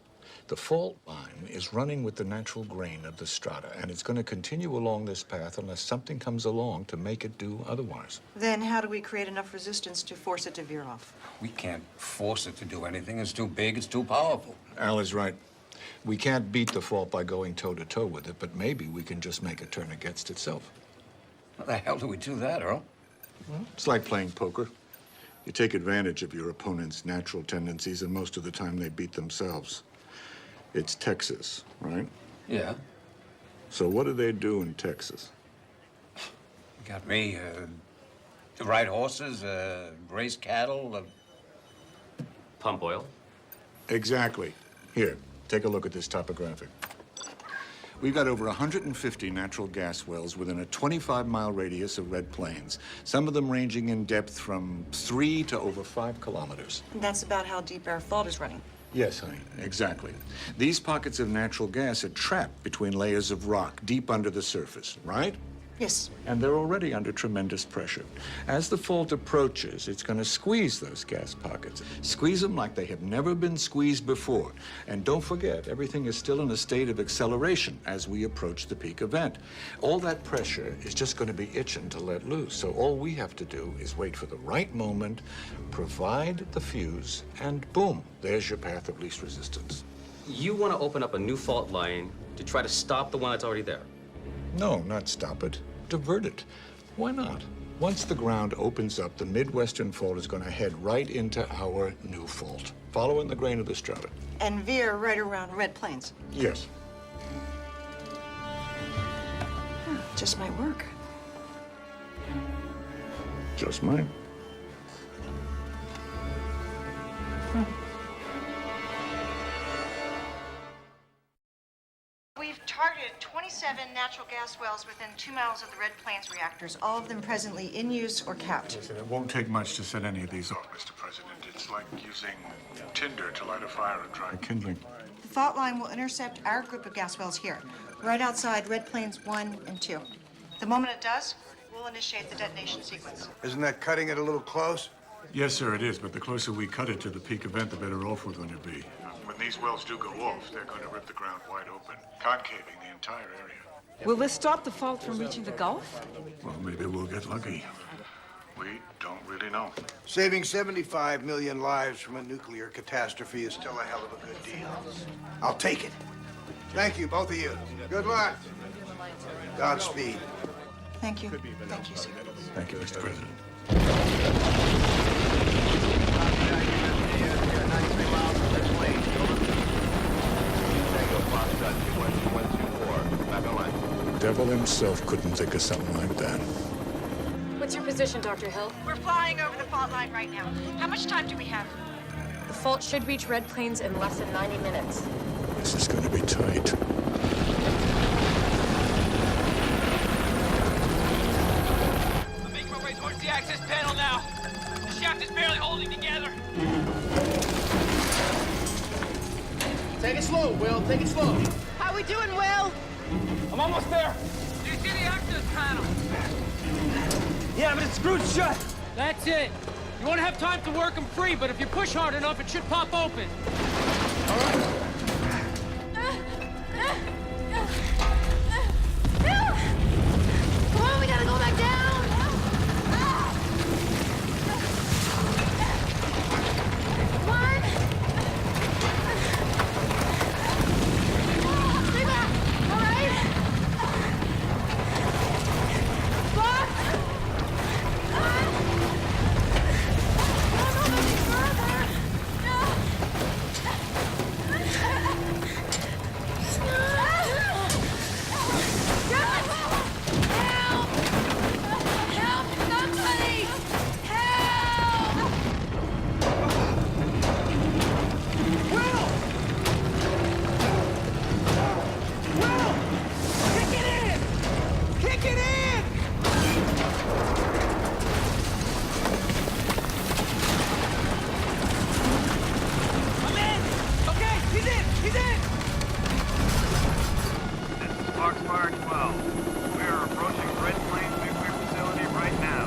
The fault line is running with the natural grain of the strata, and it's going to continue along this path unless something comes along to make it do otherwise.
Then how do we create enough resistance to force it to veer off?
We can't force it to do anything. It's too big, it's too powerful.
Al is right. We can't beat the fault by going toe-to-toe with it, but maybe we can just make it turn against itself.
How the hell do we do that, Earl?
Well, it's like playing poker. You take advantage of your opponent's natural tendencies, and most of the time they beat themselves. It's Texas, right?
Yeah.
So what do they do in Texas?
You got me, to ride horses, raise cattle,
Pump oil?
Exactly. Here, take a look at this topographic. We've got over 150 natural gas wells within a 25-mile radius of Red Plains, some of them ranging in depth from 3 to over 5 kilometers.
That's about how deep our fault is running.
Yes, honey, exactly. These pockets of natural gas are trapped between layers of rock deep under the surface, right?
Yes.
And they're already under tremendous pressure. As the fault approaches, it's going to squeeze those gas pockets. Squeeze them like they have never been squeezed before. And don't forget, everything is still in a state of acceleration as we approach the peak event. All that pressure is just going to be itching to let loose. So all we have to do is wait for the right moment, provide the fuse, and boom, there's your path of least resistance.
You want to open up a new fault line to try to stop the one that's already there?
No, not stop it. Divert it. Why not? Once the ground opens up, the Midwestern fault is going to head right into our new fault, following the grain of the strata.
And veer right around Red Plains.
Yes.
Just might work.
Just mine.
We've targeted 27 natural gas wells within 2 miles of the Red Plains reactors, all of them presently in use or capped.
Listen, it won't take much to set any of these off, Mr. President. It's like using tinder to light a fire and dry kindling.
The fault line will intercept our group of gas wells here, right outside Red Plains 1 and 2. The moment it does, we'll initiate the detonation sequence.
Isn't that cutting it a little close?
Yes, sir, it is, but the closer we cut it to the peak event, the better off we're going to be. When these wells do go off, they're going to rip the ground wide open, concaving the entire area.
Will this stop the fault from reaching the Gulf?
Well, maybe we'll get lucky. We don't really know.
Saving 75 million lives from a nuclear catastrophe is still a hell of a good deal. I'll take it. Thank you, both of you. Good luck. Godspeed.
Thank you. Thank you, sir.
Thank you, Mr. President. The devil himself couldn't think of something like that.
What's your position, Dr. Hill?
We're flying over the fault line right now. How much time do we have?
The fault should reach Red Plains in less than 90 minutes.
This is going to be tight.
I'm making my way towards the access panel now. The shaft is barely holding together.
Take it slow, Will. Take it slow.
How we doing, Will?
I'm almost there.
Do you see the access panel?
Yeah, but it's screwed shut.
That's it. You won't have time to work them free, but if you push hard enough, it should pop open.
All right.
Come on, we gotta go back down. Come on. Stay back. All right. Block. No, any further.
Foxfire 12. We are approaching Red Plains nuclear facility right now.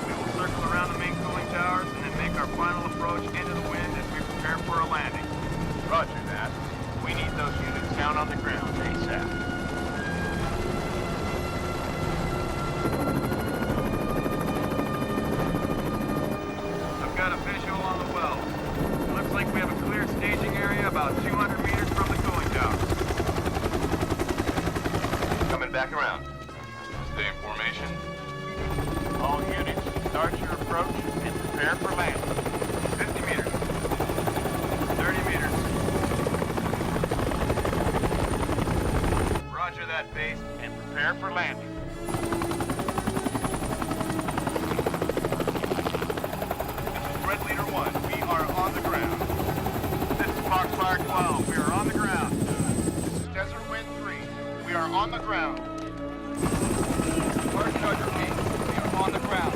We will circle around the main cooling towers and then make our final approach into the wind as we prepare for a landing. Roger that. We need those units down on the ground ASAP. I've got a visual on the well. Looks like we have a clear staging area about 200 meters from the cooling towers. Coming back around. Stay in formation. All units, start your approach and prepare for landing. 50 meters. 30 meters. Roger that, base, and prepare for landing. This is Red Leader 1. We are on the ground. This is Foxfire 12. We are on the ground. This is Desert Wind 3. We are on the ground. Mark Tucker, we are on the ground.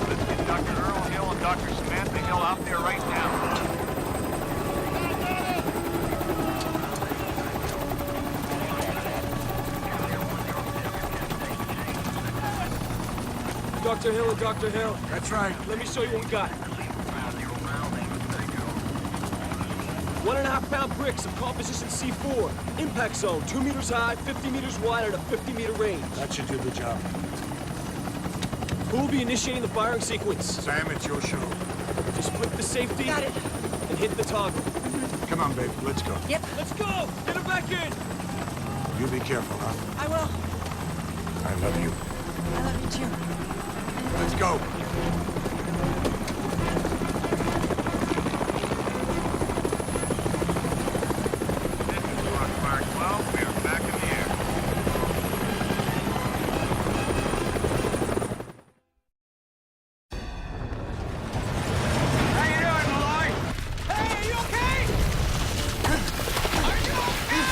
Let's get Dr. Earl Hill and Dr. Samantha Hill out there right now.
Dr. Hill and Dr. Hill.
That's right.
Let me show you what we got. 1.5 pound bricks of composition C4. Impact zone, 2 meters high, 50 meters wide, at a 50-meter range.
That should do the job.
Who will be initiating the firing sequence?
Sam, it's your show.
Just flip the safety.
Got it.
And hit the toggle.
Come on, babe. Let's go.
Yep.
Let's go! Get him back in!
You be careful, huh?
I will.
I love you.
I love you too.
Let's go.
This is Foxfire 12. We are back in the air. How you doing, Malloy?
Hey, are you okay? Are you okay?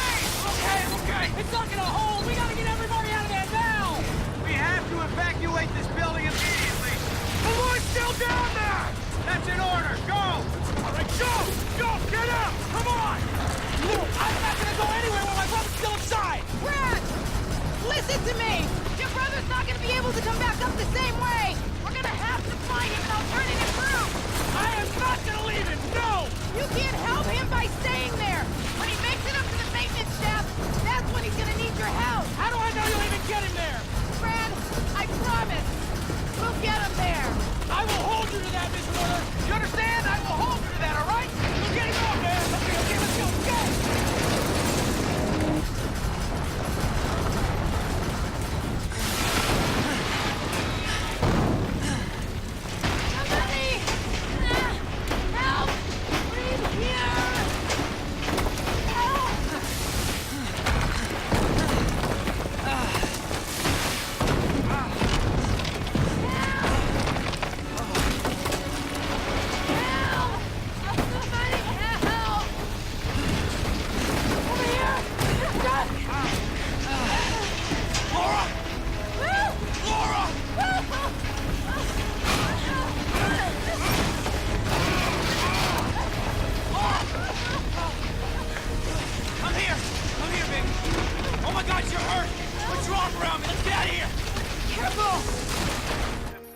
Okay. It's not gonna hold. We gotta get everybody out of there now.
We have to evacuate this building immediately.
Malloy's still down there.
That's an order. Go!
All right, go! Go! Get up! Come on! I'm not gonna go anywhere while my brother's still inside.
Brad! Listen! Listen to me! Your brother's not gonna be able to come back up the same way! We're gonna have to find him an alternative route!
I am not gonna leave him, no!
You can't help him by staying there! When he makes it up to the maintenance shaft, that's when he's gonna need your help!
How do I know you'll even get him there?
Brad, I promise! We'll get him there!
I will hold you to that, Miss Warner! You understand? I will hold you to that, all right? You'll get him out, man! Okay, let's go, go!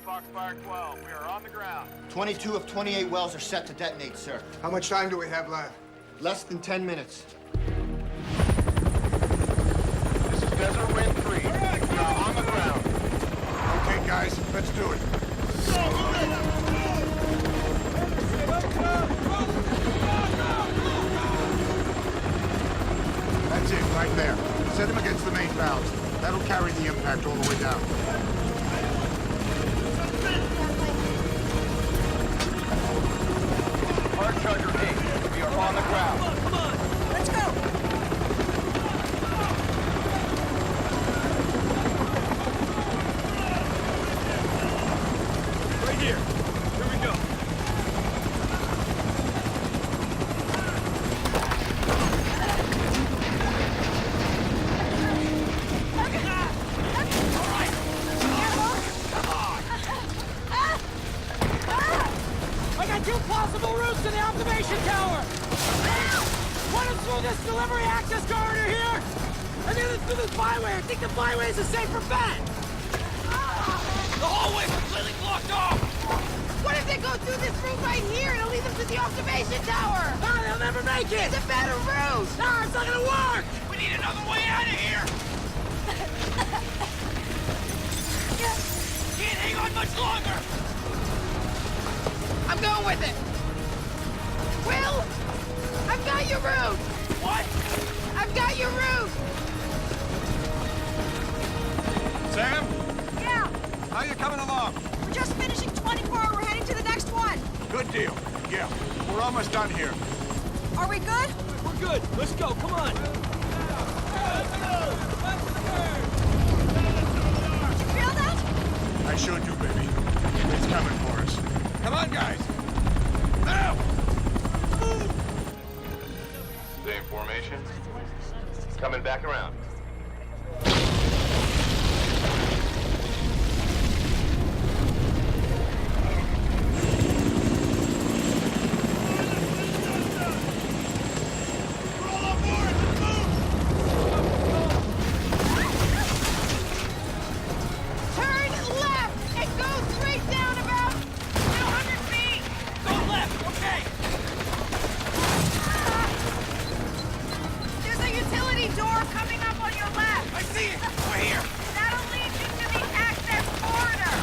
Foxfire 12, we are on the ground.
22 of 28 wells are set to detonate, sir.
How much time do we have left?
Less than 10 minutes.
This is Desert Wind 3. We are on the ground.
Okay, guys, let's do it.
That's it, right there. Set him against the main valves. That'll carry the impact all the way down.
Hard Charger 8, we are on the ground.
Come on, let's go!
Right here. Here we go. I got two possible routes to the observation tower! One is through this delivery access corridor here, and the other is through this byway. I think the byway is a safer bet! The hallway's completely blocked off!
What if they go through this route right here and it'll lead them to the observation tower?
Ah, they'll never make it!
It's a better route!
Ah, it's not gonna work! We need another way out of here! Can't hang on much longer!
I'm going with it! Will! I've got your route!
What?
I've got your route!
Sam,
Yeah,
how you coming along?
we're just finishing 24. We're heading to the next one.
Good deal. Yeah, we're almost done here.
Are we good?
We're good. Let's go. Come on.
Did you feel that?
I sure do, baby. It's coming for us.
Come on, guys. Now!
Stay in formation. Coming back around.
Turn left and go straight down about 200 feet!
Go left. Okay.
There's a utility door coming up on your left.
I see it. We're here.
That'll lead you to the access corridor.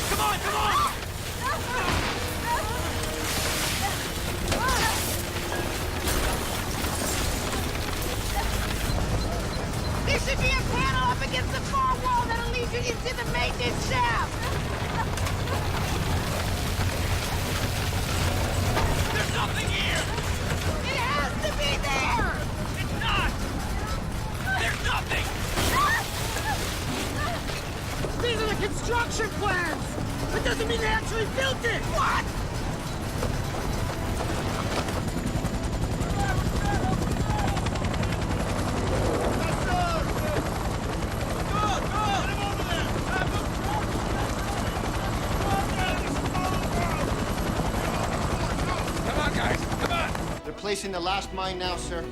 Come on. Come on.
There should be a panel up against the far wall that'll lead you into the maintenance shaft.
There's nothing here.
It has to be there.
It's not. There's nothing. These are the construction plans. That doesn't mean they actually built it. What?
Placing the last mine now, sir.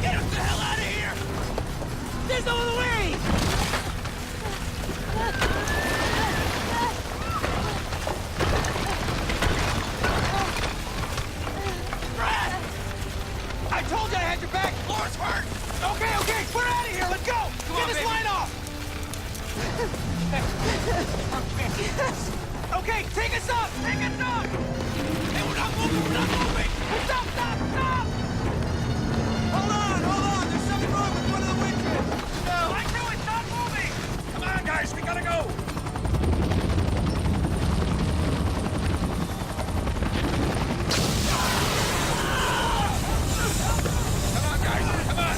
Get us the hell out of here! There's no other way! Brad! I told you I had your back! Floor's hurt! Okay, okay, we're out of here! Let's go! Get this line off! Okay, take us up! Take us up! Hey, we're not moving! We're not moving! Stop! Stop! Stop! Hold on! Hold on! There's something wrong with one of the winches! No! I knew it! Stop moving! Come on, guys! We gotta go! Come on, guys! Come on!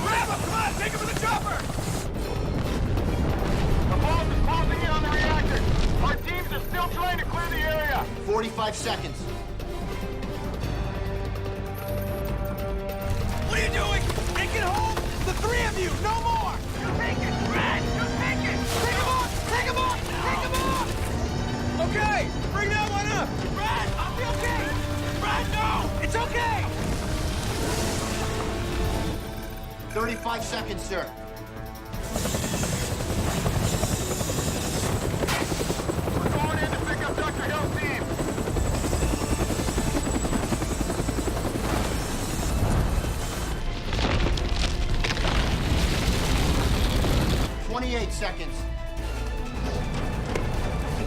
Grab him! Come on! Take him to the chopper!
The vault is closing in on the reactor. Our teams are still trying to clear the area.
45 seconds.
What are you doing? Take it home! The three of you! No more! You take it! Brad! You take it! Take him off! Take him off! Take him off! Okay! Bring that one up! Brad! I'll be okay! Brad, no! It's okay!
35 seconds, sir.
We're going in to pick up Dr. Hill's team.
28 seconds.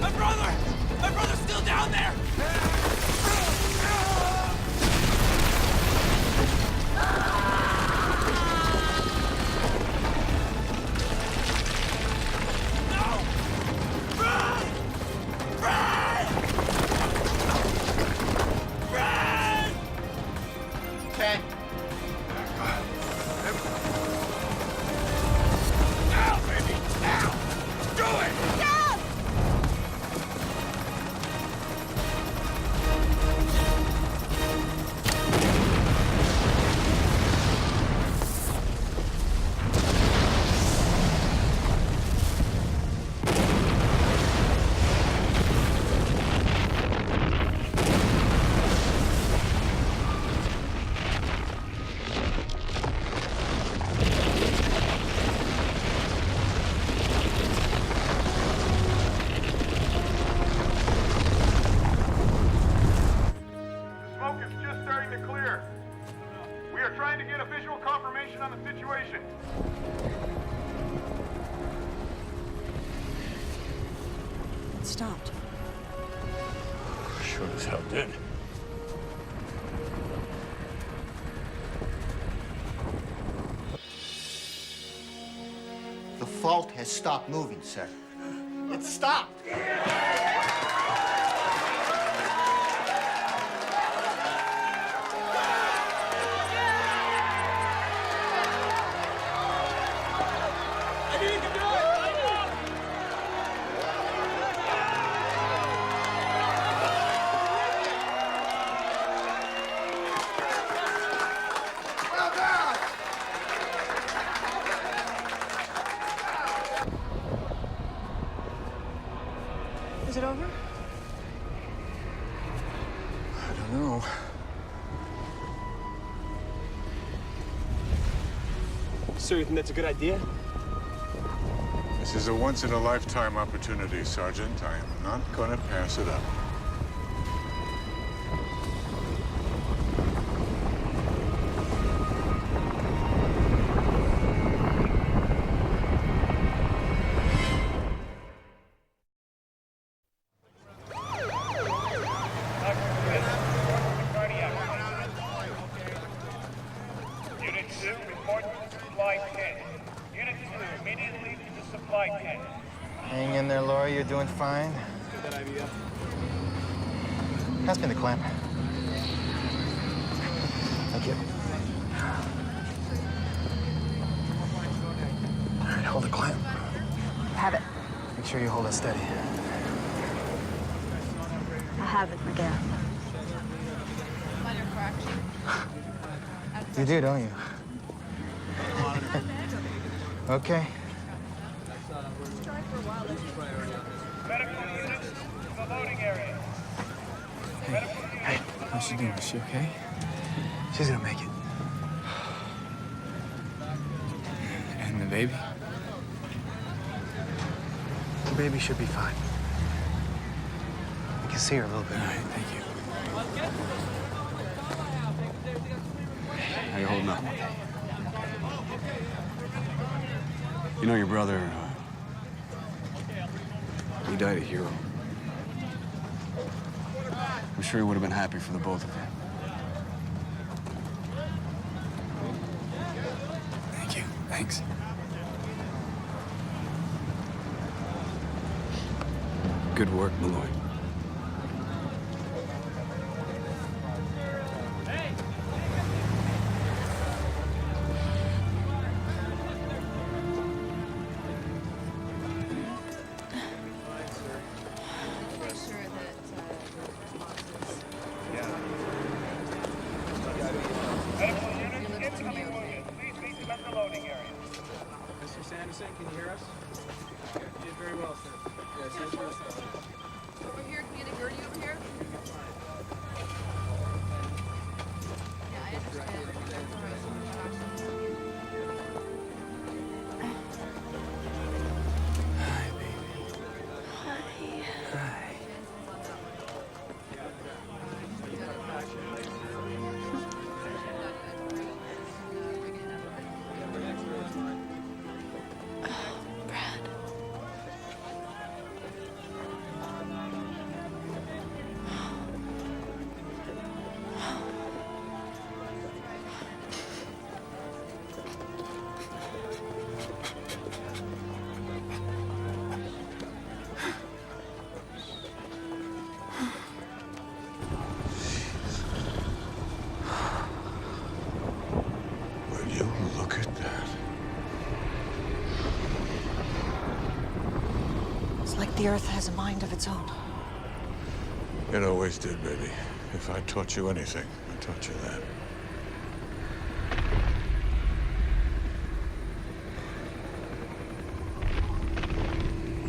My brother! My brother's still down there! No! Brad! Brad! Brad!
10.
Now, baby! Now! Do it!
Stop!
Smoke is just starting to clear. We are trying to get a visual confirmation on the situation.
It stopped.
Sure as hell did.
The fault has stopped moving, sir. It stopped.
I knew you could do it! I know!
Well done!
Is it over?
I don't know.
So you think that's a good idea?
This is a once-in-a-lifetime opportunity, Sergeant. I am not gonna pass it up.
Unit 2, report to the supply tent. Unit 2, immediately to the supply tent.
Hang in there, Laura. You're doing fine.
Good idea.
Pass me the clamp. Thank you. All right, hold the clamp.
Have it.
Make sure you hold it steady.
I have it, Miguel.
You do, don't you? Okay.
Medical unit
Hey,
How's she doing? Is she okay?
she's gonna make it.
And the baby?
The baby should be fine. You can see her a little bit.
All right, thank you.
How you holding up? You know your brother, he died a hero. I'm sure he would have been happy for the both of you.
Thank you. Thanks.
Good work, Malloy.
Mr. Sanderson, can you hear us? You did very well, sir. Yes, here's your stuff.
Over here, can you get a Gertie over here? Yeah, I understand. That's all right.
Hi, baby. Hi.
Will you look at that?
It's like the Earth has a mind of its own.
It always did, baby. If I taught you anything, I taught you that.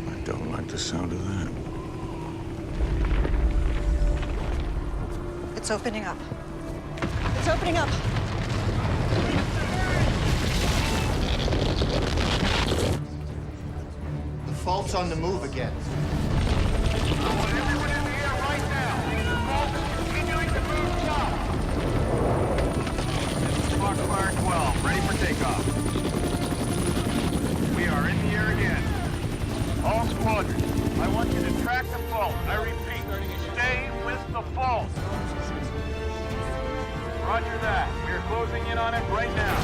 I don't like the sound of that.
It's opening up. It's opening up.
The fault's on the move again.
Foxfire 12, ready for takeoff. We are in the air again. All squadrons, I want you to track the fault. I repeat, stay with the fault. Roger that. We are closing in on it right now.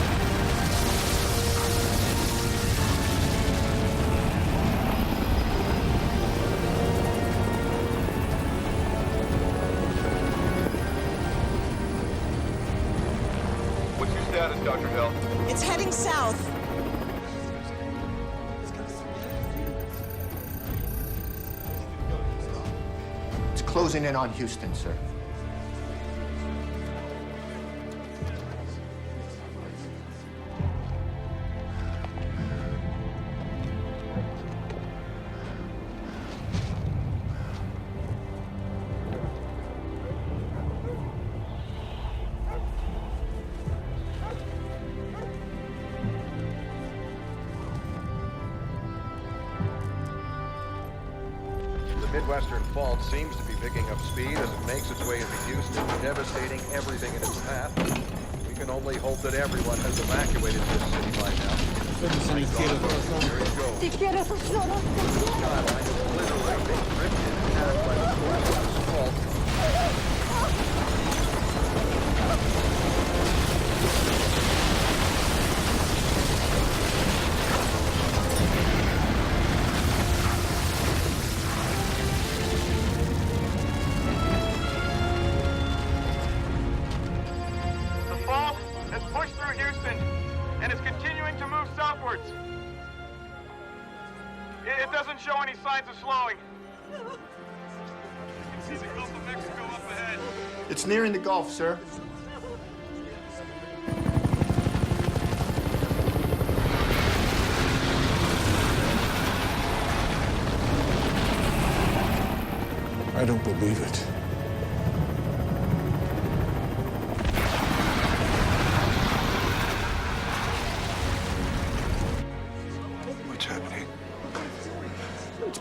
What's your status, Dr. Hill?
It's heading south.
It's closing in on Houston, sir.
The Midwestern Fault seems to be picking up speed as it makes its way into Houston, devastating everything in its path. We can only hope that everyone has evacuated this city by now. Here you go.
Te quiero, Susana.
Skyline is literally being ripped in half by the force of this fault.
The fault has pushed through Houston and is continuing to move southwards. It doesn't show any signs of slowing. You can see the Gulf of Mexico up ahead.
It's nearing the Gulf, sir.
I don't believe it.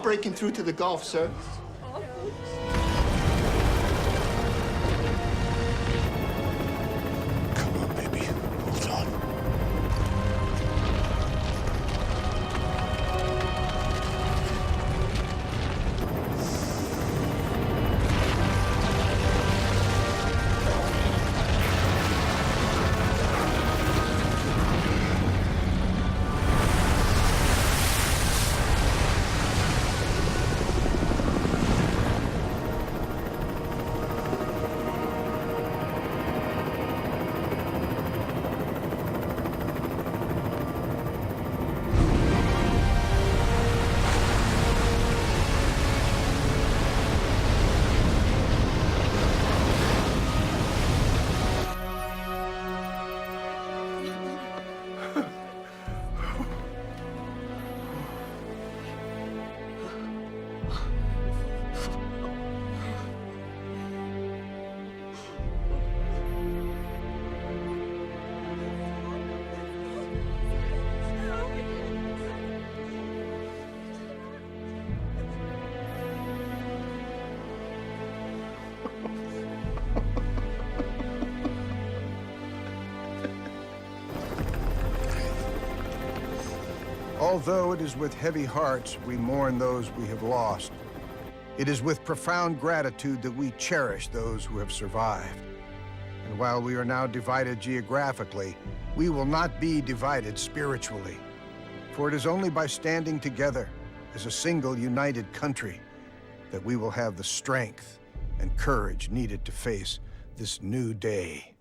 breaking through to the Gulf, sir.
Come on, baby. Hold on.
Although it is with heavy hearts we mourn those we have lost, it is with profound gratitude that we cherish those who have survived. And while we are now divided geographically, we will not be divided spiritually. For it is only by standing together as a single united country that we will have the strength and courage needed to face this new day.